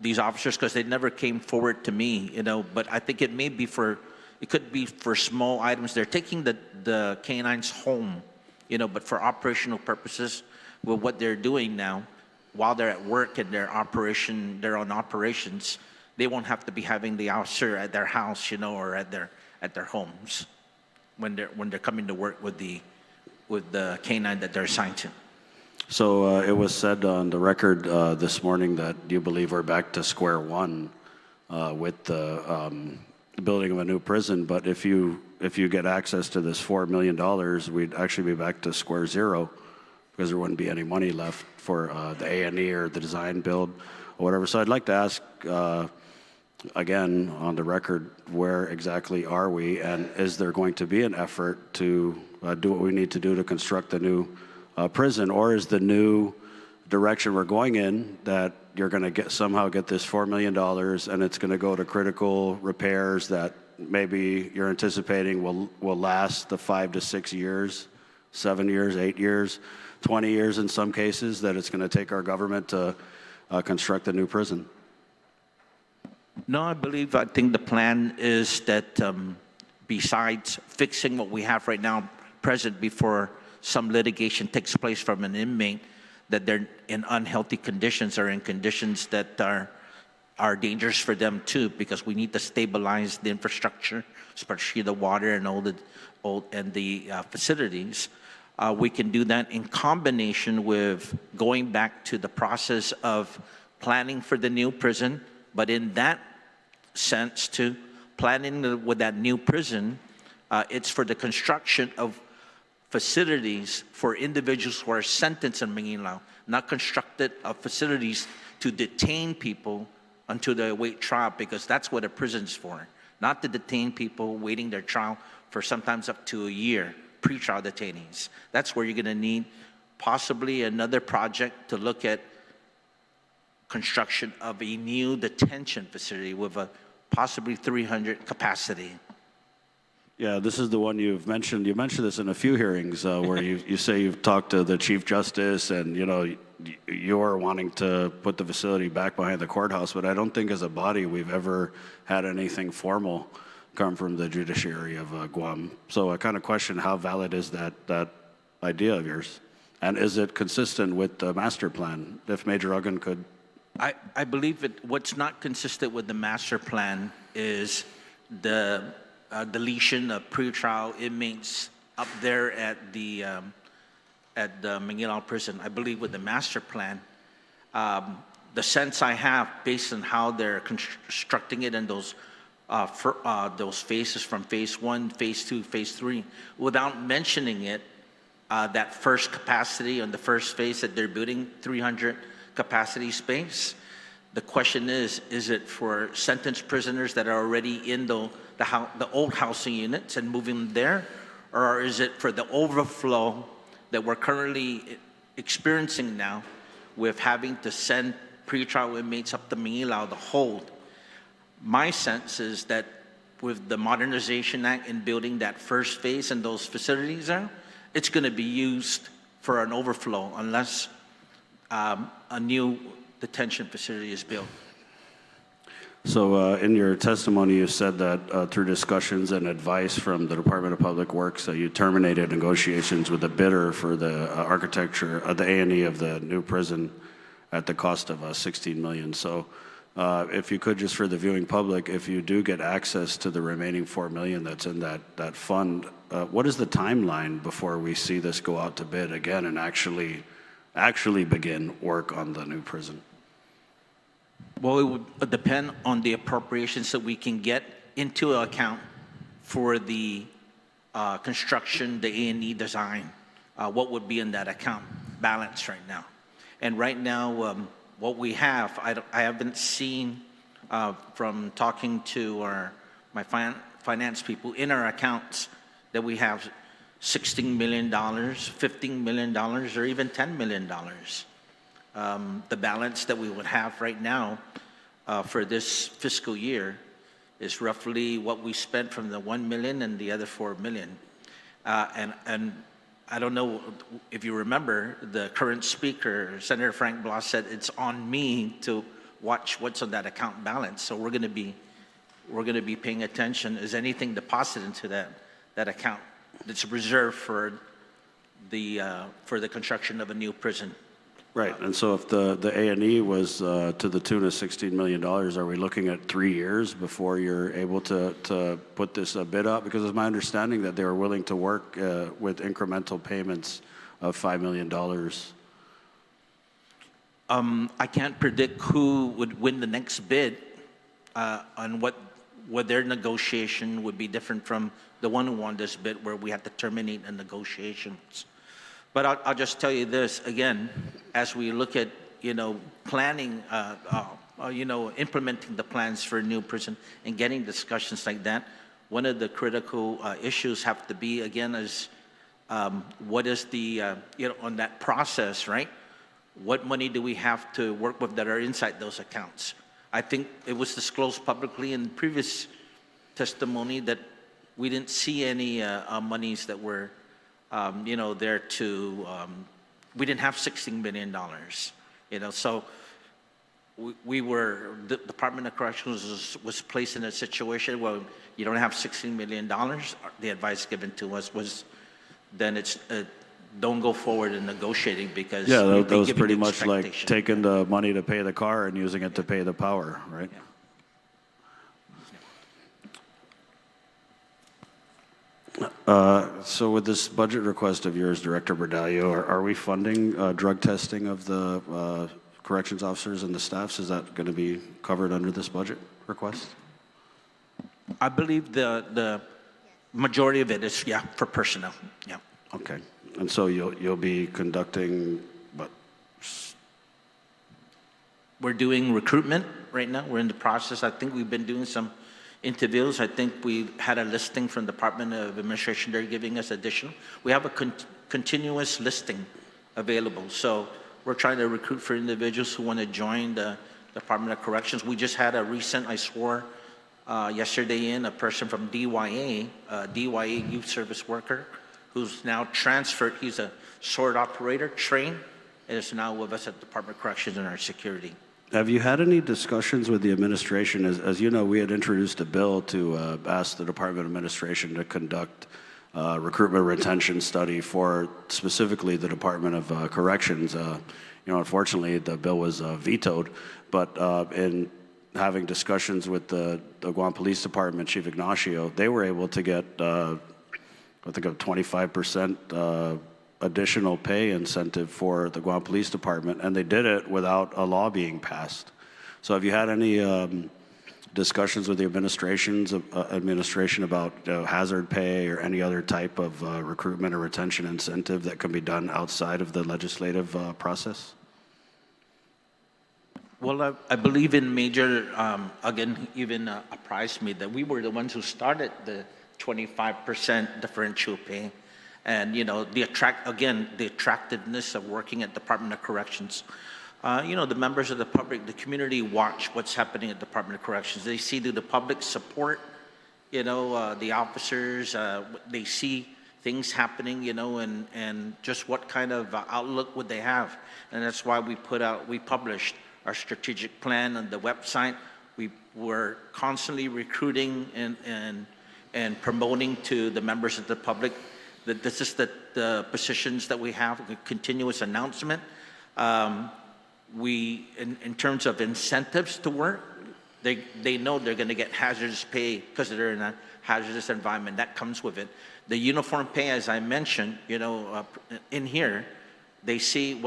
these officers, because they never came forward to me, you know, but I think it may be it could be for small items. They're taking the canines home, you know, but for operational purposes, with what they're doing now, while they're at work and they're on operations, they won't have to be having the officer at their house, you know, or at their homes when they're coming to work with the canine that they're assigned to. So it was said on the record this morning that you believe we're back to square one with the building of a new prison. But if you get access to this $4 million, we'd actually be back to square zero, because there wouldn't be any money left for the A&E or the design build or whatever. So I'd like to ask again on the record, where exactly are we, and is there going to be an effort to do what we need to do to construct the new prison, or is the new direction we're going in that you're going to somehow get this $4 million and it's going to go to critical repairs that maybe you're anticipating will last the 5 to 6 years, 7 years, 8 years, 20 years in some cases, that it's going to take our government to construct a new prison? No, I think the plan is that besides fixing what we have right now present before some litigation takes place from an inmate, that they're in unhealthy conditions or in conditions that are dangerous for them too, because we need to stabilize the infrastructure, especially the water and the facilities. We can do that in combination with going back to the process of planning for the new prison, but in that sense to planning with that new prison, it's for the construction of facilities for individuals who are sentenced in Magaʹhågan, not constructed facilities to detain people until they await trial, because that's what a prison's for, not to detain people waiting their trial for sometimes up to a year, pre-trial detainees. That's where you're going to need possibly another project to look at construction of a new detention facility with a possibly 300 capacity. Yeah, this is the one you've mentioned. You mentioned this in a few hearings where you say you've talked to the Chief Justice and, you know, you're wanting to put the facility back behind the courthouse, but I don't think as a body we've ever had anything formal come from the judiciary of Guam. So I kind of question how valid is that idea of yours? And is it consistent with the master plan? If Magaʹhågan could. I believe what's not consistent with the master plan is the deletion of pretrial inmates up there at the Magaʹhågan prison. I believe with the master plan, the sense I have based on how they're constructing it in those phases from phase 1, phase 2, phase 3, without mentioning it, that first capacity on the first phase that they're building, 300 capacity space. The question is it for sentenced prisoners that are already in the old housing units and moving them there? Or is it for the overflow that we're currently experiencing now with having to send pretrial inmates up to Magaʹhågan to hold? My sense is that with the Modernization Act and building that first phase and those facilities there, it's going to be used for an overflow unless a new detention facility is built. So in your testimony, you said that through discussions and advice from the Department of Public Works, you terminated negotiations with the bidder for the architecture, the A&E of the new prison at the cost of $16 million. So if you could, just for the viewing public, if you do get access to the remaining $4 million that's in that fund, what is the timeline before we see this go out to bid again and actually begin work on the new prison? Well, it would depend on the appropriations that we can get into account for the construction, the A&E design, what would be in that account balance right now. And right now, what we have, I haven't seen from talking to my finance people in our accounts that we have $16 million, $15 million, or even $10 million. The balance that we would have right now for this fiscal year is roughly what we spent from the $1 million and the other $4 million. And I don't know if you remember, the current speaker, Senator Frank Blas, said it's on me to watch what's on that account balance. So we're going to be paying attention. Is anything deposited into that account that's reserved for the construction of a new prison? Right, and so if the A&E was to the tune of $16 million, are we looking at 3 years before you're able to put this bid up? Because it's my understanding that they were willing to work with incremental payments of $5 million. I can't predict who would win the next bid on what their negotiation would be different from the one who won this bid, where we had to terminate the negotiations. But I'll just tell you this, again, as we look at, planning, implementing the plans for a new prison and getting discussions like that, one of the critical issues have to be, again, is what is the, on that process, right? What money do we have to work with that are inside those accounts? I think it was disclosed publicly in previous testimony that we didn't see any monies that were there to, we didn't have $16 million, so the Department of Corrections was placed in a situation where you don't have $16 million. The advice given to us was then it's, don't go forward in negotiating because that was pretty much like taking the money to pay the car and using it to pay the power, right? Yeah. So with this budget request of yours, Director Bordallo, are we funding drug testing of the corrections officers and the staffs? Is that going to be covered under this budget request? I believe the majority of it is, for personnel, yeah. Okay, and so you'll be conducting what? We're doing recruitment right now. We're in the process. I think we've been doing some interviews. I think we had a listing from the Department of Administration. They're giving us additional. We have a continuous listing available. So we're trying to recruit for individuals who want to join the Department of Corrections. We just had a recent, I swore yesterday in, a person from DYA, DYA youth service worker, who's now transferred. He's a sword operator, trained, and is now with us at the Department of Corrections in our security. Have you had any discussions with the administration? As you know, we had introduced a bill to ask the Department of Administration to conduct recruitment retention study for specifically the Department of Corrections. Unfortunately, the bill was vetoed, but in having discussions with the Guam Police Department Chief Ignacio, they were able to get, I think, a 25% additional pay incentive for the Guam Police Department, and they did it without a law being passed. So have you had any discussions with the administration about hazard pay or any other type of recruitment or retention incentive that can be done outside of the legislative process? Well, I believe in Major, again, even apprised me that we were the ones who started the 25% differential pay. And, the attractiveness of working at Department of Corrections. The members of the public, the community watch what's happening at Department of Corrections. They see the public support, the officers, they see things happening, and just what kind of outlook would they have. And that's why we published our strategic plan on the website. We were constantly recruiting and promoting to the members of the public that this is the positions that we have, a continuous announcement. In terms of incentives to work, they know they're going to get hazardous pay because they're in a hazardous environment. That comes with it. The uniform pay, as I mentioned, in here, they see,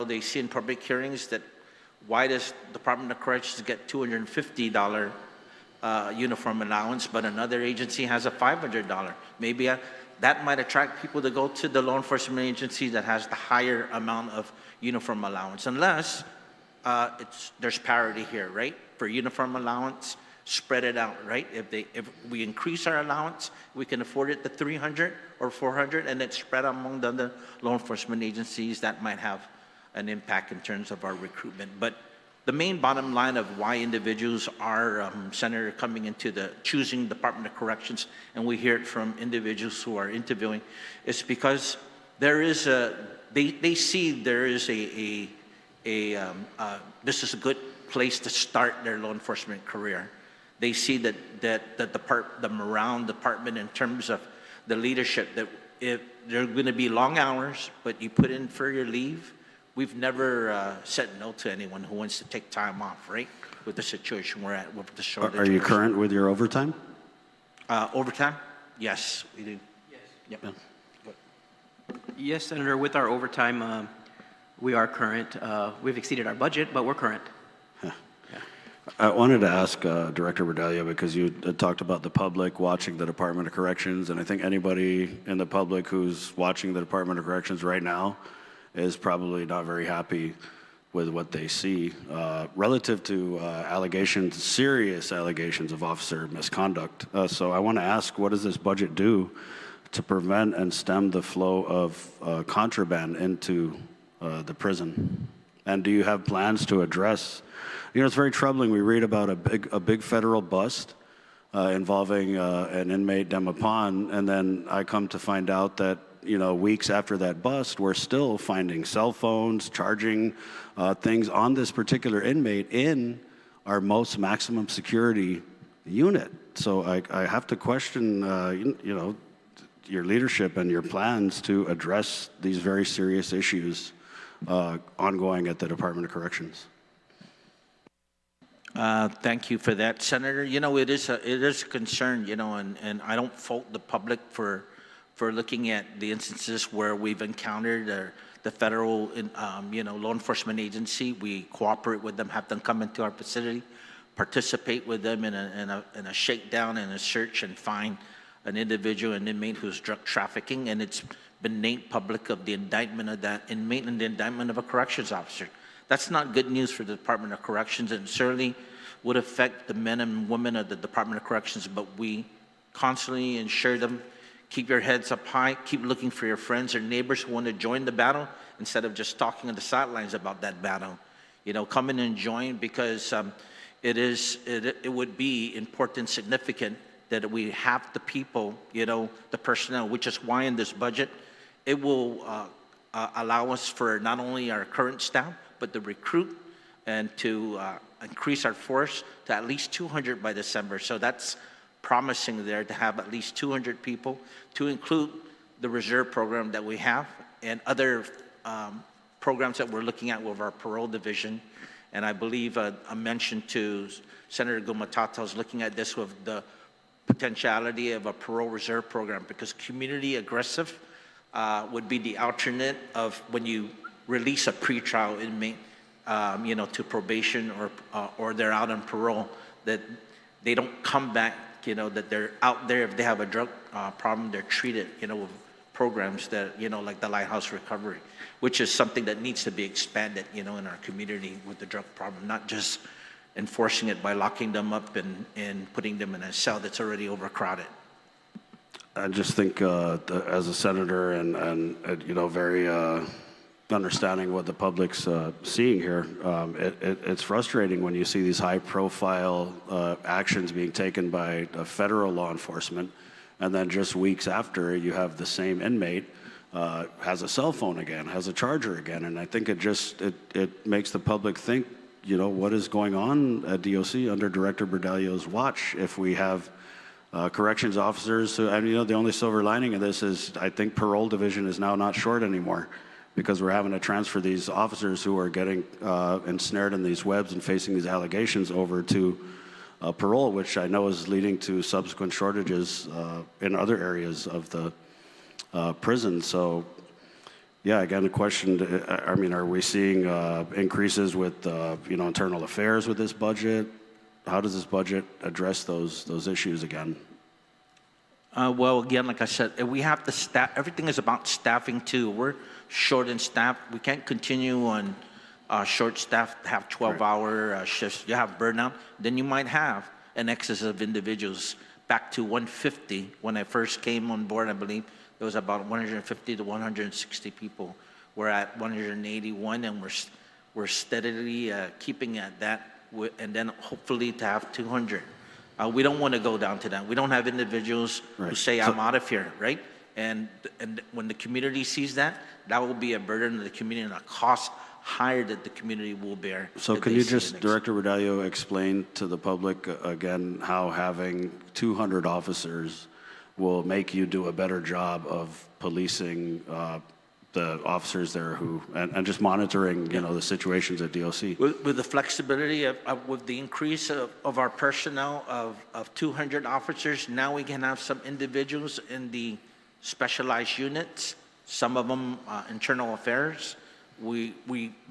they see in public hearings that why does Department of Corrections get $250 uniform allowance, but another agency has a $500? Maybe that might attract people to go to the law enforcement agency that has the higher amount of uniform allowance, unless there's parity here, right? For uniform allowance, spread it out, right? If we increase our allowance, we can afford it to 300 or 400, and it's spread among the other law enforcement agencies. That might have an impact in terms of our recruitment. But the main bottom line of why individuals are, Senator, coming into choosing Department of Corrections, and we hear it from individuals who are interviewing, is because there is they see there is this is a good place to start their law enforcement career. They see that the Morale Department, in terms of the leadership, that if there are going to be long hours, but you put in for your leave. We've never said no to anyone who wants to take time off, right? With the situation we're at, with the shortage. Are you current with your overtime? Overtime? Yes, we do. Yes. Yep. Yeah. Yes, Senator, with our overtime, we are current. We've exceeded our budget, but we're current. Yeah. Yeah. I wanted to ask Director Redalia, because you talked about the public watching the Department of Corrections, and I think anybody in the public who's watching the Department of Corrections right now is probably not very happy with what they see relative to allegations, serious allegations of officer misconduct. So I want to ask, what does this budget do to prevent and stem the flow of contraband into the prison? And do you have plans to address? It's very troubling. We read about a big federal bust involving an inmate, Demapan, and then I come to find out that weeks after that bust, we're still finding cell phones, charging things on this particular inmate in our most maximum security unit. So I have to question, your leadership and your plans to address these very serious issues ongoing at the Department of Corrections. Thank you for that, Senator. It is a concern, and I don't fault the public for looking at the instances where we've encountered the federal, law enforcement agency. We cooperate with them, have them come into our facility, participate with them in a shakedown and a search, and find an individual, an inmate who's drug trafficking, and it's been made public of the indictment of that inmate and the indictment of a corrections officer. That's not good news for the Department of Corrections, and certainly would affect the men and women of the Department of Corrections, but we constantly ensure them, keep your heads up high, keep looking for your friends or neighbors who want to join the battle instead of just talking on the sidelines about that battle. You know, come in and join, because it would be important, significant that we have the people, you know, the personnel, which is why in this budget, it will allow us for not only our current staff, but to recruit and to increase our force to at least 200 by December. So that's promising there, to have at least 200 people, to include the reserve program that we have and other programs that we're looking at with our parole division. And I believe a mention to Senator Gumatata is looking at this with the potentiality of a parole reserve program, because community aggressive would be the alternate of when you release a pretrial inmate, you know, to probation or they're out on parole, that they don't come back, you know, that they're out there. If they have a drug problem, they're treated, you know, with programs that, you know, like the Lighthouse Recovery, which is something that needs to be expanded, you know, in our community with the drug problem, not just enforcing it by locking them up and putting them in a cell that's already overcrowded. I just think as a senator and you know, very understanding what the public's seeing here, it's frustrating when you see these high-profile actions being taken by federal law enforcement, and then just weeks after, you have the same inmate has a cell phone again, has a charger again, and I think it makes the public think, you know, what is going on at DOC under Director Berdalio's watch if we have corrections officers who, and you know, the only silver lining of this is I think parole division is now not short anymore, because we're having to transfer these officers who are getting ensnared in these webs and facing these allegations over to parole, which I know is leading to subsequent shortages in other areas of the prison. So yeah, again, the question, I mean, are we seeing increases with, you know, internal affairs with this budget? How does this budget address those issues again? Well, again, like I said, we have to staff. Everything is about staffing too. We're short in staff. We can't continue on short staff, have 12-hour shifts. You have burnout. Then you might have an excess of individuals. Back to 150 when I first came on board, I believe there was about 150 to 160 people. We're at 181, and we're steadily keeping at that, and then hopefully to have 200. We don't want to go down to that. We don't have individuals who say, I'm out of here, right? And when the community sees that, that will be a burden to the community and a cost higher that the community will bear. So can you just, Director Berdalio, explain to the public again how having 200 officers will make you do a better job of policing the officers there who, and just monitoring, you know, the situations at DOC? With the flexibility with the increase of our personnel of 200 officers, now we can have some individuals in the specialized units, some of them internal affairs. We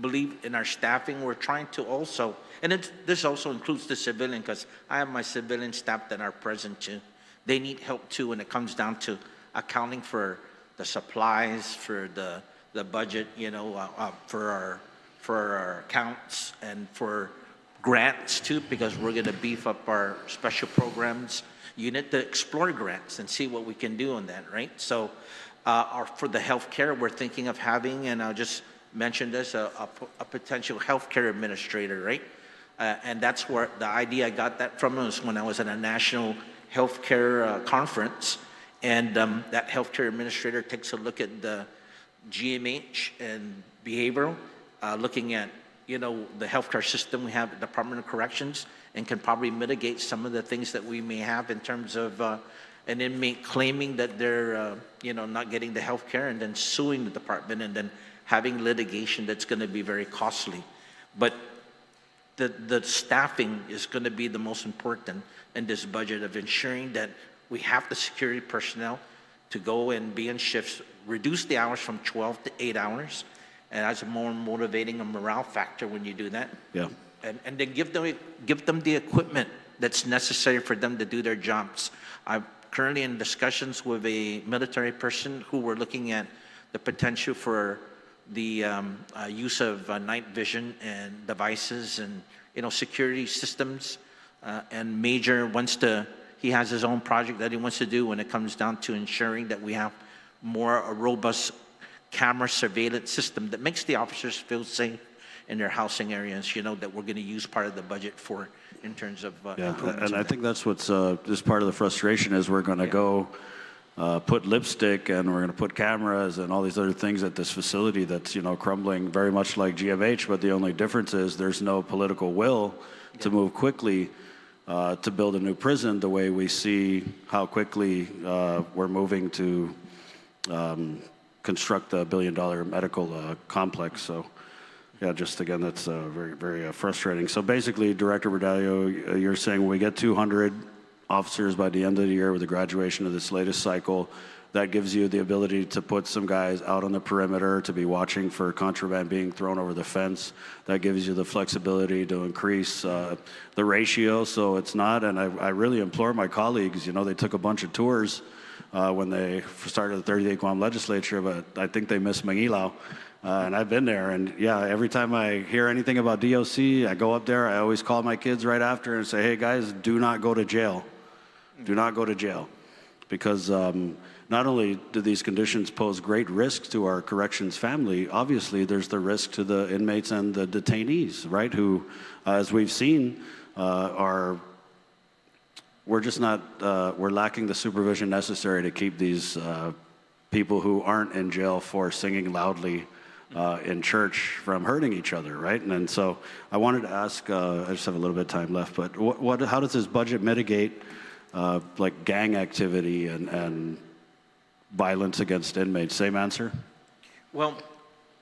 believe in our staffing. We're trying to also, and this also includes the civilian, because I have my civilian staff that are present too. They need help too when it comes down to accounting for the supplies, for the budget, you know, for our accounts, and for grants too, because we're going to beef up our special programs unit to explore grants and see what we can do on that, right? So for the healthcare, we're thinking of having, and I'll just mention this, a potential healthcare administrator, right? And that's where the idea I got that from was when I was at a national healthcare conference, and that healthcare administrator takes a look at the GMH and behavioral, looking at, you know, the healthcare system we have at the Department of Corrections, and can probably mitigate some of the things that we may have in terms of an inmate claiming that they're, you know, not getting the healthcare, and then suing the department, and then having litigation that's going to be very costly. But the staffing is going to be the most important in this budget, of ensuring that we have the security personnel to go and be in shifts, reduce the hours from 12 to 8 hours, and that's a more motivating and morale factor when you do that. Yeah. And then give them the equipment that's necessary for them to do their jobs. I'm currently in discussions with a military person who we're looking at the potential for the use of night vision and devices and, security systems. And Major he has his own project that he wants to do when it comes down to ensuring that we have a robust camera surveillance system that makes the officers feel safe in their housing areas, that we're going to use part of the budget for in terms of improvements. And I think that's what's just part of the frustration is we're going to go put lipstick and we're going to put cameras and all these other things at this facility that's, crumbling very much like GMH, but the only difference is there's no political will to move quickly to build a new prison the way we see how quickly we're moving to construct the billion-dollar medical complex. So, yeah, just again, that's very, very frustrating. So basically, Director Bordallo, you're saying when we get 200 officers by the end of the year with the graduation of this latest cycle, that gives you the ability to put some guys out on the perimeter to be watching for contraband being thrown over the fence. That gives you the flexibility to increase the ratio so it's not, and I really implore my colleagues, they took a bunch of tours when they started the 38th Guam Legislature, but I think they missed Magaʹhågan. And I've been there, and yeah, every time I hear anything about DOC, I go up there, I always call my kids right after and say, hey guys, do not go to jail. Do not go to jail. Because not only do these conditions pose great risks to our corrections family, obviously there's the risk to the inmates and the detainees, right? Who, as we've seen, we're lacking the supervision necessary to keep these people who aren't in jail for singing loudly in church from hurting each other, right? And so I wanted to ask, I just have a little bit of time left, but how does this budget mitigate like gang activity and violence against inmates? Same answer? Well,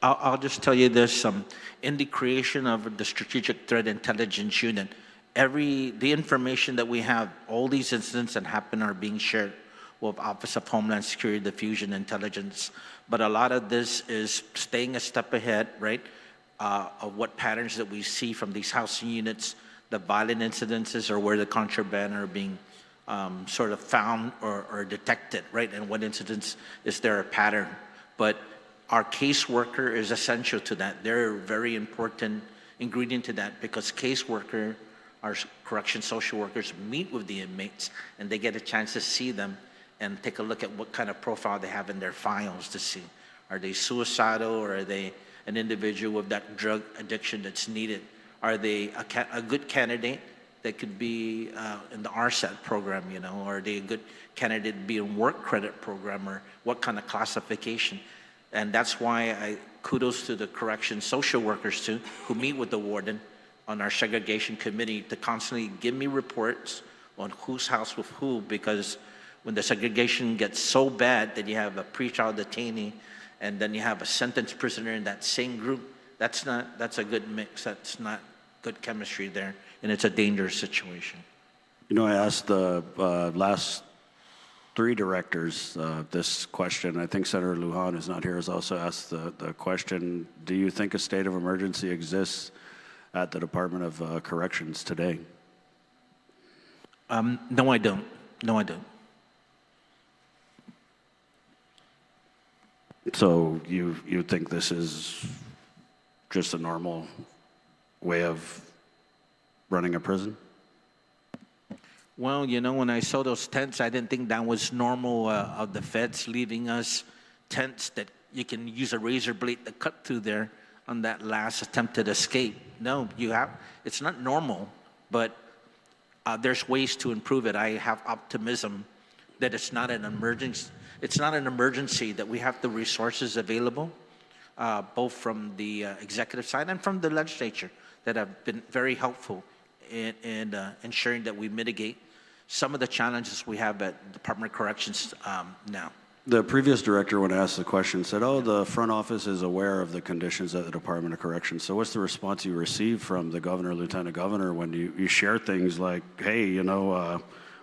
I'll just tell you this. In the creation of the Strategic Threat Intelligence Unit, the information that we have, all these incidents that happen are being shared with Office of Homeland Security Diffusion Intelligence. But a lot of this is staying a step ahead, right, of what patterns that we see from these housing units, the violent incidences, or where the contraband are being sort of found or detected, right, and what incidents is there a pattern. But our caseworker is essential to that. They're a very important ingredient to that because our correction social workers meet with the inmates and they get a chance to see them and take a look at what kind of profile they have in their files to see. Are they suicidal, or are they an individual with that drug addiction that's needed? Are they a good candidate that could be in the RSAT program, or are they a good candidate to be in work credit program, or what kind of classification? And that's why kudos to the correction social workers too, who meet with the warden on our segregation committee to constantly give me reports on whose house with who, because when the segregation gets so bad that you have a pretrial detainee and then you have a sentenced prisoner in that same group, that's a good mix. That's not good chemistry there, and it's a dangerous situation. I asked the last 3 directors this question. I think Senator Guåhan is not here, has also asked the question, do you think a state of emergency exists at the Department of Corrections today? No, I don't. No, I don't. So you think this is just a normal way of running a prison? Well, when I saw those tents, I didn't think that was normal of the feds leaving us tents that you can use a razor blade to cut through there on that last attempted escape. No, it's not normal, but there's ways to improve it. I have optimism that it's not an emergency. It's not an emergency, that we have the resources available, both from the executive side and from the legislature, that have been very helpful in ensuring that we mitigate some of the challenges we have at Department of Corrections now. The previous director, when asked the question, said, the front office is aware of the conditions at the Department of Corrections. So what's the response you receive from the governor, lieutenant governor, when you share things like, hey,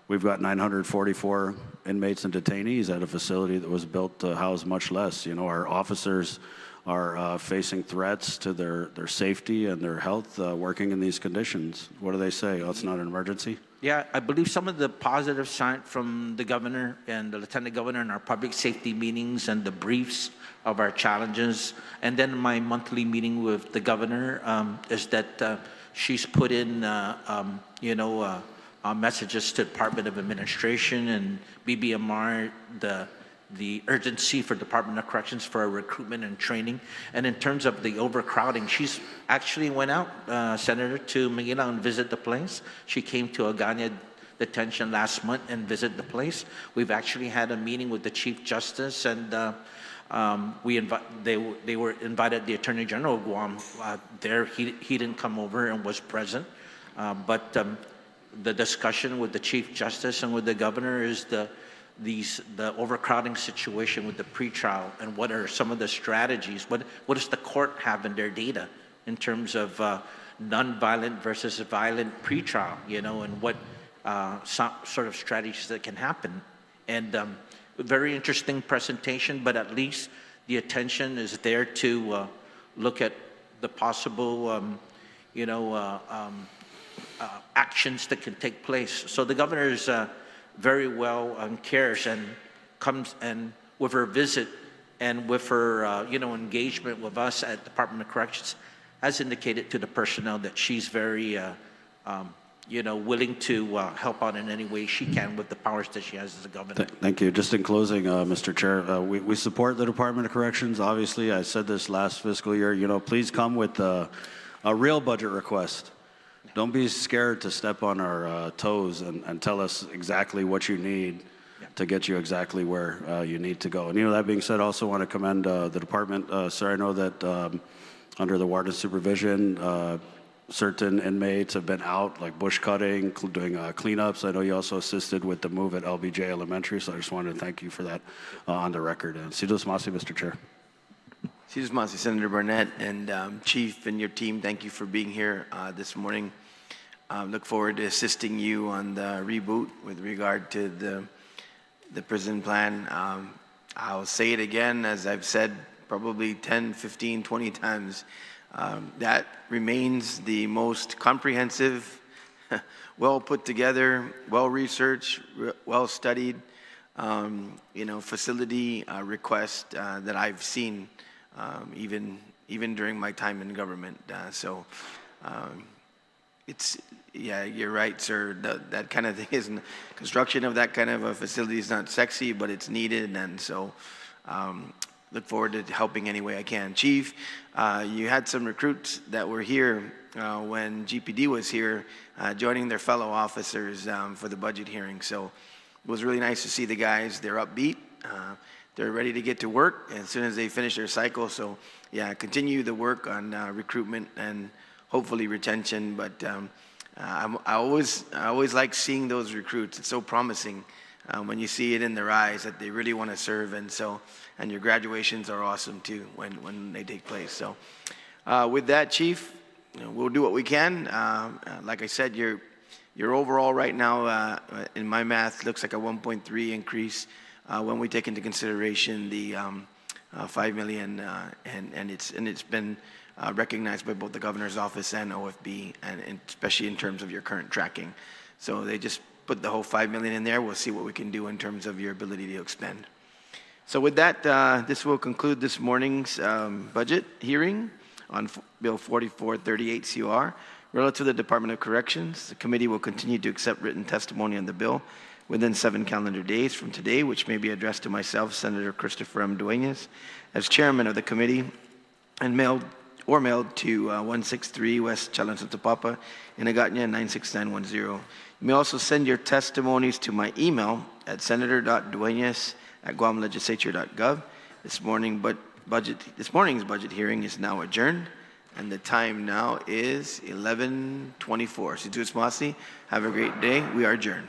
we've got 944 inmates and detainees at a facility that was built to house much less. Our officers are facing threats to their safety and their health working in these conditions. What do they say? Oh, it's not an emergency? Yeah, I believe some of the positive sign from the governor and the lieutenant governor in our public safety meetings and the briefs of our challenges, and then my monthly meeting with the governor is that she's put in, messages to Department of Administration and BBMR, the urgency for Department of Corrections for recruitment and training. And in terms of the overcrowding, she's actually went out, Senator, to Manila and visit the place. She came to Agana detention last month and visited the place. We've actually had a meeting with the Chief Justice, and they were invited, the Attorney General of Guam there. He didn't come over and was present, but the discussion with the Chief Justice and with the governor is the overcrowding situation with the pretrial, and what are some of the strategies? What does the court have in their data in terms of non-violent versus violent pretrial, and what sort of strategies that can happen? And very interesting presentation, but at least the attention is there to look at the possible, actions that can take place. So the governor is very well cares and comes, and with her visit and with her engagement with us at Department of Corrections, has indicated to the personnel that she's very willing to help out in any way she can with the powers that she has as a governor. Thank you. Just in closing, Mr. Chair, we support the Department of Corrections. Obviously, I said this last fiscal year, please come with a real budget request. Don't be scared to step on our toes and tell us exactly what you need to get you exactly where you need to go. And that being said, I also want to commend the department. Sir, I know that under the warden supervision, certain inmates have been out, like bush cutting, doing cleanups. I know you also assisted with the move at LBJ Elementary, so I just wanted to thank you for that on the record. And Sidos Masi, Mr. Chair. Sidos Masi, Senator Barnett, and Chief and your team, thank you for being here this morning. Look forward to assisting you on the reboot with regard to the prison plan. I'll say it again, as I've said probably 10, 15, 20 times. That remains the most comprehensive, well put together, well researched, well studied, facility request that I've seen, even during my time in government. You're right, sir. That kind of thing isn't, construction of that kind of a facility is not sexy, but it's needed, and so look forward to helping any way I can. Chief, you had some recruits that were here when GPD was here, joining their fellow officers for the budget hearing. So it was really nice to see the guys. They're upbeat. They're ready to get to work as soon as they finish their cycle. So yeah, continue the work on recruitment and hopefully retention. But I always like seeing those recruits. It's so promising when you see it in their eyes that they really want to serve. And your graduations are awesome too when they take place. So with that, Chief, we'll do what we can. Like I said, your overall right now, in my math, looks like a 1.3 increase when we take into consideration the 5 million, and it's been recognized by both the governor's office and OFB, and especially in terms of your current tracking. So they just put the whole 5 million in there. We'll see what we can do in terms of your ability to expend. So with that, this will conclude this morning's budget hearing on Bill 4438 COR. Relative to the Department of Corrections, the committee will continue to accept written testimony on the bill within 7 calendar days from today, which may be addressed to myself, Senator Christopher M. Dueñas, as chairman of the committee, and mailed to 163 West Chalan-Sotopapa in Agaña 96910. You may also send your testimonies to my email at senator.dueñas@guamlegislature.gov. This morning's budget hearing is now adjourned, and the time now is 11:24. Sidos Masi, have a great day. We are adjourned.